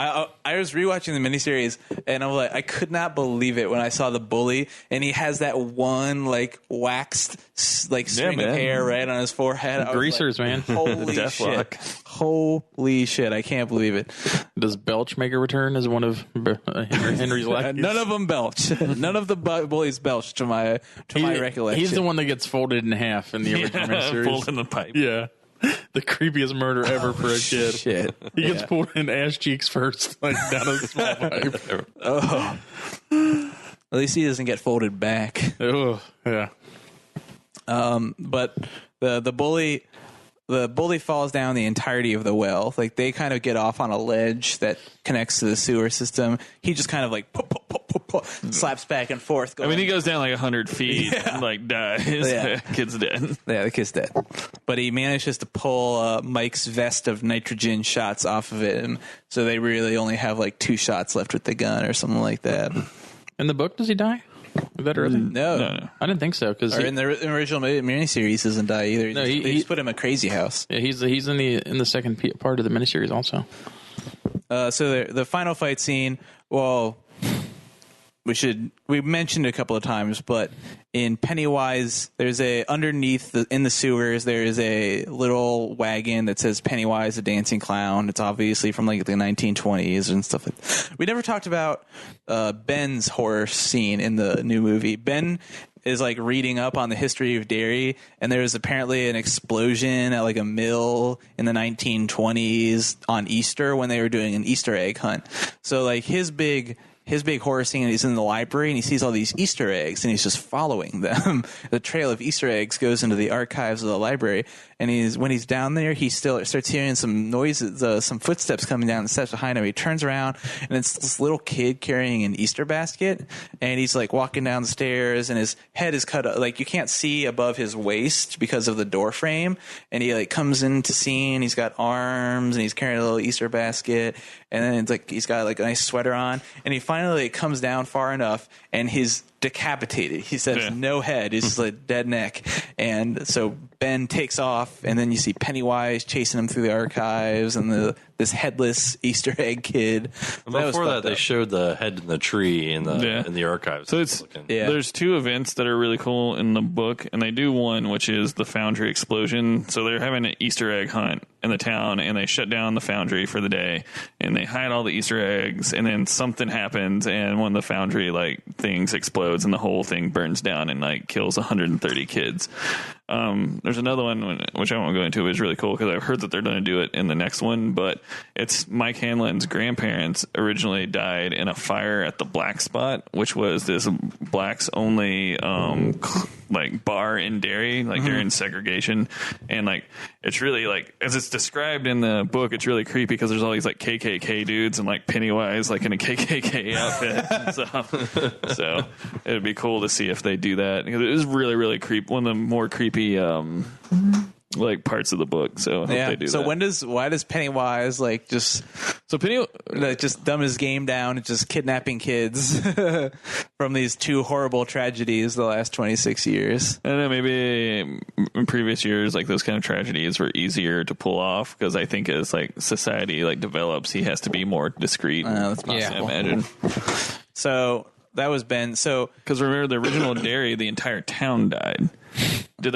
I was rewatching the miniseries, and I'm like, I could not believe it when I saw the bully, and he has that one like waxed like string of hair right on his forehead. I was Greasers, like, man. Holy shit! Deathlock. Holy shit! I can't believe it. Does Belch make a return as one of Henry's lackeys? None of them belch. None of the bullies belch to my recollection. He's the one that gets folded in half in the original miniseries. Pulled in the pipe. Yeah. The creepiest murder ever for a kid. Shit. He gets pulled in ass cheeks first, like down a small pipe. Oh. At least he doesn't get folded back. Oh, yeah. But the bully falls down the entirety of the well. Like they kind of get off on a ledge that connects to the sewer system. He just kind of like slaps back and forth. I mean, he goes down like 100 feet and like dies. Yeah. Kid's dead. Yeah, the kid's dead. But he manages to pull Mike's vest of nitrogen shots off of it, and so they really only have like 2 shots left with the gun or something like that. In the book, does he die? Is that early? No. I didn't think so. Because In the original miniseries, he doesn't die either. No, They he just put him in a crazy house. yeah, he's in the second part of the miniseries also. So the final fight scene, well, we mentioned it a couple of times, but in Pennywise, there's in the sewers, there is a little wagon that says Pennywise the Dancing Clown. It's obviously from like the 1920s and stuff like that. We never talked about Ben's horror scene in the new movie. Ben is like reading up on the history of Derry, and there was apparently an explosion at like a mill in the 1920s on Easter when they were doing an Easter egg hunt. So like his big horror scene, he's in the library and he sees all these Easter eggs and he's just following them. The trail of Easter eggs goes into the archives of the library, and when he's down there, he still starts hearing some noises, some footsteps coming down the steps behind him. He turns around and it's this little kid carrying an Easter basket, and he's like walking down the stairs, and his head is cut, like you can't see above his waist because of the door frame, and he like comes into scene. He's got arms and he's carrying a little Easter basket, and then it's like he's got like a nice sweater on, and he finally comes down far enough, and his decapitated. He says no head. It's just a dead neck. And so Ben takes off, and then you see Pennywise chasing him through the archives, and this headless Easter egg kid. Before that, they showed the head in the tree in the archives. So there's two events that are really cool in the book, and they do one, which is the foundry explosion. So they're having an Easter egg hunt in the town, and they shut down the foundry for the day, and they hide all the Easter eggs, and then something happens, and one of the foundry things explodes, and the whole thing burns down and kills 130 kids. There's another one which I won't go into. It's really cool because I've heard that they're going to do it in the next one, but it's Mike Hanlon's grandparents originally died in a fire at the Black Spot, which was this blacks only bar in Derry, during segregation, and it's really as it's described in the book, it's really creepy because there's all these KKK dudes and Pennywise in a KKK outfit and stuff. So it'd be cool to see if they do that because it is really, really creepy. One of the more creepy parts of the book. So I hope they do that. So why does Pennywise just dumb his game down and just kidnapping kids from these two horrible tragedies the last 26 years? I don't know, maybe in previous years those kind of tragedies were easier to pull off because I think as society develops, he has to be more discreet. That's possible. I imagine. So that was Ben. So because remember the original Derry, the entire town died. Did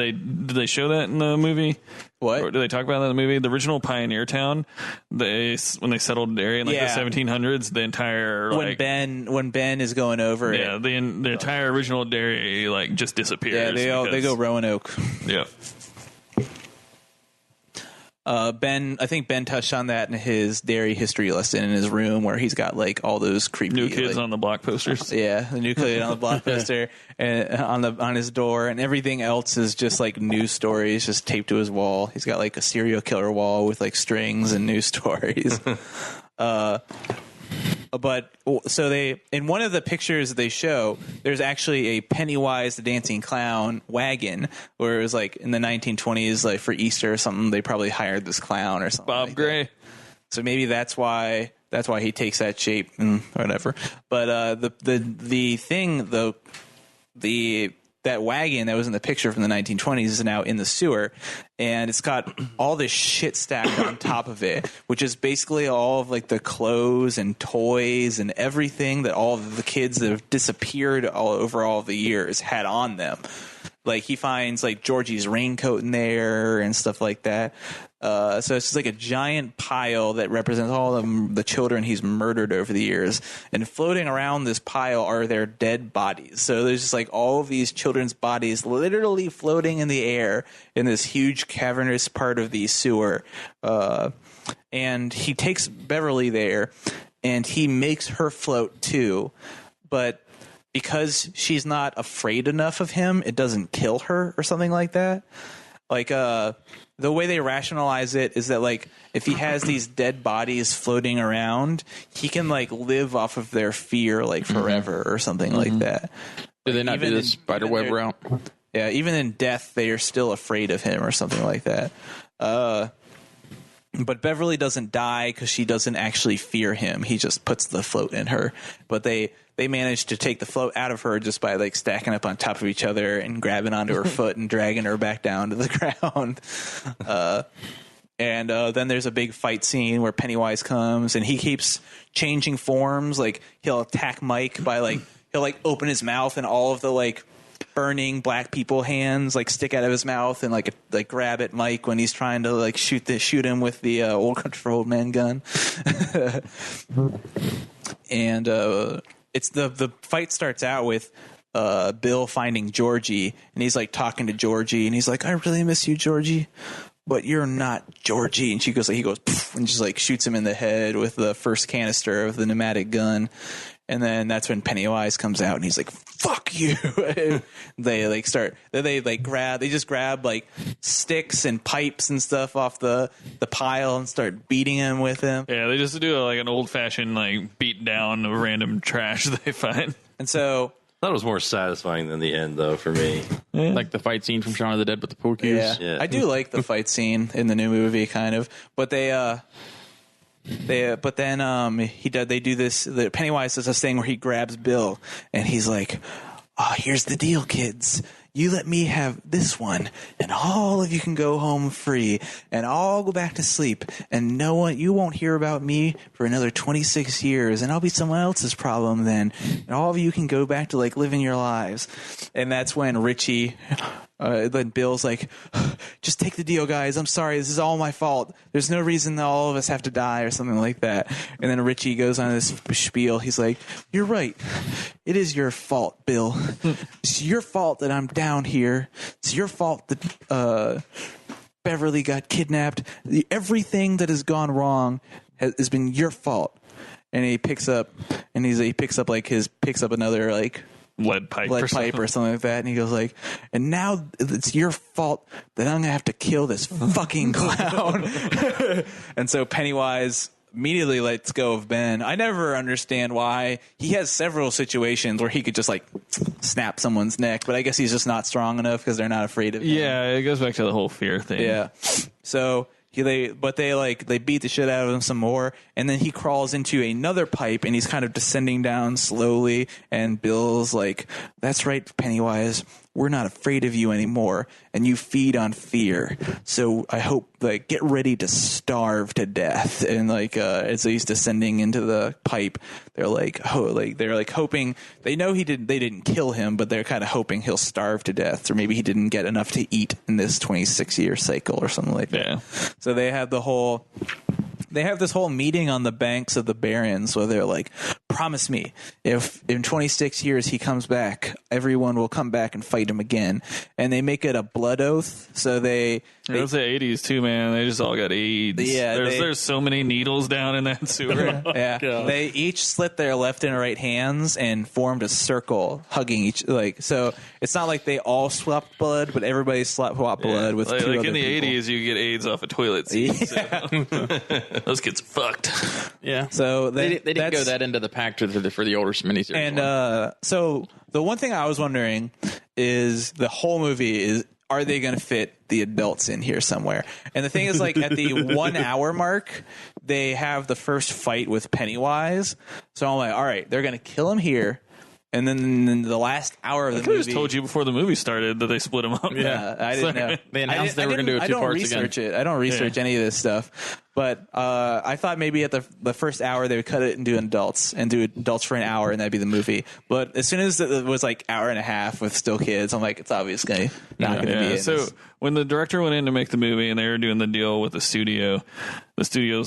they show that in the movie? What? Or did they talk about that in the movie? The original pioneer town, when they settled Derry in the 1700s, the entire when Ben is going over it, the entire original Derry just disappears. Yeah, they go Roanoke. Yeah. I think Ben touched on that in his Derry history lesson in his room where he's got all those creepy new kids on the block posters. Yeah, the new kid on the block poster and on his door, and everything else is just news stories just taped to his wall. He's got a serial killer wall with strings and news stories. But so in one of the pictures they show, there's actually a Pennywise the Dancing Clown wagon where it was in the 1920s, for Easter or something. They probably hired this clown or something. Bob Gray. So maybe that's why he takes that shape and whatever. But the thing though, that wagon that was in the picture from the 1920s is now in the sewer, and it's got all this shit stacked on top of it, which is basically all of the clothes and toys and everything that all of the kids that have disappeared all of the years had on them. He finds Georgie's raincoat in there and stuff like that. So it's just a giant pile that represents all of the children he's murdered over the years. And floating around this pile are their dead bodies. So there's just all of these children's bodies literally floating in the air in this huge cavernous part of the sewer. And he takes Beverly there and he makes her float too. But because she's not afraid enough of him, it doesn't kill her or something like that. The way they rationalize it is that if he has these dead bodies floating around, he can live off of their fear forever or something like that. Do they not do the spider web route? Yeah, even in death, they are still afraid of him or something like that. But Beverly doesn't die because she doesn't actually fear him. He just puts the float in her. But they manage to take the float out of her just by stacking up on top of each other and grabbing onto her foot and dragging her back down to the ground. And then there's a big fight scene where Pennywise comes and he keeps changing forms. He'll attack Mike by he'll open his mouth and all of the burning black people hands stick out of his mouth and grab at Mike when he's trying to shoot him with the old country for old man gun. And it's the fight starts out with Bill finding Georgie, and he's talking to Georgie, and he's I really miss you, Georgie, but you're not Georgie. And he goes Poof, and just shoots him in the head with the first canister of the pneumatic gun. And then that's when Pennywise comes out and he's fuck you. They just grab sticks and pipes and stuff off the pile and start beating him with him. Yeah, they just do an old fashioned beat down of random trash they find. And so that was more satisfying than the end though for me. Yeah. The fight scene from Shaun of the Dead with the pool cues. Yeah. I do like the fight scene in the new movie kind of, but they do this. The Pennywise does this thing where he grabs Bill and he's oh, here's the deal, kids. You let me have this one, and all of you can go home free, and I'll go back to sleep, and you won't hear about me for another 26 years, and I'll be someone else's problem then, and all of you can go back to like living your lives. And that's when Richie, then Bill's like, just take the deal, guys. I'm sorry. This is all my fault. There's no reason that all of us have to die or something like that. And then Richie goes on this spiel. He's like, you're right. It is your fault, Bill. It's your fault that I'm down here. It's your fault that Beverly got kidnapped. Everything that has gone wrong has been your fault. And he picks up another like lead pipe or something like that, and he goes like, and now it's your fault that I'm gonna have to kill this fucking clown. And so Pennywise immediately lets go of Ben. I never understand why. He has several situations where he could just like snap someone's neck, but I guess he's just not strong enough because they're not afraid of him. Yeah, it goes back to the whole fear thing. Yeah. So they beat the shit out of him some more, and then he crawls into another pipe, and he's kind of descending down slowly. And Bill's like, "That's right, Pennywise. We're not afraid of you anymore, and you feed on fear. So I hope, like, get ready to starve to death." And like, as he's descending into the pipe, they're like hoping. They know they didn't kill him, but they're kind of hoping he'll starve to death, or maybe he didn't get enough to eat in this 26-year cycle or something like that. Yeah. So they have this whole meeting on the banks of the Barrens where they're like, promise me, if in 26 years he comes back, everyone will come back and fight him again. And they make it a blood oath. So it was the 80s too, man. They just all got AIDS. Yeah, there's so many needles down in that sewer. Yeah, they each slit their left and right hands and formed a circle, hugging each. Like, so it's not like they all swapped blood, but everybody swapped blood with two other in the people. 80s, you get AIDS off a toilet seat. Yeah. So. Those kids fucked. Yeah. So they didn't go that into the pact for the older miniseries. And so the one thing I was wondering is the whole movie is, are they going to fit the adults in here somewhere? And the thing is, like, at the 1 hour mark, they have the first fight with Pennywise. So I'm like, all right, they're going to kill him here. And then in the last hour of the movie, I just told you before the movie started that they split them up. Yeah, I didn't know. They announced they were going to do it two parts again. I don't research any of this stuff. But I thought maybe at the first hour they would cut it and do adults for an hour, and that'd be the movie. But as soon as it was like hour and a half with still kids, I'm like, it's obviously not going to be it. So when the director went in to make the movie and they were doing the deal with the studio's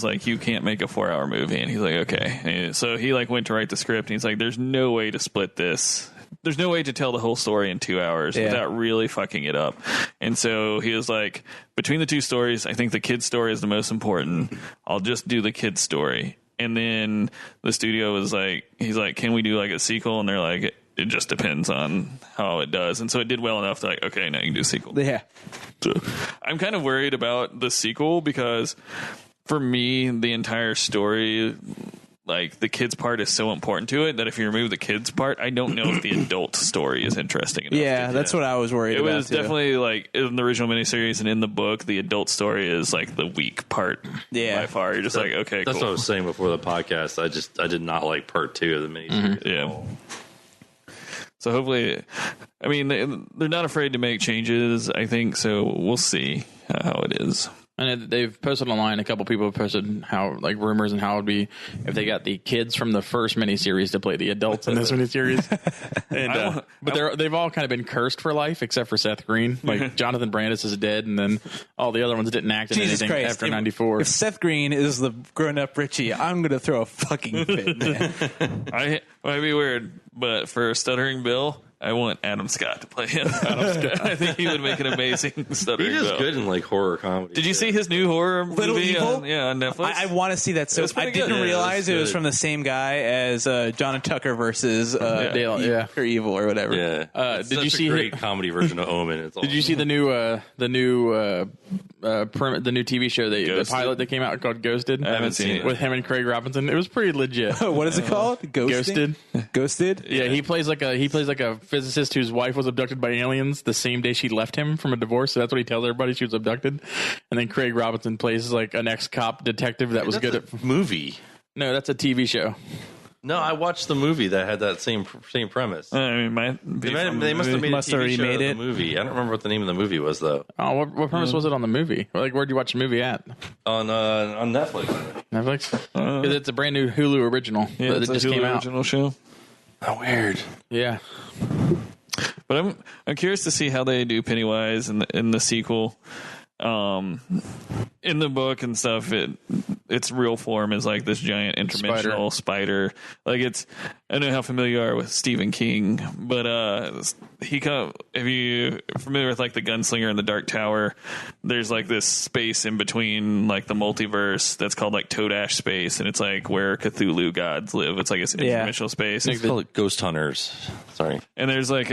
like, you can't make a 4-hour movie. And he's like, okay. And so he like went to write the script, and he's like, there's no way to split this. There's no way to tell the whole story in 2 hours without really fucking it up. And so he was like, between the two stories, I think the kid's story is the most important. I'll just do the kid's story. And then the studio was like, he's like, can we do like a sequel? And they're like, it just depends on how it does. And so it did well enough to like, okay, now you can do a sequel. Yeah. So I'm kind of worried about the sequel because for me, the entire story, like the kids part is so important to it that if you remove the kids part, I don't know if the adult story is interesting enough. Yeah, that's what I was worried about. It was definitely like in the original miniseries and in the book, the adult story is like the weak part. Yeah, by far. You're just like, okay, that's cool. what I was saying before the podcast. I did not like part 2 of the miniseries. Mm-hmm. Yeah. So hopefully, I mean, they're not afraid to make changes, I think. So we'll see how it is. And they've posted online, a couple people have posted how, like, rumors and how it would be if they got the kids from the first miniseries to play the adults in this miniseries. And, but they've all kind of been cursed for life, except for Seth Green. Like, Jonathan Brandis is dead, and then all the other ones didn't act in anything after 94. If Seth Green is the grown-up Richie, I'm going to throw a fucking fit, man. It might be weird, but for Stuttering Bill, I want Adam Scott to play him. I think he would make an amazing Stuttering Bill. He's just good in like horror comedy. Did you see his new horror movie on Netflix? I want to see that. So I didn't realize it was from the same guy as John and Tucker versus Dale, or Evil or whatever. Yeah. Did you see a great comedy version of Omen? Did you see the new TV show the pilot that came out called Ghosted? I haven't seen it with him and Craig Robinson. It was pretty legit. What is it called? Ghosted. Yeah, he plays like a physicist whose wife was abducted by aliens the same day she left him from a divorce. So that's what he tells everybody, she was abducted. And then Craig Robinson plays like an ex-cop detective that was good at movie. No, that's a TV show. No, I watched the movie that had that same premise. I mean, They must have made Must a have TV show remade of the it. movie. I don't remember what the name of the movie was though. Oh, what premise was it on the movie? Like, where'd you watch the movie at? On Netflix. Netflix? Because it's a brand new Hulu original that it's just a came Hulu out. original show. Oh, weird. Yeah. But I'm curious to see how they do Pennywise in the sequel. In the book and stuff, its real form is like this giant interdimensional spider. Like I don't know how familiar you are with Stephen King, but if you familiar with like the Gunslinger and the Dark Tower, there's like this space in between like the multiverse that's called like Toadash space, and it's like where Cthulhu gods live. It's like this interdimensional space. They call it Ghost Hunters. Sorry. And there's like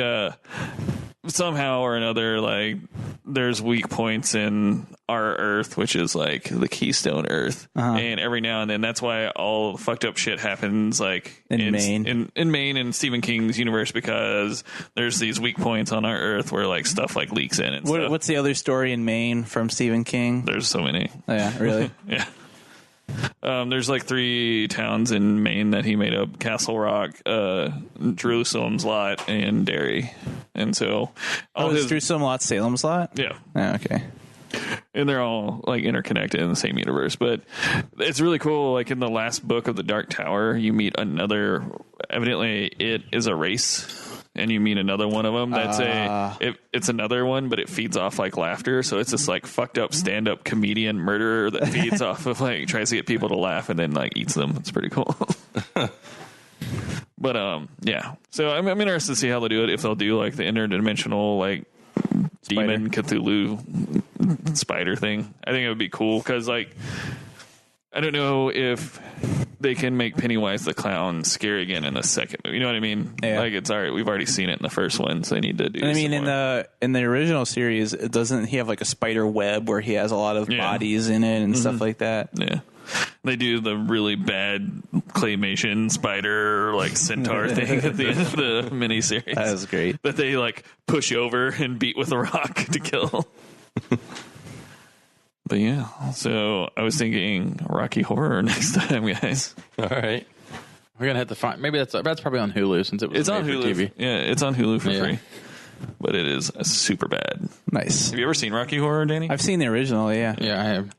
somehow or another, like there's weak points in our Earth, which is like the Keystone Earth, and every now and then that's why all fucked up shit happens, like in Maine, in Maine, in Stephen King's universe, because there's these weak points on our Earth where like stuff like leaks in. And stuff. What's the other story in Maine from Stephen King? There's so many. Oh, yeah, really? Yeah. There's like 3 towns in Maine that he made up: Castle Rock, Jerusalem's Lot, and Derry. And so Jerusalem Lot, Salem's Lot? Yeah. Oh, okay. And they're all like interconnected in the same universe. But it's really cool. Like in the last book of the Dark Tower, you meet another, evidently it is a race. And you meet another one of them that's it's another one, but it feeds off like laughter. So it's this like fucked up stand-up comedian murderer that feeds off of like tries to get people to laugh and then like eats them. It's pretty cool. But yeah. So I'm interested to see how they do it. If they'll do like the interdimensional like demon Cthulhu spider thing. I think it would be cool because like I don't know if they can make Pennywise the clown scary again in the second movie. You know what I mean? Yeah. Like it's all right. We've already seen it in the first one, so they need to do. And I mean, some more. in the original series, doesn't he have like a spider web where he has a lot of bodies in it and stuff like that? Yeah. They do the really bad claymation spider like centaur thing at the end of the miniseries. That was great. That they like push over and beat with a rock to kill. But yeah, so I was thinking Rocky Horror next time, guys. All right. We're gonna have to find. Maybe that's probably on Hulu since It's on Hulu. TV. Yeah, it's on Hulu for free. But it is super bad. Nice. Have you ever seen Rocky Horror, Danny? I've seen the original, yeah. Yeah, I have.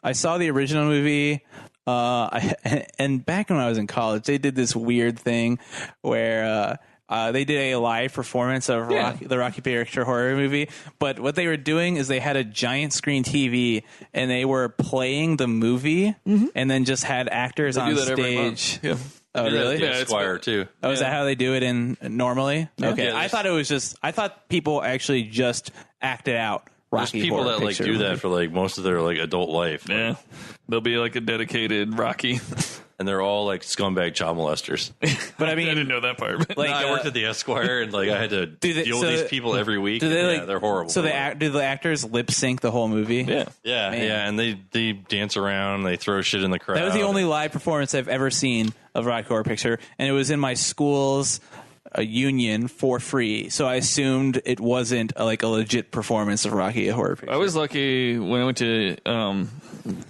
I saw the original movie, and back when I was in college, they did this weird thing where they did a live performance of the Rocky Picture Horror movie. But what they were doing is they had a giant screen TV, and they were playing the movie, and then just had actors on stage. Yeah. Oh, really? Yeah, Esquire too. Oh, is that how they do it in normally? Okay, Yeah, I thought people actually just acted out Rocky There's people Horror that like Picture do Movie. that for like most of their like adult life. Yeah. There'll be like a dedicated Rocky. And they're all like scumbag child molesters. But I I mean, didn't know that part. like I worked at the Esquire and like I had to deal with these people every week. Do they, they're horrible. So do the actors lip sync the whole movie? Yeah. Yeah, and they dance around, they throw shit in the crowd. That was the only live performance I've ever seen of Rocky Horror Picture, and it was in my school's union for free. So I assumed it wasn't like a legit performance of Rocky Horror Picture. I was lucky when I went to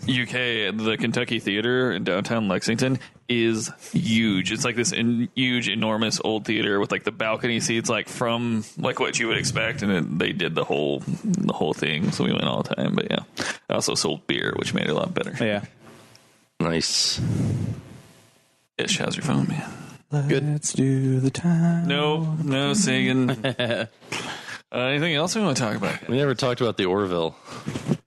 UK. The Kentucky Theater in downtown Lexington is huge. It's like this huge, enormous old theater with like the balcony seats, like from like what you would expect, and they did the whole thing. So we went all the time. But yeah, I also sold beer, which made it a lot better. Yeah. Nice. Ish, how's your phone, man? Let's do the time. No singing. Anything else we want to talk about? We never talked about the Orville.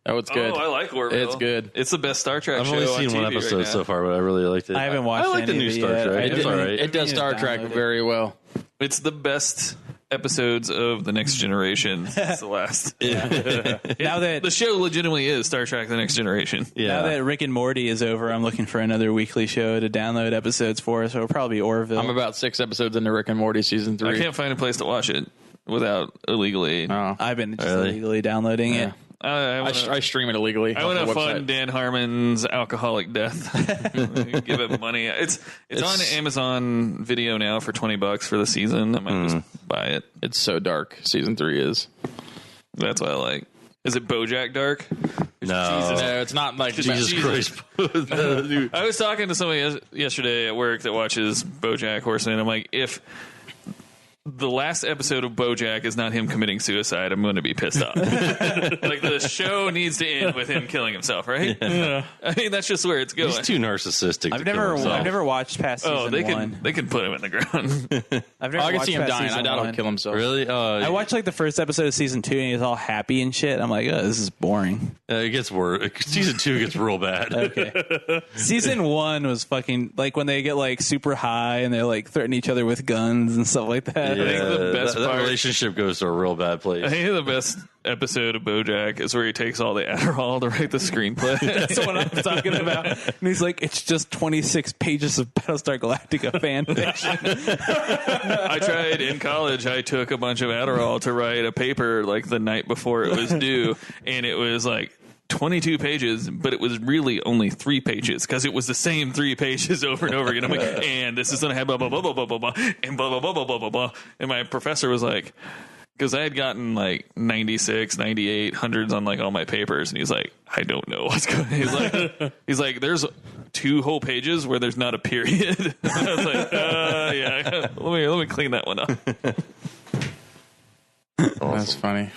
Oh, it's good. Oh, I like Orville. It's good. It's the best Star Trek I've show only on seen TV one episode right now. so far, but I really liked it. I haven't watched I like the any new of it Star yet. Trek. It's all right. It does Star Trek very well. It's the best episodes of The Next Generation. It's the last. Now that The show legitimately is Star Trek The Next Generation. Now that Rick and Morty is over, I'm looking for another weekly show to download episodes for, so it'll probably be Orville. I'm about 6 episodes into Rick and Morty season 3. I can't find a place to watch it without illegally. Oh. I've been just illegally downloading it. I stream it illegally. I want off to the fund website. Dan Harmon's alcoholic death. Give him money. It's on Amazon Video now for $20 for the season. I might just buy it. It's so dark. Season 3 is. That's what I like. Is it BoJack Dark? No. No, it's not like Jesus Christ. I was talking to somebody yesterday at work that watches BoJack Horseman. I'm like, if the last episode of BoJack is not him committing suicide, I'm going to be pissed off. Like, the show needs to end with him killing himself, right? Yeah. I mean, that's just where it's going. He's too narcissistic. I've never watched past season one. They can put him in the ground. I've never I can watched see him past dying. I season doubt one. he'll kill himself. Really? I watched like the first episode of season 2 and he's all happy and shit. I'm like, oh, this is boring. It gets worse. Season 2 gets real bad. Okay. Season 1 was fucking like when they get like super high and they like threaten each other with guns and stuff like that. Yeah, I think the best that part, relationship goes to a real bad place. I think the best episode of BoJack is where he takes all the Adderall to write the screenplay. That's what I'm talking about. And he's like, it's just 26 pages of Battlestar Galactica fan fiction. I tried in college. I took a bunch of Adderall to write a paper like the night before it was due, and it was like 22 pages, but it was really only 3 pages because it was the same 3 pages over and over again. I'm like, and this is going to have blah, blah, blah, blah, blah, blah, blah, and blah, blah, blah, blah, blah, blah, blah. And my professor was like, because I had gotten like 96, 98, hundreds on like all my papers, and he's like, I don't know what's going on. He's like, there's 2 whole pages where there's not a period. I was like, yeah, let me clean that one up. That's funny.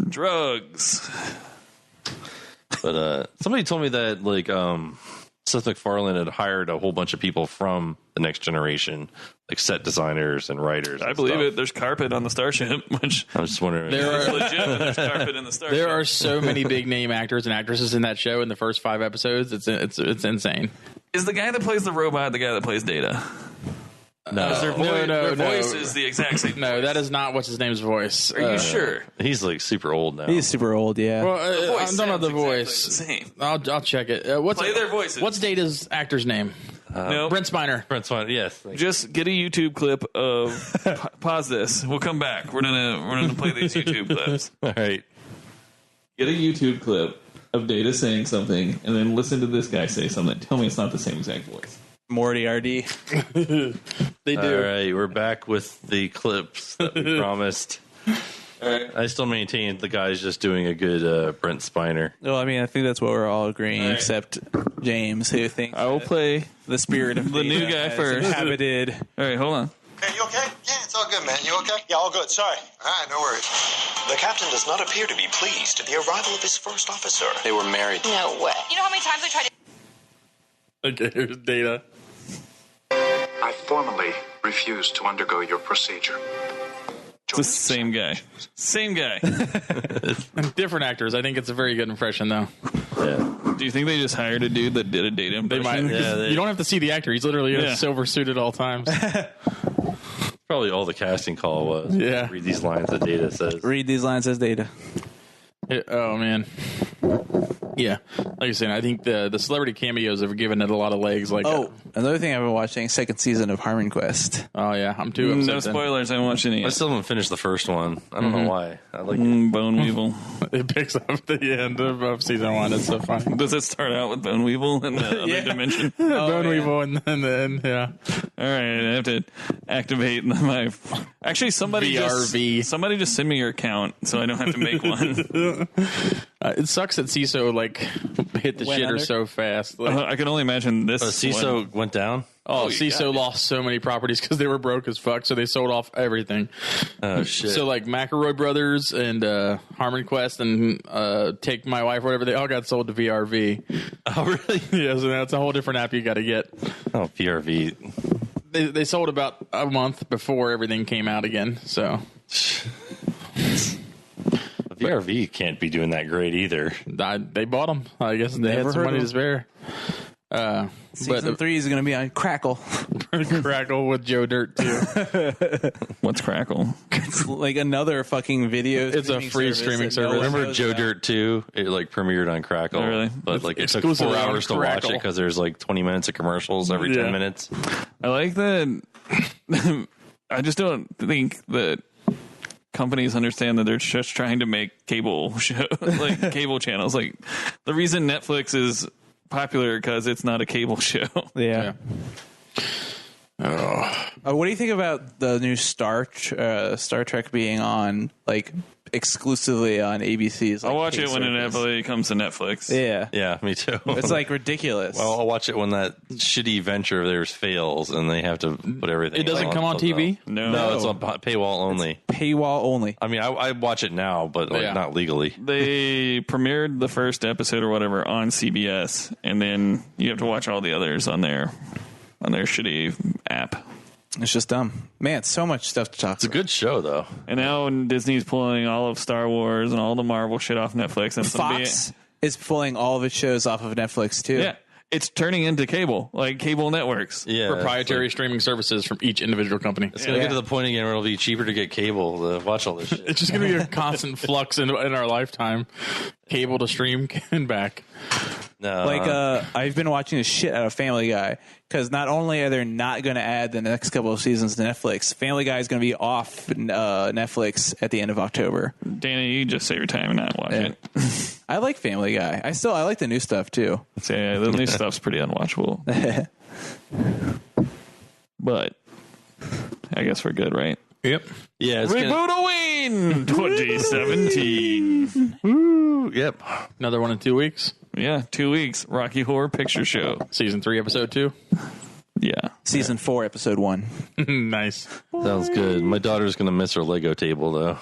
Drugs. But somebody told me that like Seth MacFarlane had hired a whole bunch of people from the Next Generation, like set designers and writers. I believe it. There's carpet on the starship, which I'm just wondering. there's carpet in the starship. There are so many big name actors and actresses in that show in the first 5 episodes. It's insane. Is the guy that plays the robot the guy that plays Data? No, Their voice is the exact same. No, that is not what's his name's voice. Are you sure? he's like super old now. He's super old, yeah. Well, The voice I'm talking about the sounds voice. exactly the same. I'll check it. Play their voices. What's Data's actor's name? No, Brent Spiner. Brent's fine. Yes. just get a YouTube clip of pause this. We'll come back. We're gonna play these YouTube clips. All right. Get a YouTube clip of Data saying something, and then listen to this guy say something. Tell me it's not the same exact voice. Morty RD. They do. All right. We're back with the clips that we promised. All right. I still maintain the guy's just doing a good Brent Spiner. Well, I mean, I think that's what we're all agreeing, Right. except James, who thinks I will play. the spirit of The new Data guy has first. inhabited. All right, hold on. Hey, you okay? Yeah, it's all good, man. You okay? Yeah, all good. Sorry. All right, no worries. The captain does not appear to be pleased at the arrival of his first officer. They were married. No way. You know how many times I tried to... Okay, here's Data. I formally refuse to undergo your procedure. It's the same guy. Same guy. Different actors. I think it's a very good impression, though. Yeah. Do you think they just hired a dude that did a Data They impression? might. Yeah, You don't have to see the actor. He's literally in Yeah. a silver suit at all times. Probably all the casting call was. Yeah. Read these lines that Data says. Read these lines as Data. Oh man. Yeah, like I said, I think the celebrity cameos have given it a lot of legs. Like, Oh, another thing I've been watching, second season of Harmon Quest. oh yeah, I'm too upset. No spoilers. I haven't watched any I yet. still haven't finished the first one. I don't know why. I like it. Bone Weevil. It picks up at the end of season 1. It's so funny. Does it start out with Bone Weevil in the other dimension? Bone Weevil and then yeah. All right, I have to activate my. Actually, somebody VRV. just send me your account so I don't have to make one. It sucks that CISO like hit the Went shitter under? so fast. Like, I can only imagine this. CISO went down? oh, you got CISO it. lost so many properties because they were broke as fuck, so they sold off everything. Oh, shit. So like McElroy Brothers and Harmon Quest and Take My Wife, whatever, they all got sold to VRV. Oh, really? Yeah, so that's a whole different app you got to get. Oh, PRV. They sold about a month before everything came out again. So VRV can't be doing that great either. they bought them. I guess they Never had some heard money of to spare. Season 3 is going to be on Crackle. Crackle with Joe Dirt too. What's Crackle? It's like another fucking video. It's a free streaming that no service. one Remember knows Joe about. Dirt 2? It like premiered on Crackle. Oh, really? But like it took exclusively 4 on hours to watch Crackle. it because there's like 20 minutes of commercials every Yeah. 10 minutes. I like that. I just don't think that companies understand that they're just trying to make cable show like cable channels. Like the reason Netflix is popular because it's not a cable show. Yeah. What do you think about the new Star Trek being on like exclusively on ABC's. I'll like, watch pay it when it service. inevitably comes to Netflix. Yeah, Yeah, me too. it's like ridiculous. Well, I'll watch it when that shitty venture of theirs fails and they have to put everything. It doesn't come on TV? No, it's on paywall only. Paywall only. I mean, I watch it now, but like, not legally. They premiered the first episode or whatever on CBS, and then you have to watch all the others on their shitty app. It's just dumb. Man, so much stuff to talk It's a good show, though. And now Disney's pulling all of Star Wars and all the Marvel shit off Netflix. And Fox is pulling all of its shows off of Netflix, too. Yeah. It's turning into cable, like cable networks. Yeah, Proprietary streaming services from each individual company. It's going to get to the point again where it'll be cheaper to get cable to watch all this shit. It's just going to be a constant flux in our lifetime. Cable to stream and back. No. Like, I've been watching the shit out of Family Guy because not only are they not going to add the next couple of seasons to Netflix, Family Guy is going to be off Netflix at the end of October. Danny, you just save your time and not watch it. I like Family Guy. I like the new stuff too. So, yeah, the new stuff's pretty unwatchable. But I guess we're good, right? Yep. Yeah. It's Rebootoween 2017. Woo, yep. Another one in 2 weeks. Yeah, 2 weeks. Rocky Horror Picture Show. Season 3, episode 2. Yeah. Season 4, episode 1. Nice. Sounds good. My daughter's going to miss her Lego table, though.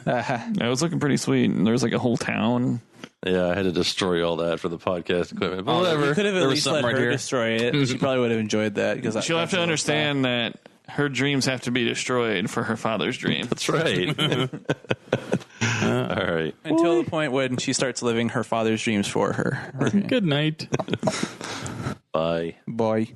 It was looking pretty sweet. And there was like a whole town. Yeah, I had to destroy all that for the podcast equipment. But whatever. You could have at There was least something let right her here. destroy it. She probably would have enjoyed that. Because She'll have to understand that her dreams have to be destroyed for her father's dream. That's right. All right. Until the point when she starts living her father's dreams for her. Good night. Bye. Bye.